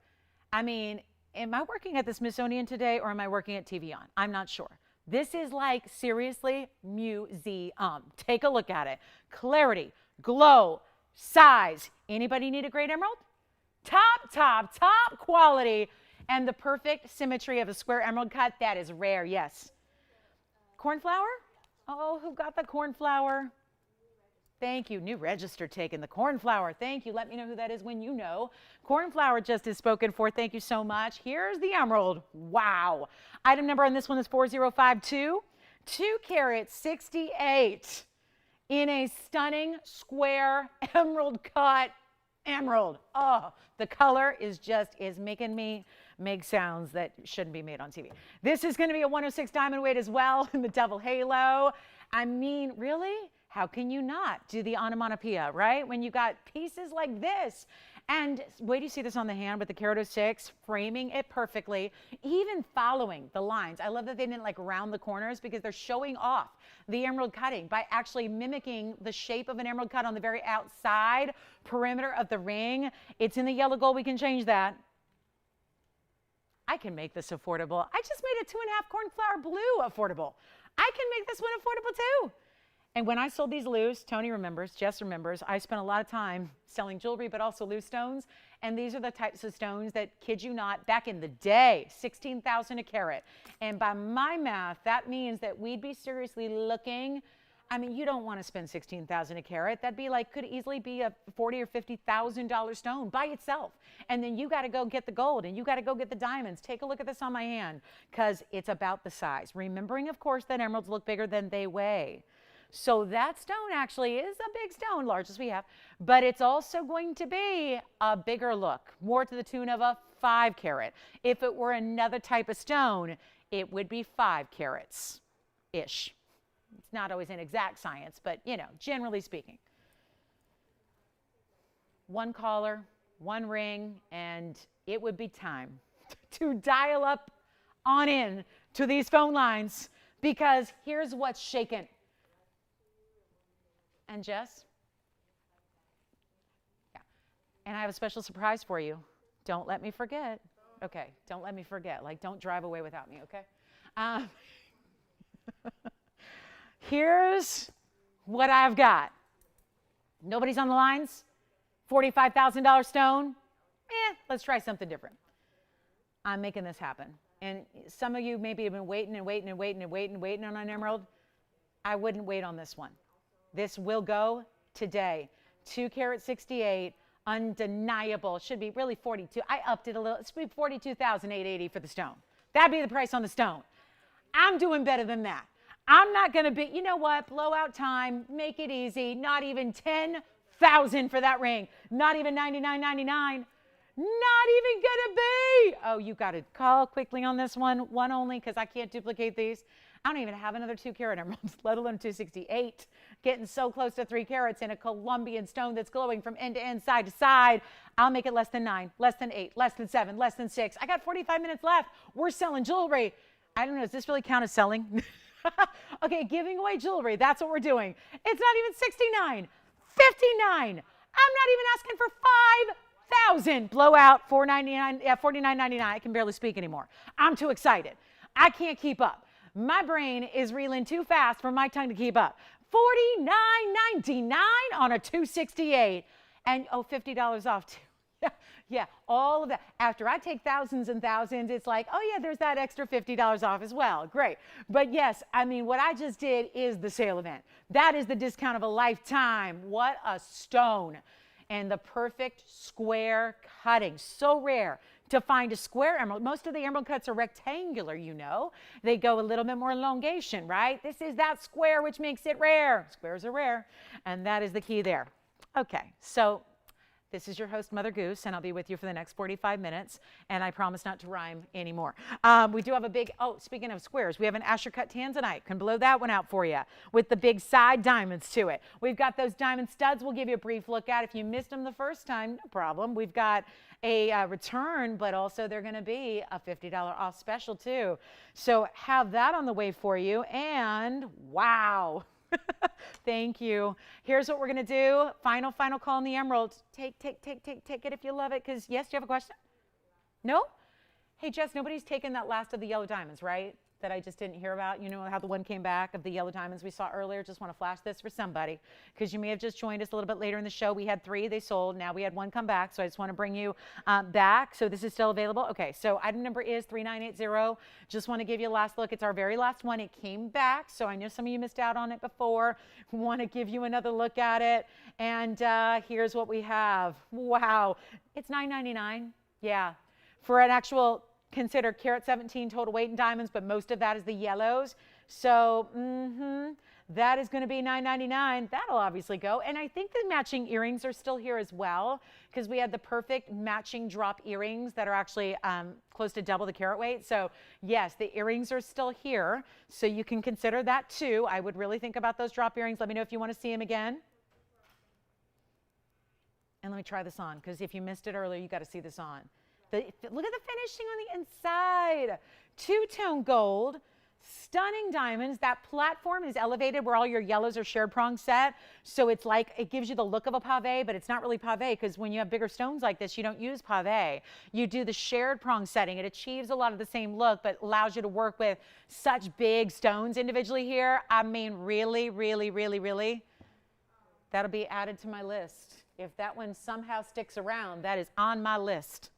A: I mean, am I working at the Smithsonian today or am I working at TVON? I'm not sure. This is like, seriously, museum. Take a look at it. Clarity, glow, size. Anybody need a great emerald? Top quality. And the perfect symmetry of a square emerald cut, that is rare, yes. Cornflower? Oh, who got the cornflower? Thank you. New register taken. The cornflower. Thank you. Let me know who that is when you know. Cornflower just is spoken for. Thank you so much. Here's the emerald. Wow. Item number on this one is 4052. 2 carat 68 in a stunning square emerald cut emerald. Oh, the color is making me make sounds that shouldn't be made on TV. This is going to be a 106 diamond weight as well in the double halo. I mean, really? How can you not do the onomatopoeia, right? When you got pieces like this. And wait till you see this on the hand with the carat 06, framing it perfectly, even following the lines. I love that they didn't like round the corners because they're showing off the emerald cutting by actually mimicking the shape of an emerald cut on the very outside perimeter of the ring. It's in the yellow gold. We can change that. I can make this affordable. I just made a 2.5 cornflower blue affordable. I can make this one affordable too. And when I sold these loose, Tony remembers, Jess remembers, I spent a lot of time selling jewelry, but also loose stones. And these are the types of stones that, kid you not, back in the day, 16,000 a carat. And by my math, that means that we'd be seriously looking. I mean, you don't want to spend 16,000 a carat. That'd be like, could easily be a $40,000 or $50,000 stone by itself. And then you got to go get the gold and you got to go get the diamonds. Take a look at this on my hand because it's about the size. Remembering, of course, that emeralds look bigger than they weigh. So that stone actually is a big stone, largest we have, but it's also going to be a bigger look, more to the tune of a 5 carat. If it were another type of stone, it would be 5 carats-ish. It's not always an exact science, but you know, generally speaking. 1 collar, 1 ring, and it would be time to dial up on in to these phone lines because here's what's shaken. And Jess? Yeah. And I have a special surprise for you. Don't let me forget. Okay, don't let me forget. Like, don't drive away without me, okay? Here's what I've got. Nobody's on the lines? $45,000 stone? Let's try something different. I'm making this happen. And some of you maybe have been waiting on an emerald. I wouldn't wait on this one. This will go today. 2 carat 68, undeniable. It should be really 42. I upped it a little. It should be $42,880 for the stone. That'd be the price on the stone. I'm doing better than that. I'm not going to be, you know what, blowout time, make it easy. Not even $10,000 for that ring. Not even $99.99. Not even going to be. Oh, you got to call quickly on this one. One only because I can't duplicate these. I don't even have another 2-carat emeralds, let alone 268. Getting so close to 3 carats in a Colombian stone that's glowing from end to end, side to side. I'll make it less than 9, less than 8, less than 7, less than 6. I got 45 minutes left. We're selling jewelry. I don't know, does this really count as selling? Okay, giving away jewelry. That's what we're doing. It's not even 69, 59. I'm not even asking for 5,000. Blowout, $4.99, yeah, $49.99. I can barely speak anymore. I'm too excited. I can't keep up. My brain is reeling too fast for my tongue to keep up. $49.99 on a 268, and oh, $50 off too. Yeah, all of that. After I take thousands and thousands, it's like, oh yeah, there's that extra $50 off as well. Great. But yes, I mean, what I just did is the sale event. That is the discount of a lifetime. What a stone. And the perfect square cutting. So rare to find a square emerald. Most of the emerald cuts are rectangular, you know. They go a little bit more elongation, right? This is that square, which makes it rare. Squares are rare. And that is the key there. Okay, so this is your host, Mother Goose, and I'll be with you for the next 45 minutes, and I promise not to rhyme anymore. We do have a big, oh, speaking of squares, we have an Asher cut tanzanite. Can blow that one out for you with the big side diamonds to it. We've got those diamond studs we'll give you a brief look at. If you missed them the first time, no problem. We've got a return, but also they're going to be a $50 off special too. So have that on the way for you, and wow. Thank you. Here's what we're going to do. Final call on the emerald. Take it if you love it. Because, yes, do you have a question? No? Hey, Jess, nobody's taken that last of the yellow diamonds, right? That I just didn't hear about. You know how the one came back of the yellow diamonds we saw earlier? Just want to flash this for somebody. Because you may have just joined us a little bit later in the show. We had 3. They sold. Now we had 1 come back. So I just want to bring you back. So this is still available. Okay, so item number is 3980. Just want to give you a last look. It's our very last one. It came back. So I know some of you missed out on it before. We want to give you another look at it. And here's what we have. Wow. It's $9.99. Yeah. For an actual, consider carat 17 total weight in diamonds, but most of that is the yellows. So that is going to be $9.99. That'll obviously go. And I think the matching earrings are still here as well, because we had the perfect matching drop earrings that are actually close to double the carat weight. So yes, the earrings are still here. So you can consider that too. I would really think about those drop earrings. Let me know if you want to see them again. And let me try this on, because if you missed it earlier, you got to see this on. Look at the finishing on the inside. 2-tone gold, stunning diamonds. That platform is elevated where all your yellows are shared prong set. So it's like, it gives you the look of a pave, but it's not really pave, because when you have bigger stones like this, you don't use pave. You do the shared prong setting. It achieves a lot of the same look, but allows you to work with such big stones individually here. I mean, really, really, really, really. That'll be added to my list. If that one somehow sticks around, that is on my list.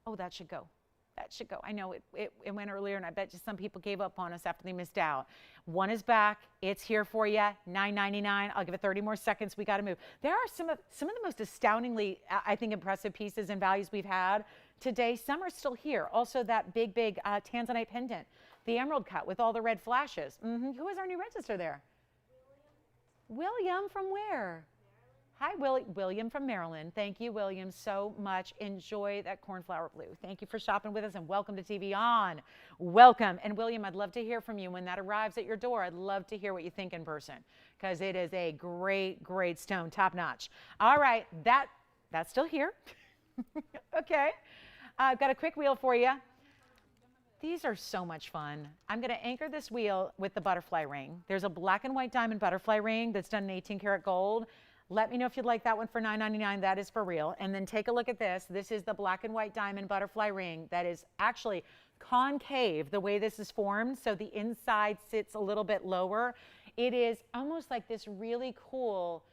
A: Oh, that should go. That should go. I know it went earlier, and I bet you some people gave up on us after they missed out. One is back. It's here for you. $9.99. I'll give it 30 more seconds. We got to move. There are some of the most astoundingly, I think, impressive pieces and values we've had today. Some are still here. Also, that big tanzanite pendant, the emerald cut with all the red flashes. Who is our new register there? William from where? Hi, William from Maryland. Thank you, William, so much. Enjoy that cornflower blue. Thank you for shopping with us, and welcome to TVON. Welcome. And William, I'd love to hear from you when that arrives at your door. I'd love to hear what you think in person, because it is a great, great stone, top notch. All right, that's still here. Okay. I've got a quick wheel for you. These are so much fun. I'm going to anchor this wheel with the butterfly ring. There's a black and white diamond butterfly ring that's done in 18 karat gold. Let me know if you'd like that one for $9.99. That is for real. And then take a look at this. This is the black and white diamond butterfly ring that is actually concave, the way this is formed. So the inside sits a little bit lower. It is almost like this really cool,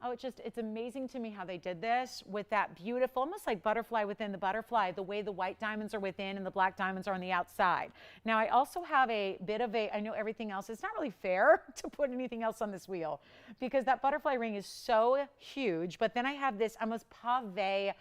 A: it's amazing to me how they did this with that beautiful, almost like butterfly within the butterfly, the way the white diamonds are within and the black diamonds are on the outside. Now, I also have a bit of I know everything else, it's not really fair to put anything else on this wheel, because that butterfly ring is so huge, but then I have this almost pave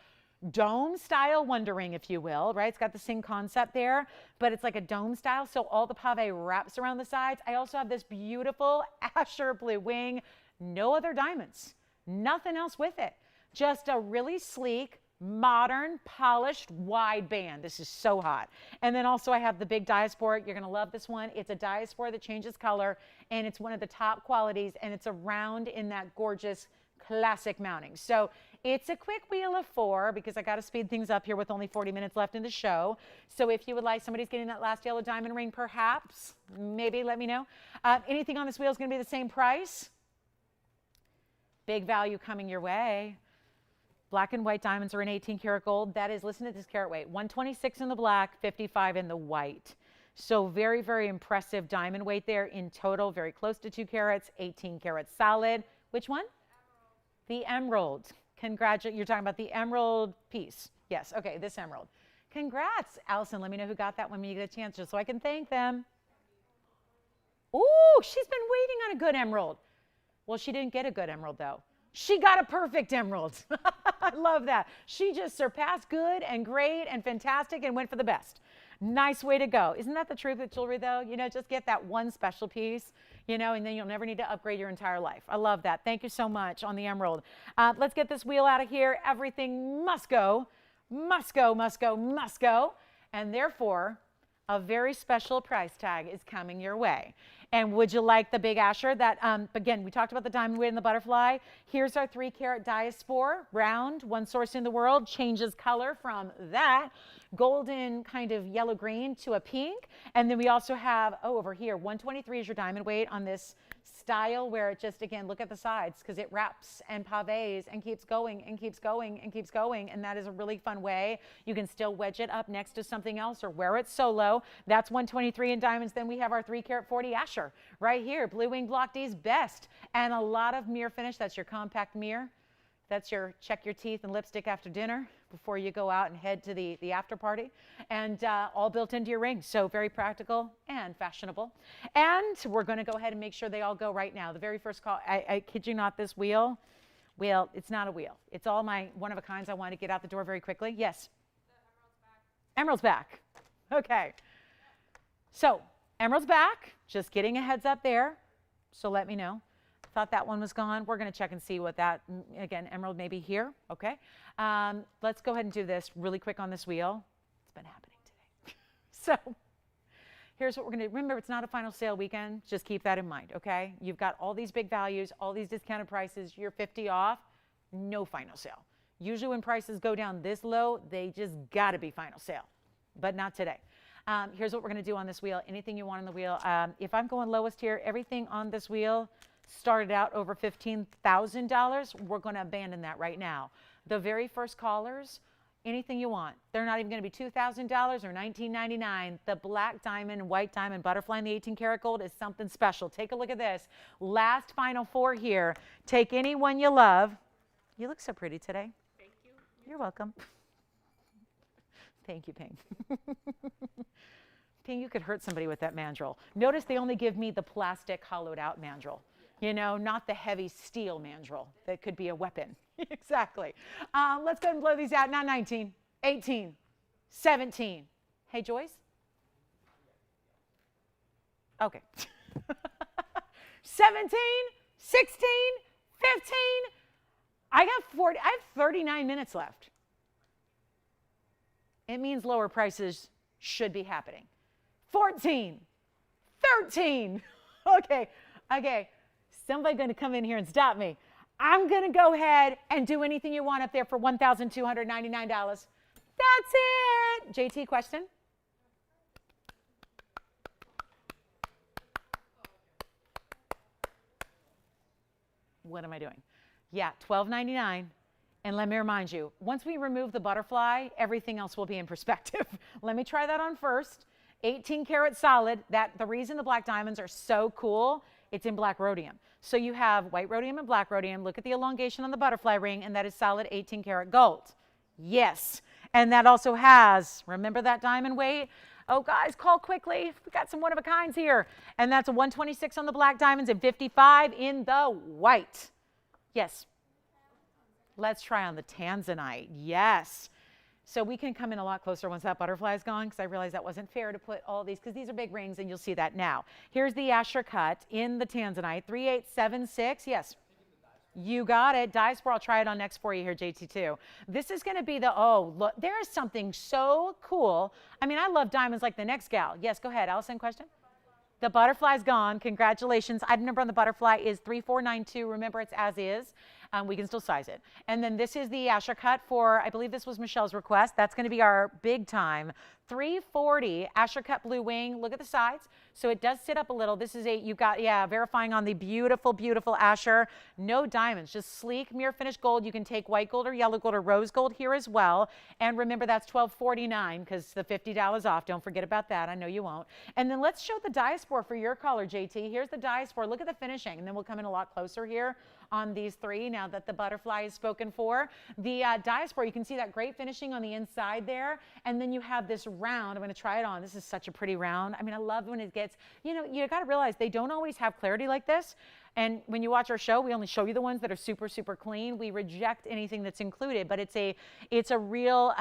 A: dome style wonder ring, if you will, right? It's got the same concept there, but it's like a dome style, so all the pave wraps around the sides. I also have this beautiful Asher blue wing, no other diamonds. Nothing else with it. Just a really sleek, modern, polished, wide band. This is so hot. And then also I have the big diaspora. You're going to love this one. It's a diaspora that changes color, and it's one of the top qualities, and it's around in that gorgeous classic mounting. So it's a quick wheel of 4 because I got to speed things up here with only 40 minutes left in the show. So if you would like, somebody's getting that last yellow diamond ring, perhaps, maybe let me know. Anything on this wheel is going to be the same price. Big value coming your way. Black and white diamonds are in 18 karat gold. That is, listen to this carat weight, 126 in the black, 55 in the white. So very, very impressive diamond weight there in total, very close to 2 carats, 18 carats solid. Which one? The emerald. Congratulations. You're talking about the emerald piece. Yes. Okay. This emerald. Congrats, Allison. Let me know who got that when you get a chance, just so I can thank them. Ooh, she's been waiting on a good emerald. Well, she didn't get a good emerald, though. She got a perfect emerald. I love that. She just surpassed good and great and fantastic and went for the best. Nice way to go. Isn't that the truth with jewelry, though? You know, just get that one special piece, you know, and then you'll never need to upgrade your entire life. I love that. Thank you so much on the emerald. Let's get this wheel out of here. Everything must go, must go, must go, must go. And therefore, a very special price tag is coming your way. And would you like the big Asher? That, again, we talked about the diamond weight and the butterfly. Here's our 3 carat diaspora, round, one source in the world, changes color from that golden kind of yellow green to a pink. And then we also have, over here, 123 is your diamond weight on this style where it just, again, look at the sides because it wraps and pavés and keeps going and keeps going and keeps going. And that is a really fun way. You can still wedge it up next to something else or wear it solo. That's 123 in diamonds. Then we have our 3 carat 40 Asher right here. Blue Wing Block D's best. And a lot of mirror finish. That's your compact mirror. That's your check your teeth and lipstick after dinner before you go out and head to the after party. And all built into your ring. So very practical and fashionable. And we're going to go ahead and make sure they all go right now. The very first call, I kid you not, this wheel, it's not a wheel. It's all my one-of-a-kinds I want to get out the door very quickly. Yes? The emerald's back. Emerald's back. Okay. So emerald's back. Just getting a heads up there. So let me know. Thought that one was gone. We're going to check and see what that, again, emerald may be here. Okay. Let's go ahead and do this really quick on this wheel. It's been happening today. So here's what we're going to do. Remember, it's not a final sale weekend. Just keep that in mind, okay? You've got all these big values, all these discounted prices. You're 50 off. No final sale. Usually when prices go down this low, they just got to be final sale, but not today. Here's what we're going to do on this wheel. Anything you want on the wheel. If I'm going lowest here, everything on this wheel started out over $15,000. We're going to abandon that right now. The very first callers, anything you want. They're not even going to be $2,000 or $19.99. The black diamond and white diamond butterfly in the 18 karat gold is something special. Take a look at this. Last final 4 here. Take any one you love. You look so pretty today.
B: Thank you.
A: You're welcome. Thank you, Ping. Ping, you could hurt somebody with that mandrel. Notice they only give me the plastic hollowed out mandrel. You know, not the heavy steel mandrel that could be a weapon. Exactly. Let's go ahead and blow these out. Now 19, 18, 17. Hey, Joyce? Okay. 17, 16, 15. I have 39 minutes left. It means lower prices should be happening. 14, 13. Okay. Somebody's going to come in here and stop me. I'm going to go ahead and do anything you want up there for $1,299. That's it. JT, question? What am I doing? Yeah, $12.99. And let me remind you, once we remove the butterfly, everything else will be in perspective. Let me try that on first. 18 karat solid. The reason the black diamonds are so cool, it's in black rhodium. So you have white rhodium and black rhodium. Look at the elongation on the butterfly ring, and that is solid 18 karat gold. Yes. And that also has, remember that diamond weight? Oh, guys, call quickly. We got some one-of-a-kinds here. And that's a 126 on the black diamonds and 55 in the white. Yes. Let's try on the tanzanite. Yes. So we can come in a lot closer once that butterfly is gone, because I realized that wasn't fair to put all these, because these are big rings, and you'll see that now. Here's the Asher cut in the tanzanite, 3876. Yes. You got it. Diaspora, I'll try it on next for you here, JT, too. This is going to be the, oh, look, there is something so cool. I mean, I love diamonds like the next gal. Yes, go ahead. Allison, question? The butterfly's gone. Congratulations. Item number on the butterfly is 3492. Remember, it's as is. We can still size it. And then this is the Asher cut for, I believe this was Michelle's request. That's going to be our big time. 340 Asher cut blue wing. Look at the sides. So it does sit up a little. This is you got, yeah, verifying on the beautiful, beautiful Asher. No diamonds, just sleek mirror finish gold. You can take white gold or yellow gold or rose gold here as well. And remember, that's $12.49 because the $50 off. Don't forget about that. I know you won't. And then let's show the diaspora for your color, JT. Here's the diaspora. Look at the finishing. And then we'll come in a lot closer here on these three now that the butterfly is spoken for. The diaspora, you can see that great finishing on the inside there. And then you have this round. I'm going to try it on. This is such a pretty round. I mean, I love when it gets, you know, you got to realize they don't always have clarity like this. And when you watch our show, we only show you the ones that are super, super clean. We reject anything that's included, but it's a real,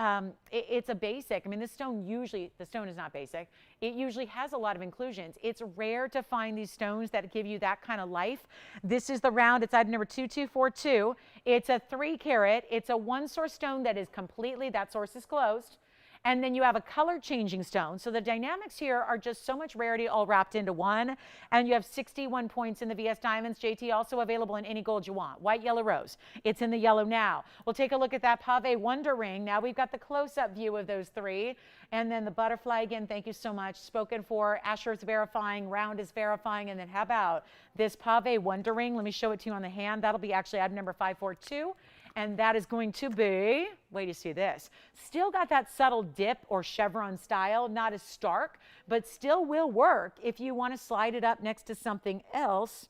A: it's a basic. I mean, this stone usually, the stone is not basic. It usually has a lot of inclusions. It's rare to find these stones that give you that kind of life. This is the round. It's item number 2242. It's a 3 carat. It's a 1 source stone that is completely, that source is closed. And then you have a color changing stone. So the dynamics here are just so much rarity all wrapped into one. And you have 61 points in the VS Diamonds. JT, also available in any gold you want. White, yellow, rose. It's in the yellow now. We'll take a look at that Pave Wonder Ring. Now we've got the close-up view of those three. And then the butterfly, again, thank you so much. Spoken for. Asher is verifying. Round is verifying. And then how about this Pave Wonder Ring? Let me show it to you on the hand. That'll be actually item number 542. And that is going to be, wait to see this, still got that subtle dip or chevron style, not as stark, but still will work if you want to slide it up next to something else.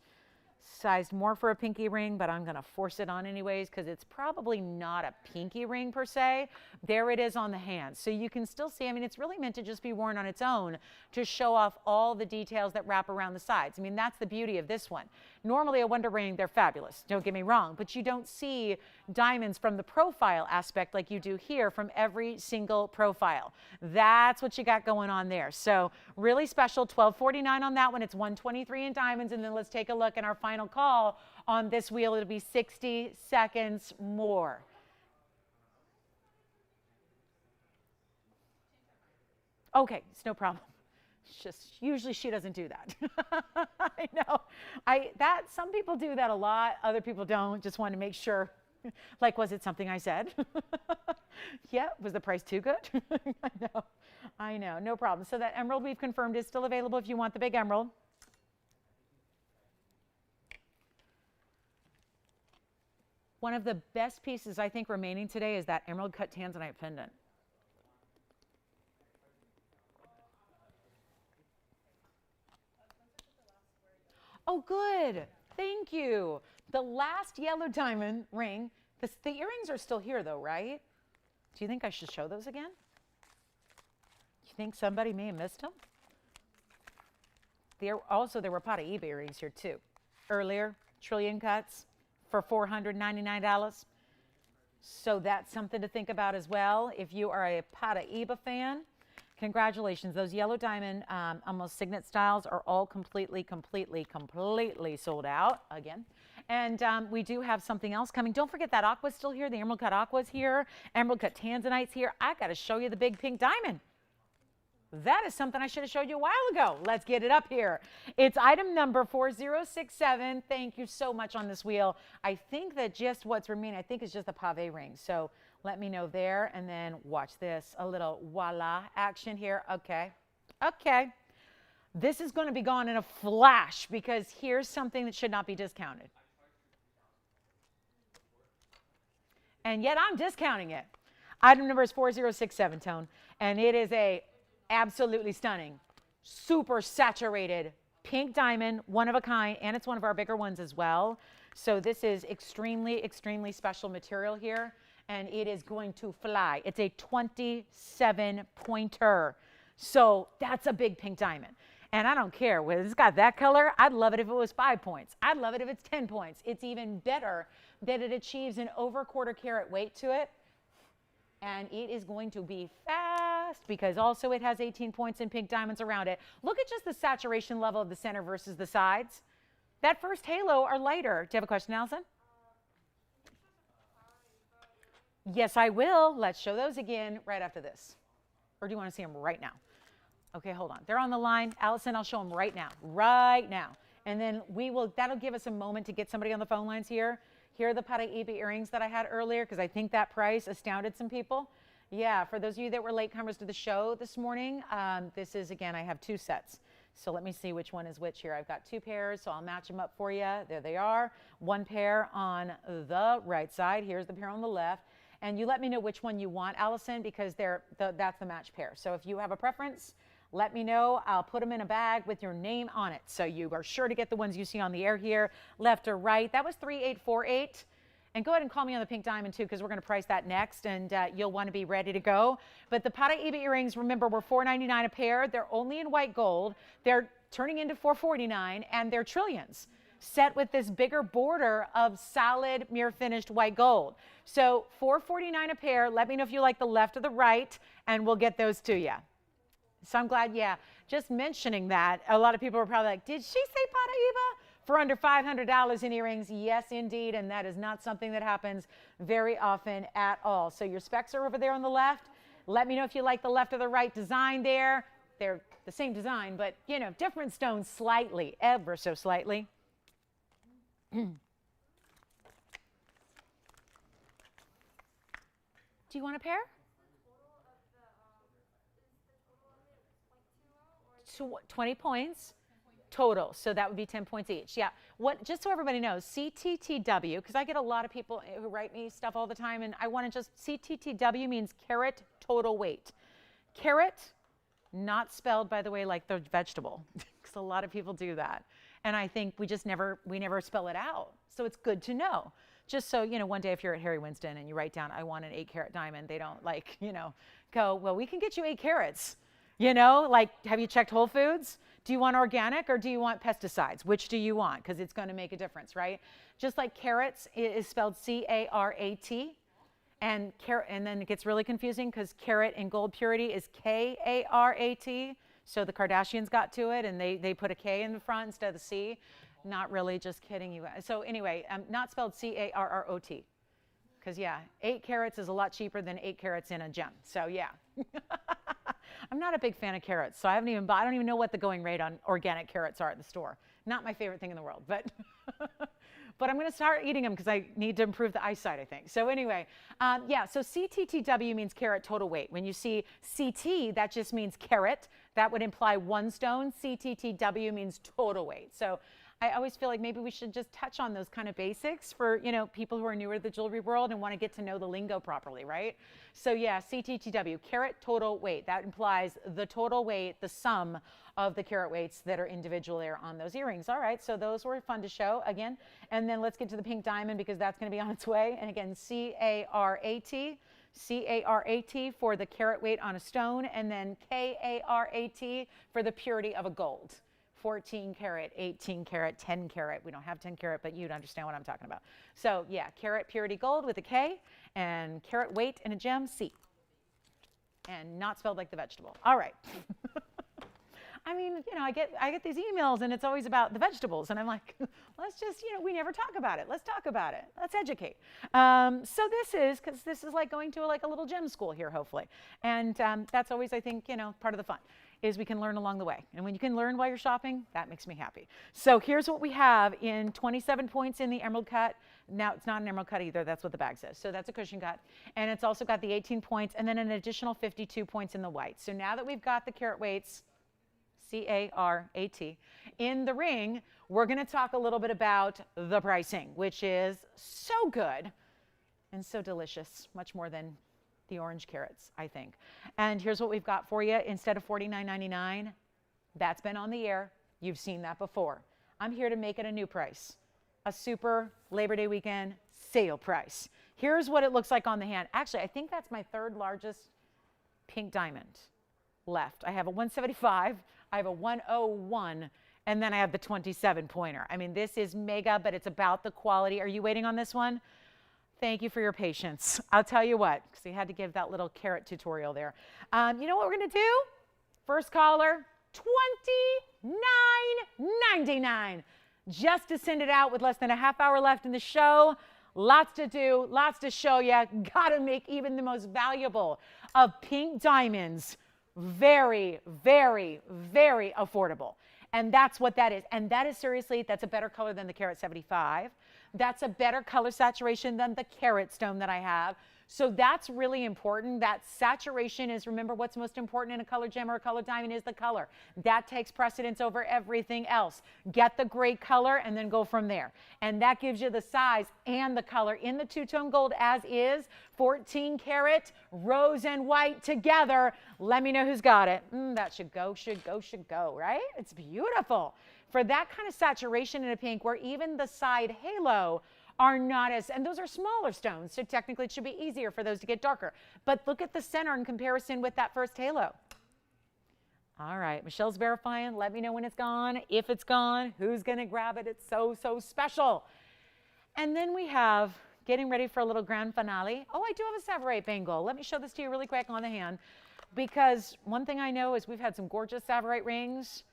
A: Sized more for a pinky ring, but I'm going to force it on anyways because it's probably not a pinky ring per se. There it is on the hand. So you can still see, I mean, it's really meant to just be worn on its own to show off all the details that wrap around the sides. I mean, that's the beauty of this one. Normally a Wonder Ring, they're fabulous, don't get me wrong, but you don't see diamonds from the profile aspect like you do here from every single profile. That's what you got going on there. So really special, $12.49 on that one. It's $123 in diamonds. And then let's take a look at our final call on this wheel. It'll be 60 seconds more. Okay, it's no problem. It's just usually she doesn't do that. I know. Some people do that a lot. Other people don't. Just want to make sure. Like, was it something I said? Yeah, was the price too good? I know, no problem. So that emerald we've confirmed is still available if you want the big emerald. One of the best pieces I think remaining today is that emerald cut tanzanite pendant. Oh, good. Thank you. The last yellow diamond ring. The earrings are still here, though, right? Do you think I should show those again? You think somebody may have missed them? There were Pata earrings here, too. Earlier, trillion cuts for $499. So that's something to think about as well. If you are a Pata fan, congratulations. Those yellow diamond, almost signet styles are all completely sold out again. And we do have something else coming. Don't forget that aqua's still here. The emerald cut aqua's here. Emerald cut tanzanite's here. I got to show you the big pink diamond. That is something I should have showed you a while ago. Let's get it up here. It's item number 4067. Thank you so much on this wheel. I think that just what's remaining, I think is just the pave ring. So let me know there. And then watch this. A little voila action here. Okay. Okay. This is going to be gone in a flash because here's something that should not be discounted. And yet I'm discounting it. Item number is 4067, Tone. And it is a absolutely stunning, super saturated pink diamond, one of a kind, and it's one of our bigger ones as well. So this is extremely special material here, and it is going to fly. It's a 27 pointer. So that's a big pink diamond. And I don't care whether it's got that color. I'd love it if it was 5 points. I'd love it if it's 10 points. It's even better that it achieves an over quarter carat weight to it. And it is going to be fast because also it has 18 points in pink diamonds around it. Look at just the saturation level of the center versus the sides. That first halo are lighter. Do you have a question, Allison? Yes, I will. Let's show those again right after this. Or do you want to see them right now? Okay, hold on. They're on the line. Allison, I'll show them right now. Right now. And then that'll give us a moment to get somebody on the phone lines here. Here are the Paraiba earrings that I had earlier because I think that price astounded some people. Yeah, for those of you that were latecomers to the show this morning, this is, again, I have 2 sets. So let me see which one is which here. I've got 2 pairs, so I'll match them up for you. There they are. 1 pair on the right side. Here's the pair on the left. And you let me know which one you want, Allison, because that's the match pair. So if you have a preference, let me know. I'll put them in a bag with your name on it. So you are sure to get the ones you see on the air here, left or right. That was 3848. And go ahead and call me on the pink diamond too, because we're going to price that next, and you'll want to be ready to go. But the Paraiba earrings, remember, were $4.99 a pair. They're only in white gold. They're turning into $4.49, and they're trillions, set with this bigger border of solid mirror finished white gold. So $4.49 a pair. Let me know if you like the left or the right, and we'll get those to you. So I'm glad, yeah, just mentioning that. A lot of people were probably like, did she say Paraiba? For under $500 in earrings, yes, indeed, and that is not something that happens very often at all. So your specs are over there on the left. Let me know if you like the left or the right design there. They're the same design, but, you know, different stones slightly, ever so slightly. Do you want a pair? 20 points. Total, so that would be 10 points each. Yeah, just so everybody knows, CTTW, because I get a lot of people who write me stuff all the time, and I want to just, CTTW means carat total weight. Carat, not spelled, by the way, like the vegetable, because a lot of people do that. And I think we never spell it out. So it's good to know. Just so, you know, one day if you're at Harry Winston and you write down, I want an 8-carat diamond, they don't go, well, we can get you 8 carats. You know, like, have you checked Whole Foods? Do you want organic or do you want pesticides? Which do you want? Because it's going to make a difference, right? Just like carats is spelled C-A-R-A-T. And then it gets really confusing because carat in gold purity is K-A-R-A-T. So the Kardashians got to it and they put a K in the front instead of the C. Not really, just kidding you guys. So anyway, not spelled C-A-R-R-O-T. Because, yeah, 8 carats is a lot cheaper than 8 carats in a gem. So, yeah. I'm not a big fan of carrots, so I don't even know what the going rate on organic carrots are at the store. Not my favorite thing in the world, but but I'm going to start eating them because I need to improve the eyesight, I think. So anyway, yeah, so CTTW means carat total weight. When you see CT, that just means carat. That would imply 1 stone. CTTW means total weight. So I always feel like maybe we should just touch on those kind of basics for, you know, people who are newer to the jewelry world and want to get to know the lingo properly, right? So yeah, CTTW, carat total weight. That implies the total weight, the sum of the carat weights that are individual there on those earrings. All right, so those were fun to show again. And then let's get to the pink diamond because that's going to be on its way. And again, C-A-R-A-T. C-A-R-A-T for the carat weight on a stone, and then K-A-R-A-T for the purity of a gold. 14 karat, 18 karat, 10 karat. We don't have 10 karat, but you'd understand what I'm talking about. So yeah, carat purity gold with a K, and carat weight in a gem, C. And not spelled like the vegetable. All right. I mean, you know, I get these emails and it's always about the vegetables, and I'm like, let's just, you know, we never talk about it. Let's talk about it. Let's educate. So because this is like going to like a little gem school here, hopefully. And that's always, I think, you know, part of the fun is we can learn along the way. And when you can learn while you're shopping, that makes me happy. So here's what we have in 27 points in the emerald cut. Now it's not an emerald cut either. That's what the bag says. So that's a cushion cut. And it's also got the 18 points and then an additional 52 points in the white. So now that we've got the carat weights, C-A-R-A-T, in the ring, we're going to talk a little bit about the pricing, which is so good and so delicious, much more than the orange carats, I think. And here's what we've got for you. Instead of $49.99, that's been on the air. You've seen that before. I'm here to make it a new price, a super Labor Day weekend sale price. Here's what it looks like on the hand. Actually, I think that's my 3rd largest pink diamond left. I have a 175, I have a 101, and then I have the 27 pointer. I mean, this is mega, but it's about the quality. Are you waiting on this one? Thank you for your patience. I'll tell you what, because we had to give that little carat tutorial there. You know what we're going to do? First caller, $29.99. Just to send it out with less than a half hour left in the show. Lots to do, lots to show you. Got to make even the most valuable of pink diamonds very, very, very affordable. And that's what that is. And that is seriously, that's a better color than the Carat 75. That's a better color saturation than the Carat stone that I have. So that's really important. That saturation is, remember, what's most important in a color gem or a color diamond is the color. That takes precedence over everything else. Get the great color and then go from there. And that gives you the size and the color in the two-tone gold as is, 14 karat, rose and white together. Let me know who's got it. That should go, right? It's beautiful. For that kind of saturation in a pink where even the side halo are not as, and those are smaller stones, so technically it should be easier for those to get darker. But look at the center in comparison with that first halo. All right, Michelle's verifying. Let me know when it's gone, if it's gone, who's gonna grab it. It's so, so special. And then we have, getting ready for a little grand finale. Oh, I do have a Savarite bangle. Let me show this to you really quick on the hand, because one thing I know is we've had some gorgeous Savarite rings,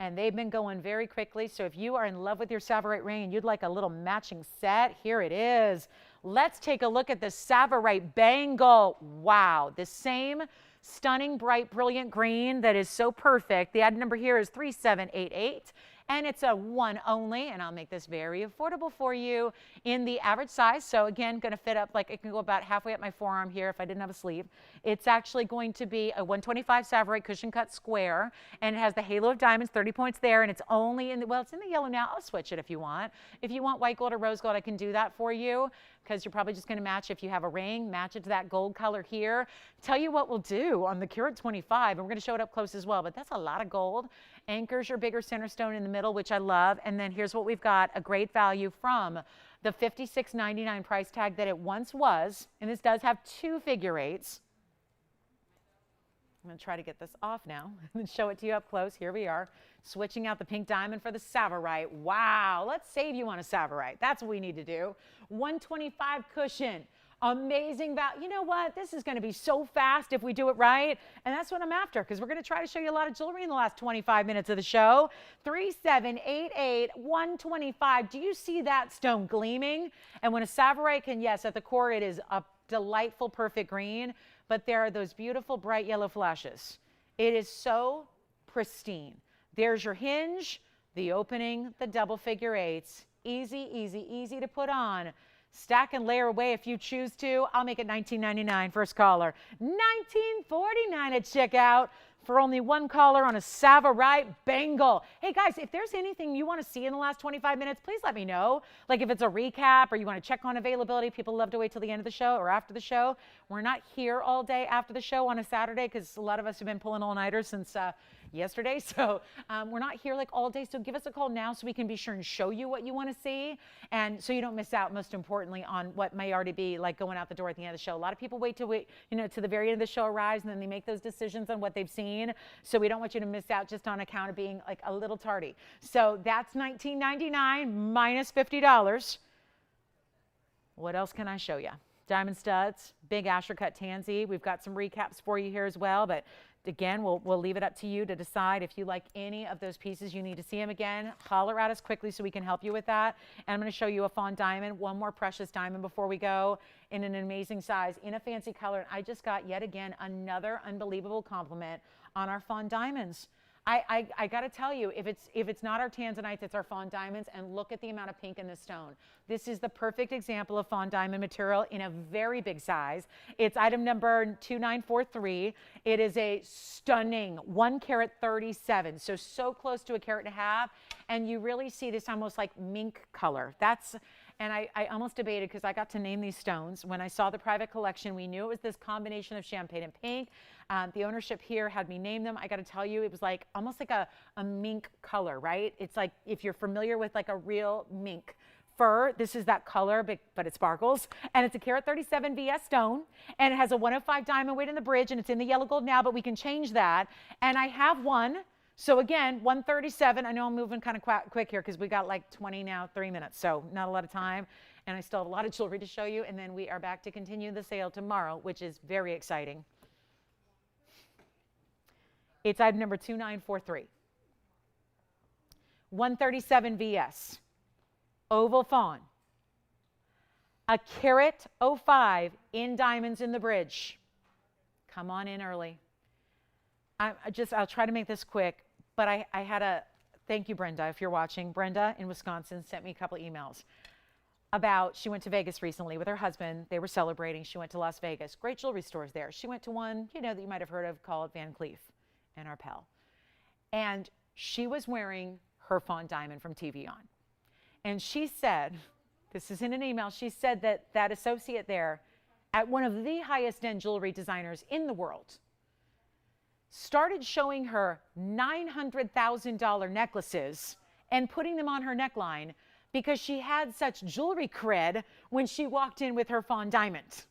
A: and they've been going very quickly. So if you are in love with your Savarite ring and you'd like a little matching set, here it is. Let's take a look at the Savarite bangle. Wow, the same stunning, bright, brilliant green that is so perfect. The item number here is 3788. And it's a one only, and I'll make this very affordable for you in the average size. So again, gonna fit up, like it can go about halfway up my forearm here if I didn't have a sleeve. It's actually going to be a 125 Savarite cushion cut square, and it has the halo of diamonds, 30 points there, and it's only in the, well, it's in the yellow now. I'll switch it if you want. If you want white gold or rose gold, I can do that for you, because you're probably just gonna match, if you have a ring, match it to that gold color here. Tell you what we'll do on the Carat 25, and we're gonna show it up close as well, but that's a lot of gold. Anchors your bigger center stone in the middle, which I love. And then here's what we've got, a great value from the $56.99 price tag that it once was. And this does have two figure eights. I'm gonna try to get this off now and show it to you up close. Here we are, switching out the pink diamond for the Savarite. Wow, let's save you on a Savarite. That's what we need to do. 125 cushion. Amazing value. You know what? This is going to be so fast if we do it right. And that's what I'm after, because we're going to try to show you a lot of jewelry in the last 25 minutes of the show. 3788, 125. Do you see that stone gleaming? And when a Savarite can, yes, at the core, it is a delightful, perfect green, but there are those beautiful bright yellow flashes. It is so pristine. There's your hinge, the opening, the double figure eights. Easy, easy, easy to put on. Stack and layer away if you choose to. I'll make it $19.99. First caller. $19.49 at checkout for only one caller on a Savarite bangle. Hey guys, if there's anything you want to see in the last 25 minutes, please let me know. Like if it's a recap or you want to check on availability. People love to wait till the end of the show or after the show. We're not here all day after the show on a Saturday, because a lot of us have been pulling all-nighters since yesterday. So we're not here like all day. So give us a call now so we can be sure and show you what you want to see. And so you don't miss out, most importantly, on what may already be like going out the door at the end of the show. A lot of people wait till to the very end of the show arrives, and then they make those decisions on what they've seen. So we don't want you to miss out just on account of being like a little tardy. So that's $19.99 minus $50. What else can I show you? Diamond studs, big Asher cut tansy. We've got some recaps for you here as well, but again, we'll leave it up to you to decide if you like any of those pieces. You need to see them again. Holler at us quickly so we can help you with that. And I'm going to show you a fawn diamond, one more precious diamond before we go, in an amazing size, in a fancy color. And I just got yet again another unbelievable compliment on our fawn diamonds. I got to tell you, if it's not our tanzanites, it's our fawn diamonds. And look at the amount of pink in this stone. This is the perfect example of fawn diamond material in a very big size. It's item number 2943. It is a stunning 1 carat 37, so close to a carat and a half. And you really see this almost like mink color. And I almost debated, because I got to name these stones. When I saw the private collection, we knew it was this combination of champagne and pink. The ownership here had me name them. I got to tell you, it was like almost like a mink color, right? It's like if you're familiar with like a real mink fur, this is that color, but it sparkles. And it's a carat 37 VS stone, and it has a 105 diamond weight in the bridge, and it's in the yellow gold now, but we can change that. And I have one. So again, 137. I know I'm moving kind of quick here because we got like 3 minutes. So not a lot of time. And I still have a lot of jewelry to show you. And then we are back to continue the sale tomorrow, which is very exciting. It's item number 2943. 137 VS. Oval fawn. A carat 05 in diamonds in the bridge. Come on in early. I'll try to make this quick, but I had a, thank you, Brenda, if you're watching. Brenda in Wisconsin sent me a couple emails about, she went to Vegas recently with her husband. They were celebrating. She went to Las Vegas. Great jewelry stores there. She went to one, that you might have heard of called Van Cleef in Arpels. And she was wearing her fawn diamond from TVON. And she said, this is in an email, she said that that associate there at one of the highest end jewelry designers in the world started showing her $900,000 necklaces and putting them on her neckline because she had such jewelry cred when she walked in with her fawn diamond.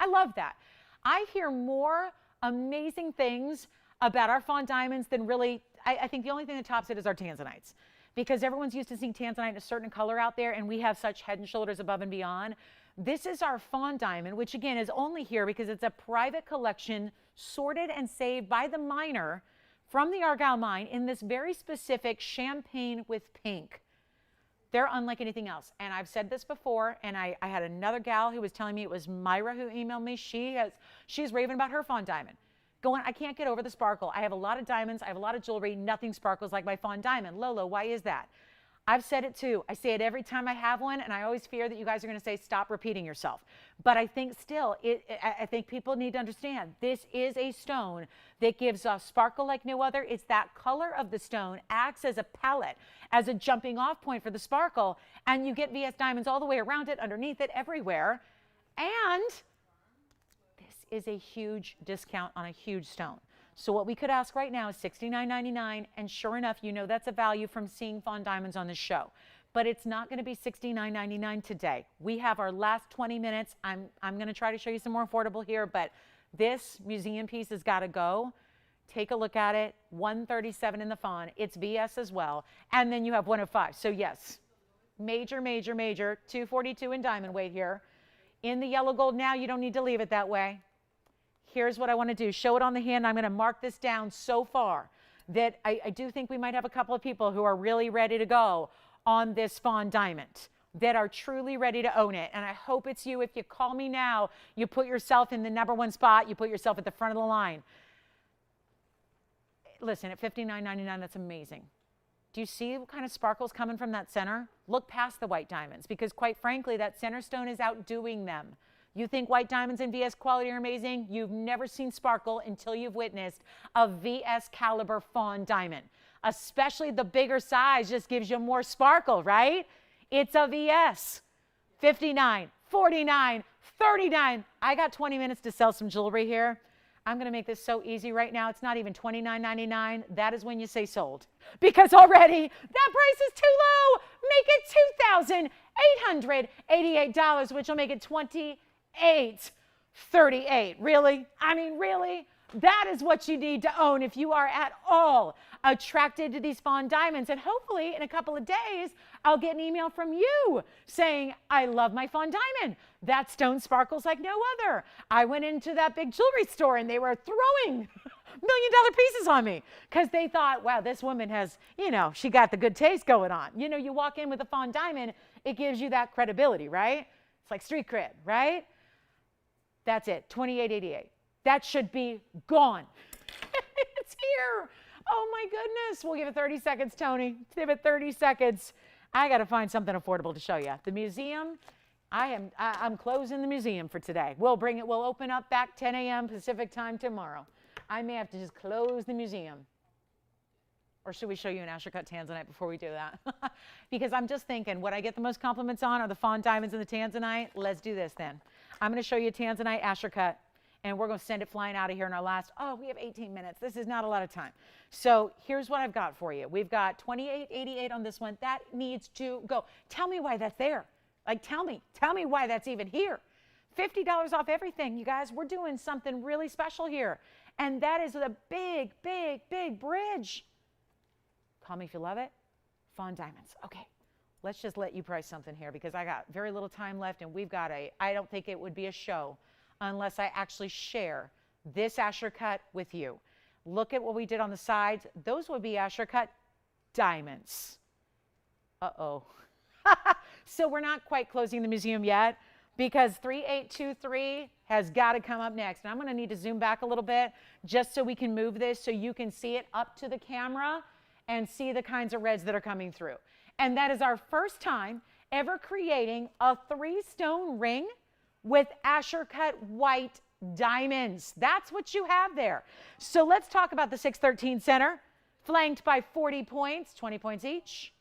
A: I love that. I hear more amazing things about our fawn diamonds than really, I think the only thing that tops it is our tanzanites, because everyone's used to seeing tanzanite in a certain color out there, and we have such head and shoulders above and beyond. This is our fawn diamond, which again is only here because it's a private collection sorted and saved by the miner from the Argyle mine in this very specific champagne with pink. They're unlike anything else. And I've said this before, and I had another gal who was telling me, it was Myra who emailed me. She's raving about her fawn diamond. Going, I can't get over the sparkle. I have a lot of diamonds. I have a lot of jewelry. Nothing sparkles like my fawn diamond. Lolo, why is that? I've said it too. I say it every time I have one, and I always fear that you guys are going to say, stop repeating yourself. But I think still, I think people need to understand, this is a stone that gives a sparkle like no other. It's that color of the stone acts as a palette, as a jumping off point for the sparkle, and you get VS diamonds all the way around it, underneath it, everywhere. And this is a huge discount on a huge stone. So what we could ask right now is $69.99, and sure enough, that's a value from seeing fawn diamonds on this show. But it's not going to be $69.99 today. We have our last 20 minutes. I'm going to try to show you some more affordable here, but this museum piece has got to go. Take a look at it. $137 in the fawn. It's VS as well. And then you have 105. So yes, major, major, major. $242 in diamond weight here. In the yellow gold now, you don't need to leave it that way. Here's what I want to do. Show it on the hand. I'm going to mark this down so far that I do think we might have a couple of people who are really ready to go on this fawn diamond, that are truly ready to own it. And I hope it's you. If you call me now, you put yourself in the #1 spot. You put yourself at the front of the line. Listen, at $59.99, that's amazing. Do you see what kind of sparkles coming from that center? Look past the white diamonds, because quite frankly, that center stone is outdoing them. You think white diamonds and VS quality are amazing? You've never seen sparkle until you've witnessed a VS caliber fawn diamond. Especially the bigger size just gives you more sparkle, right? It's a VS. $59, $49, $39. I got 20 minutes to sell some jewelry here. I'm going to make this so easy right now. It's not even $29.99. That is when you say sold. Because already that price is too low. Make it $2,888, which will make it $28.38. Really? I mean, really? That is what you need to own if you are at all attracted to these fawn diamonds. And hopefully in a couple of days, I'll get an email from you saying, I love my fawn diamond. That stone sparkles like no other. I went into that big jewelry store and they were throwing $1 million pieces on me because they thought, wow, this woman has, she got the good taste going on. You walk in with a fawn diamond, it gives you that credibility, right? It's like street cred, right? That's it, $28.88. That should be gone. It's here. Oh my goodness. We'll give it 30 seconds, Tony. Give it 30 seconds. I got to find something affordable to show you. The museum, I'm closing the museum for today. We'll open up back 10 a.m. Pacific time tomorrow. I may have to just close the museum. Or should we show you an Ashercut tanzanite before we do that? Because I'm just thinking, what I get the most compliments on are the fawn diamonds and the tanzanite. Let's do this then. I'm going to show you a tanzanite Ashercut. And we're going to send it flying out of here in our last, we have 18 minutes. This is not a lot of time. So here's what I've got for you. We've got $28.88 on this one. That needs to go. Tell me why that's there. Like, tell me why that's even here. $50 off everything, you guys. We're doing something really special here. And that is a big, big, big bridge. Call me if you love it. Fawn diamonds. Okay. Let's just let you price something here because I got very little time left and we've got I don't think it would be a show unless I actually share this Ashercut with you. Look at what we did on the sides. Those would be Ashercut diamonds. Uh-oh. So we're not quite closing the museum yet, because 3823 has got to come up next. And I'm going to need to zoom back a little bit just so we can move this so you can see it up to the camera and see the kinds of reds that are coming through. And that is our first time ever creating a 3-stone ring with Asher cut white diamonds. That's what you have there. So let's talk about the 613 center, flanked by 40 points, 20 points each.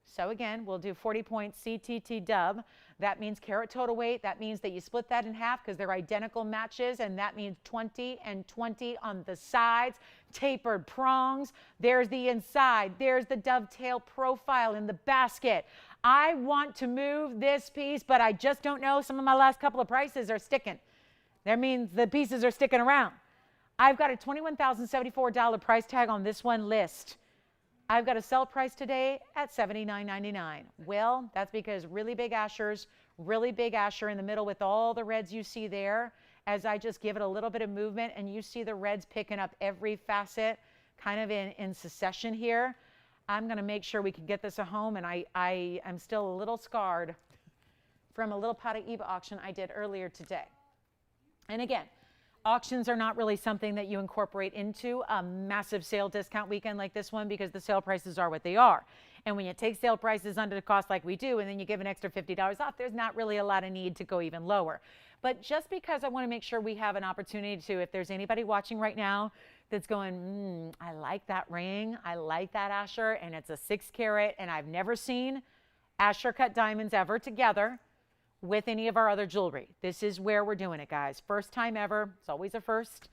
A: So again, we'll do 40 points CTT dub. That means carat total weight. That means that you split that in half because they're identical matches, and that means 20 and 20 on the sides. Tapered prongs. There's the inside. There's the dovetail profile in the basket. I want to move this piece, but I just don't know. Some of my last couple of prices are sticking. That means the pieces are sticking around. I've got a $21,074 price tag on this one list. I've got a sell price today at $79.99. Well, that's because really big Ashers, really big Asher in the middle with all the reds you see there. As I just give it a little bit of movement and you see the reds picking up every facet kind of in succession here. I'm going to make sure we can get this at home, and I am still a little scarred from a little Paraíba auction I did earlier today. And again, auctions are not really something that you incorporate into a massive sale discount weekend like this one because the sale prices are what they are. And when you take sale prices under the cost like we do, and then you give an extra $50 off, there's not really a lot of need to go even lower. But just because I want to make sure we have an opportunity to, if there's anybody watching right now that's going, I like that ring, I like that Asher, and it's a 6 carat, and I've never seen Asher cut diamonds ever together with any of our other jewelry. This is where we're doing it, guys. First time ever. It's always a first,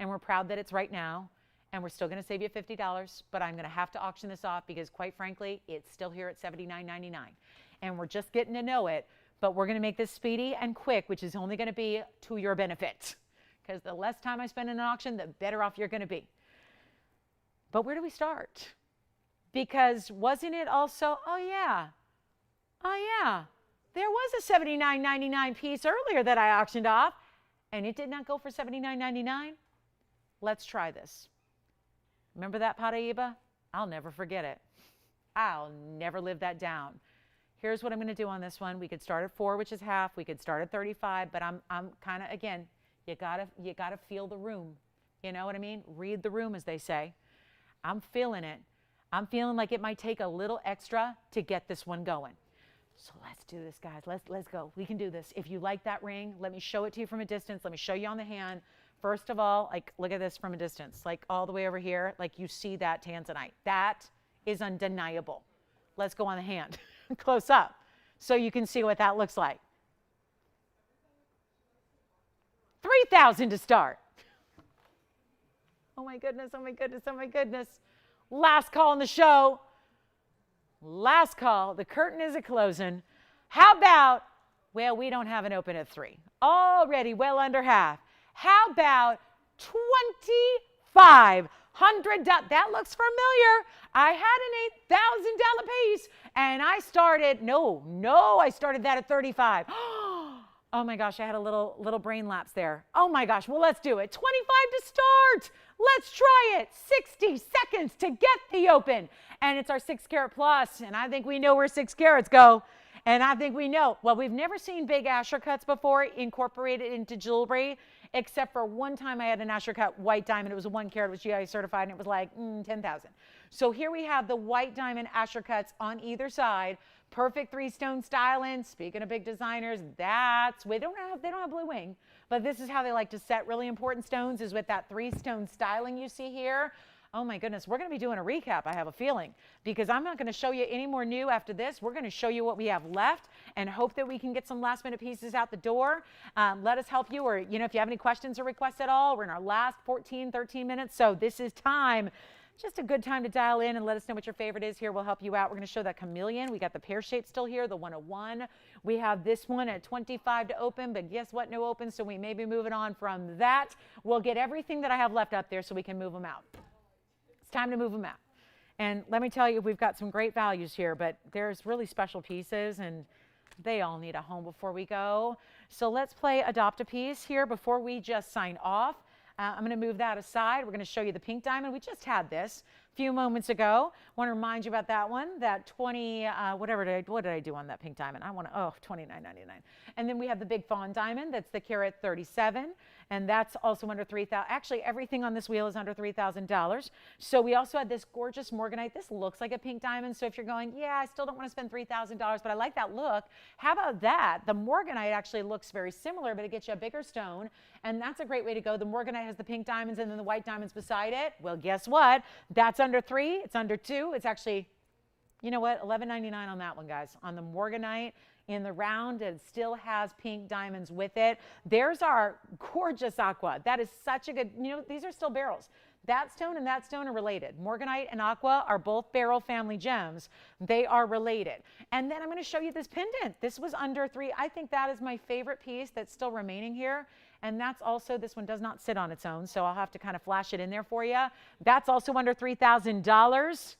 A: and we're proud that it's right now. And we're still going to save you $50, but I'm going to have to auction this off because, quite frankly, it's still here at $79.99. And we're just getting to know it, but we're going to make this speedy and quick, which is only going to be to your benefit. Because the less time I spend in an auction, the better off you're going to be. But where do we start? Because wasn't it also, oh yeah, there was a $79.99 piece earlier that I auctioned off, and it did not go for $79.99. Let's try this. Remember that Paraíba? I'll never forget it. I'll never live that down. Here's what I'm going to do on this one. We could start at 4, which is half. We could start at 35, but I'm kind of, again, you gotta feel the room. You know what I mean? Read the room, as they say. I'm feeling it. I'm feeling like it might take a little extra to get this one going. So let's do this, guys. Let's go. We can do this. If you like that ring, let me show it to you from a distance. Let me show you on the hand. First of all, like, look at this from a distance, like all the way over here, like you see that tanzanite. That is undeniable. Let's go on the hand, close up, so you can see what that looks like. 3,000 to start. Oh my goodness, oh my goodness, oh my goodness. Last call on the show. Last call. The curtain is closing. How about, well, we don't have an open at 3. Already well under half. How about $2,500? That looks familiar. I had an $8,000 piece, and I started, I started that at 35. Oh my gosh, I had a little brain lapse there. Oh my gosh, well, let's do it. 25 to start. Let's try it. 60 seconds to get the open. And it's our 6 carat plus, and I think we know where 6 carats go. And I think we know, well, we've never seen big Asher cuts before incorporated into jewelry, except for one time I had an Asher cut white diamond. It was a 1 carat, it was GI certified, and it was like 10,000. So here we have the white diamond Asher cuts on either side. Perfect 3-stone styling. Speaking of big designers, that's where they don't have blue wing, but this is how they like to set really important stones, is with that 3-stone styling you see here. Oh my goodness, we're going to be doing a recap, I have a feeling, because I'm not going to show you any more new after this. We're going to show you what we have left and hope that we can get some last minute pieces out the door. Let us help you, or if you have any questions or requests at all, we're in our last 13 minutes, so this is time. Just a good time to dial in and let us know what your favorite is here. We'll help you out. We're going to show that chameleon. We got the pear shape still here, the 101. We have this one at 25 to open, but guess what? No open, so we may be moving on from that. We'll get everything that I have left up there so we can move them out. It's time to move them out. And let me tell you, we've got some great values here, but there's really special pieces, and they all need a home before we go. So let's play Adopt a Piece here before we just sign off. I'm going to move that aside. We're going to show you the pink diamond. We just had this. few moments ago. Want to remind you about that one, that 20, what did I do on that pink diamond? I want to, oh, $29.99. And then we have the big fawn diamond, that's the carat 37, and that's also under $3,000. Actually, everything on this wheel is under $3,000. So we also had this gorgeous morganite. This looks like a pink diamond, so if you're going, yeah, I still don't want to spend $3,000, but I like that look, how about that? The morganite actually looks very similar, but it gets you a bigger stone, and that's a great way to go. The morganite has the pink diamonds and then the white diamonds beside it. Well, guess what? That's under $3, it's under $2. It's actually, you know what, $11.99 on that one, guys. On the morganite in the round, it still has pink diamonds with it. There's our gorgeous aqua. That is such a good, you know, these are still barrels. That stone and that stone are related. Morganite and aqua are both barrel family gems. They are related. And then I'm going to show you this pendant. This was under $3. I think that is my favorite piece that's still remaining here. And that's also, this one does not sit on its own, so I'll have to kind of flash it in there for you. That's also under $3,000.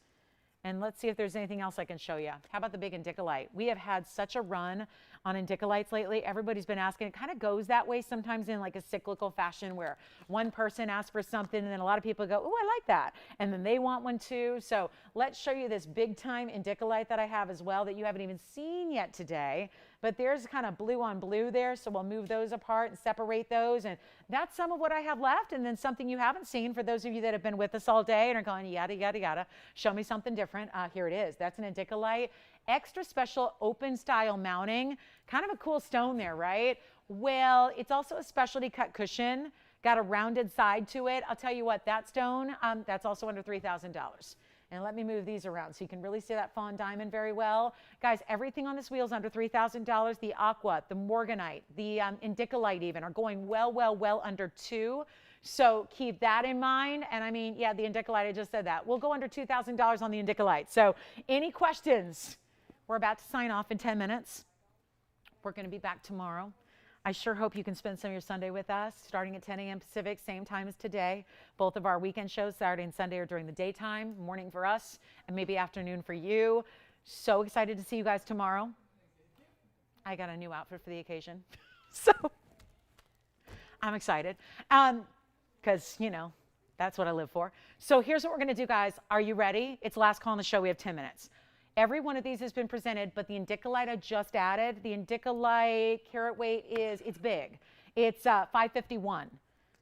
A: And let's see if there's anything else I can show you. How about the big indicolite? We have had such a run on indicolites lately. Everybody's been asking. It kind of goes that way sometimes in like a cyclical fashion where one person asks for something and then a lot of people go, oh, I like that. And then they want one too. So let's show you this big time indicolite that I have as well that you haven't even seen yet today. But there's kind of blue on blue there, so we'll move those apart and separate those. And that's some of what I have left. And then something you haven't seen for those of you that have been with us all day and are going, yada, yada, yada, show me something different. Here it is. That's an indicolite. Extra special open style mounting. Kind of a cool stone there, right? Well, it's also a specialty cut cushion. Got a rounded side to it. I'll tell you what, that stone, that's also under $3,000. And let me move these around so you can really see that fawn diamond very well. Guys, everything on this wheel is under $3,000. The aqua, the morganite, the indicolite even are going well under $2,000. So keep that in mind. And I mean, yeah, the indicolite, I just said that. We'll go under $2,000 on the indicolite. So any questions? We're about to sign off in 10 minutes. We're going to be back tomorrow. I sure hope you can spend some of your Sunday with us, starting at 10 a.m. Pacific, same time as today. Both of our weekend shows, Saturday and Sunday, are during the daytime, morning for us, and maybe afternoon for you. So excited to see you guys tomorrow. I got a new outfit for the occasion, so I'm excited because, you know, that's what I live for. So here's what we're going to do, guys. Are you ready? It's last call on the show. We have 10 minutes. Every one of these has been presented, but the indicolite I just added, the indicolite carat weight it's big. It's 551,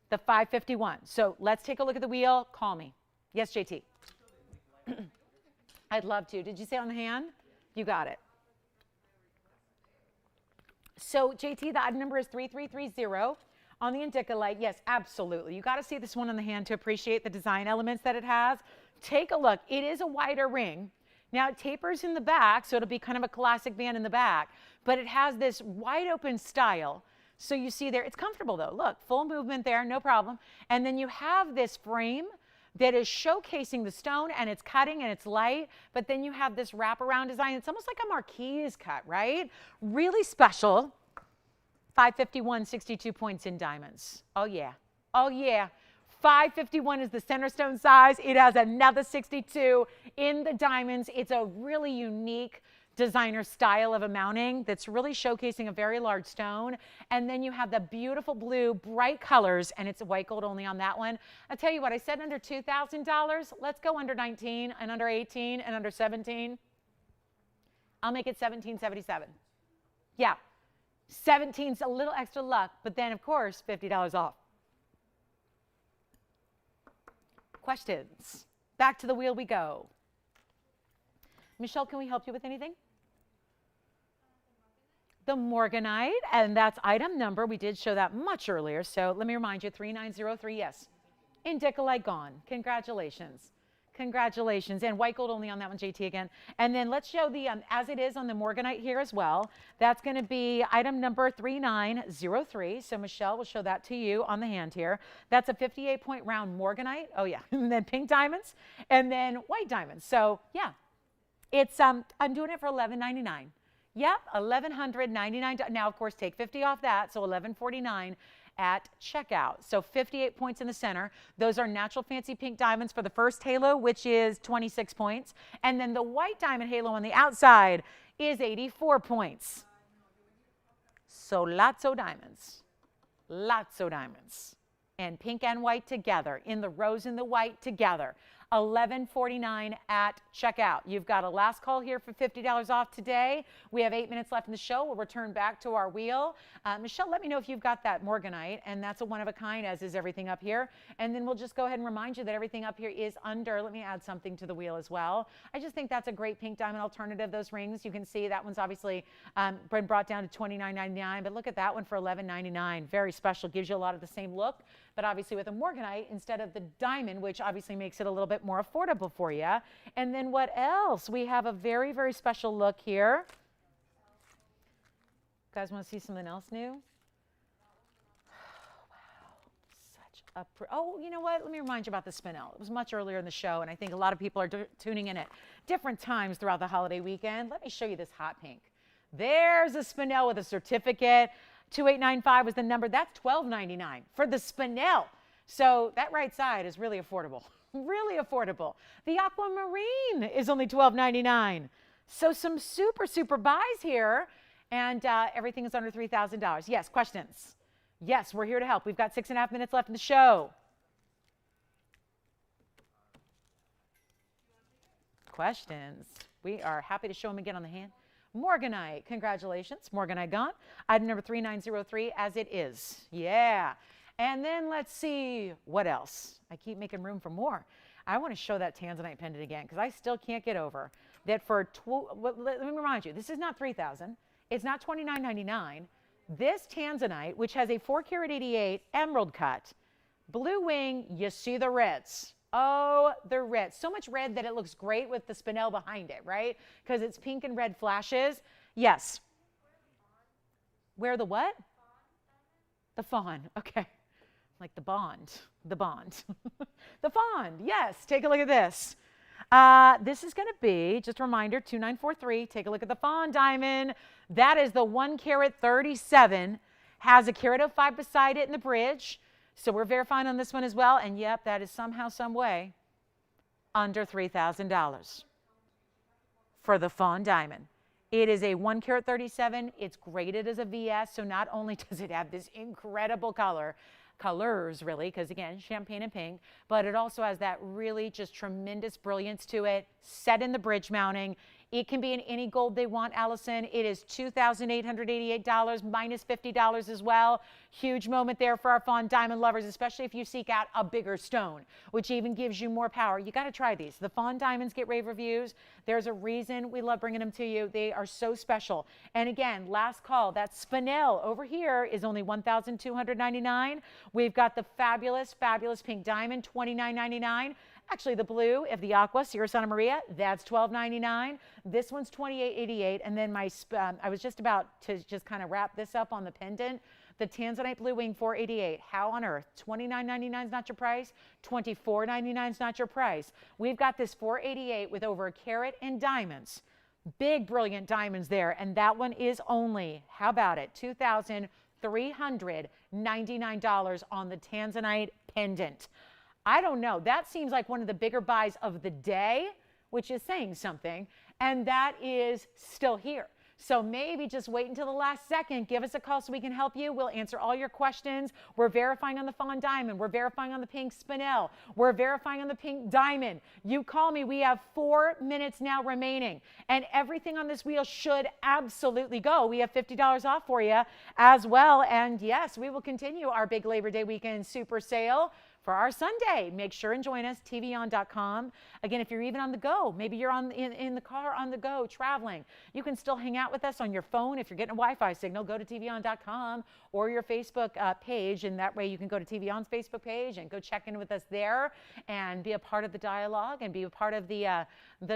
A: the 551. So let's take a look at the wheel. Call me. Yes, JT. I'd love to. Did you say on the hand? You got it. So JT, the item number is 3330 on the indicolite. Yes, absolutely. You got to see this one on the hand to appreciate the design elements that it has. Take a look. It is a wider ring. Now it tapers in the back, so it'll be kind of a classic band in the back, but it has this wide open style. So you see there, it's comfortable though. Look, full movement there, no problem. And then you have this frame that is showcasing the stone, and it's cutting and it's light, but then you have this wraparound design. It's almost like a marquise cut, right? Really special. 551, 62 points in diamonds. Oh yeah, oh yeah. 551 is the center stone size. It has another 62 in the diamonds. It's a really unique designer style of a mounting that's really showcasing a very large stone. And then you have the beautiful blue, bright colors, and it's white gold only on that one. I'll tell you what, I said under $2,000. Let's go under 19 and under 18 and under 17. I'll make it 1777. Yeah, 17's a little extra luck, but then of course, $50 off. Questions? Back to the wheel we go. Michelle, can we help you with anything? The morganite, and that's item number. We did show that much earlier, so let me remind you, 3903, yes. Indicolite gone. Congratulations. Congratulations. And white gold only on that one, JT, again. And then let's show the, as it is on the morganite here as well. That's going to be item number 3903. So Michelle will show that to you on the hand here. That's a 58-point round morganite. Oh, yeah. And then pink diamonds and then white diamonds. So, yeah. It's, I'm doing it for $11.99. Yep, $1,199. Now, of course, take 50 off that, so $1,149 at checkout. So 58 points in the center. Those are natural fancy pink diamonds for the first halo, which is 26 points. And then the white diamond halo on the outside is 84 points. So lots of diamonds. Lots of diamonds. And pink and white together, in the rose and the white together. $11.49 at checkout. You've got a last call here for $50 off today. We have 8 minutes left in the show. We'll return back to our wheel. Michelle, let me know if you've got that Morganite, and that's a one-of-a-kind, as is everything up here. And then we'll just go ahead and remind you that everything up here is under. Let me add something to the wheel as well. I just think that's a great pink diamond alternative. Those rings, you can see that one's obviously been brought down to $29.99, but look at that one for $11.99. Very special. Gives you a lot of the same look, but obviously with a Morganite instead of the diamond, which obviously makes it a little bit more affordable for you. And then what else? We have a very, very special look here. You guys want to see something else new? Oh, you know what? Let me remind you about the spinel. It was much earlier in the show, and I think a lot of people are tuning in at different times throughout the holiday weekend. Let me show you this hot pink. There's a spinel with a certificate. 2895 was the number. That's $12.99 for the spinel. So that right side is really affordable. Really affordable. The aquamarine is only $12.99. So some super, super buys here, and everything is under $3,000. Yes, questions? Yes, we're here to help. We've got 6.5 minutes left in the show. Questions? We are happy to show them again on the hand. Morganite, congratulations. Morganite gone. Item number 3903 as it is. Yeah. And then let's see what else. I keep making room for more. I want to show that Tanzanite pendant again because I still can't get over that for, let me remind you, this is not $3,000. It's not $29.99. This Tanzanite, which has a 4-carat 88 emerald cut, blue wing, you see the reds. Oh, the red. So much red that it looks great with the spinel behind it, right? Because it's pink and red flashes. Yes. Where the what? The fawn. Okay. Like the bond. The bond. The fawn. Yes. Take a look at this. This is going to be, just a reminder, 2943. Take a look at the fawn diamond. That is the 1-carat 37. Has a carat 05 beside it in the bridge. So we're verifying on this one as well. And yep, that is somehow, some way under $3,000 for the fawn diamond. It is a 1-carat 37. It's graded as a VS. So not only does it have this incredible colors really, because again, champagne and pink, but it also has that really just tremendous brilliance to it, set in the bridge mounting. It can be in any gold they want, Allison. It is $2,888 minus $50 as well. Huge moment there for our fawn diamond lovers, especially if you seek out a bigger stone, which even gives you more power. You got to try these. The fawn diamonds get rave reviews. There's a reason we love bringing them to you. They are so special. And again, last call, that spinel over here is only $1,299. We've got the fabulous, fabulous pink diamond, $29.99. Actually, the blue of the aqua, Sierra Santa Maria, that's $12.99. This one's $28.88. And then I was just about to just kind of wrap this up on the pendant. The Tanzanite Blue Wing, $488. How on earth? $29.99 is not your price. $24.99 is not your price. We've got this $488 with over a carat in diamonds. Big, brilliant diamonds there. And that one is only, how about it, $2,399 on the Tanzanite pendant. I don't know. That seems like one of the bigger buys of the day, which is saying something. And that is still here. So maybe just wait until the last second. Give us a call so we can help you. We'll answer all your questions. We're verifying on the fawn diamond. We're verifying on the pink spinel. We're verifying on the pink diamond. You call me. We have 4 minutes now remaining. And everything on this wheel should absolutely go. We have $50 off for you as well. And yes, we will continue our big Labor Day weekend super sale for our Sunday. Make sure and join us, TVON.com. Again, if you're even on the go, maybe you're in the car on the go, traveling, you can still hang out with us on your phone. If you're getting a Wi-Fi signal, go to TVON.com or your Facebook page, and that way you can go to TVON's Facebook page and go check in with us there and be a part of the dialogue and be a part of the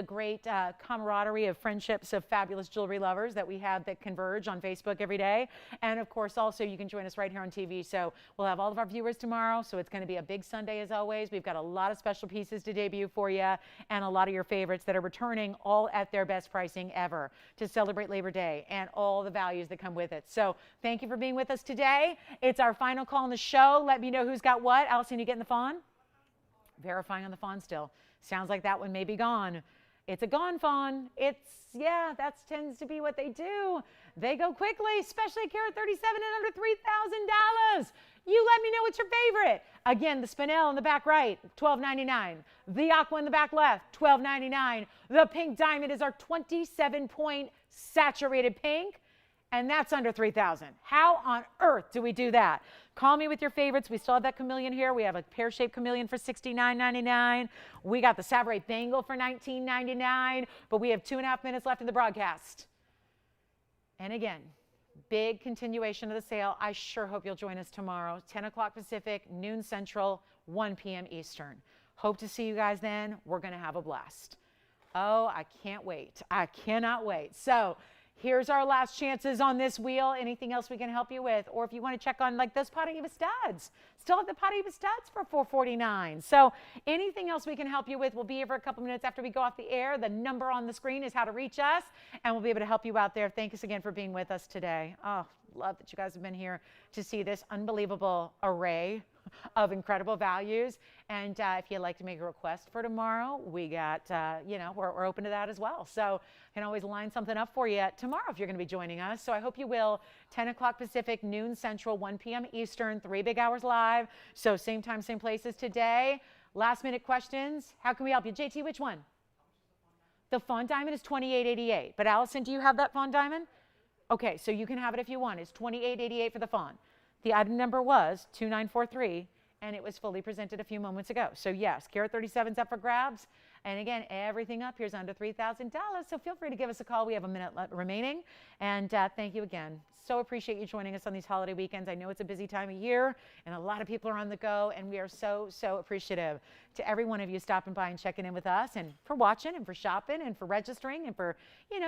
A: great camaraderie of friendships of fabulous jewelry lovers that we have that converge on Facebook every day. And of course, also you can join us right here on TV. So we'll have all of our viewers tomorrow. So it's going to be a big Sunday as always. We've got a lot of special pieces to debut for you and a lot of your favorites that are returning all at their best pricing ever to celebrate Labor Day and all the values that come with it. So thank you for being with us today. It's our final call on the show. Let me know who's got what. Allison, you getting the fawn? Verifying on the fawn still. Sounds like that one may be gone. It's a gone fawn. Yeah, that tends to be what they do. They go quickly, especially carat 37 and under $3,000. You let me know what's your favorite. Again, the spinel in the back right, $12.99. The aqua in the back left, $12.99. The pink diamond is our 27-point saturated pink, and that's under $3,000. How on earth do we do that? Call me with your favorites. We still have that chameleon here. We have a pear-shaped chameleon for $69.99. We got the Sabre bangle for $19.99, but we have 2.5 minutes left in the broadcast. And again, big continuation of the sale. I sure hope you'll join us tomorrow, 10 o'clock Pacific, noon Central, 1 p.m. Eastern. Hope to see you guys then. We're going to have a blast. Oh, I can't wait. I cannot wait. So here's our last chances on this wheel. Anything else we can help you with? Or if you want to check on like those Paraiba studs, still have the Paraiba studs for $449. So anything else we can help you with, we'll be here for a couple minutes after we go off the air. The number on the screen is how to reach us, and we'll be able to help you out there. Thank us again for being with us today. Oh, love that you guys have been here to see this unbelievable array of incredible values. And if you'd like to make a request for tomorrow, we got, we're open to that as well. So can always line something up for you tomorrow if you're going to be joining us. So I hope you will. 10 o'clock Pacific, noon Central, 1 p.m. Eastern, 3 big hours live. So same time, same place as today. Last minute questions. How can we help you? JT, which one? The fawn diamond is $28.88. But Allison, do you have that fawn diamond? Okay, so you can have it if you want. It's $28.88 for the fawn. The item number was 2943, and it was fully presented a few moments ago. So yes, carat 37's up for grabs. And again, everything up here is under $3,000. So feel free to give us a call. We have a minute remaining. And thank you again. So appreciate you joining us on these holiday weekends. I know it's a busy time of year, and a lot of people are on the go, and we are so, so appreciative to every one of you stopping by and checking in with us, and for watching, and for shopping, and for registering, and for,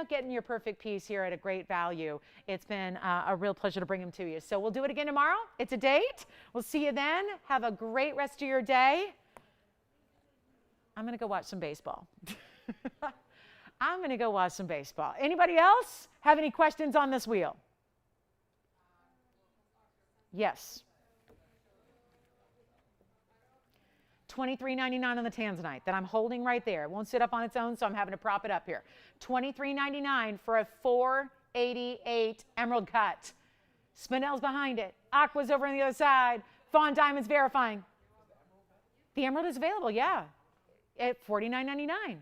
A: getting your perfect piece here at a great value. It's been a real pleasure to bring them to you. So we'll do it again tomorrow. It's a date. We'll see you then. Have a great rest of your day. I'm going to go watch some baseball. I'm going to go watch some baseball. Anybody else have any questions on this wheel? Yes. $23.99 on the tanzanite that I'm holding right there. It won't sit up on its own, so I'm having to prop it up here. $23.99 for a $488 emerald cut. Spinel's behind it. Aqua's over on the other side. Fawn Diamond's verifying. The emerald is available, yeah, at $49.99.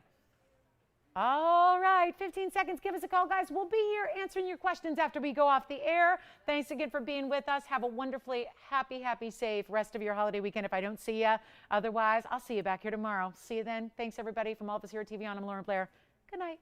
A: All right, 15 seconds. Give us a call, guys. We'll be here answering your questions after we go off the air. Thanks again for being with us. Have a wonderfully happy, safe rest of your holiday weekend if I don't see you. Otherwise, I'll see you back here tomorrow. See you then. Thanks, everybody. From all of us here at TVON, I'm Lauren Blair. Good night.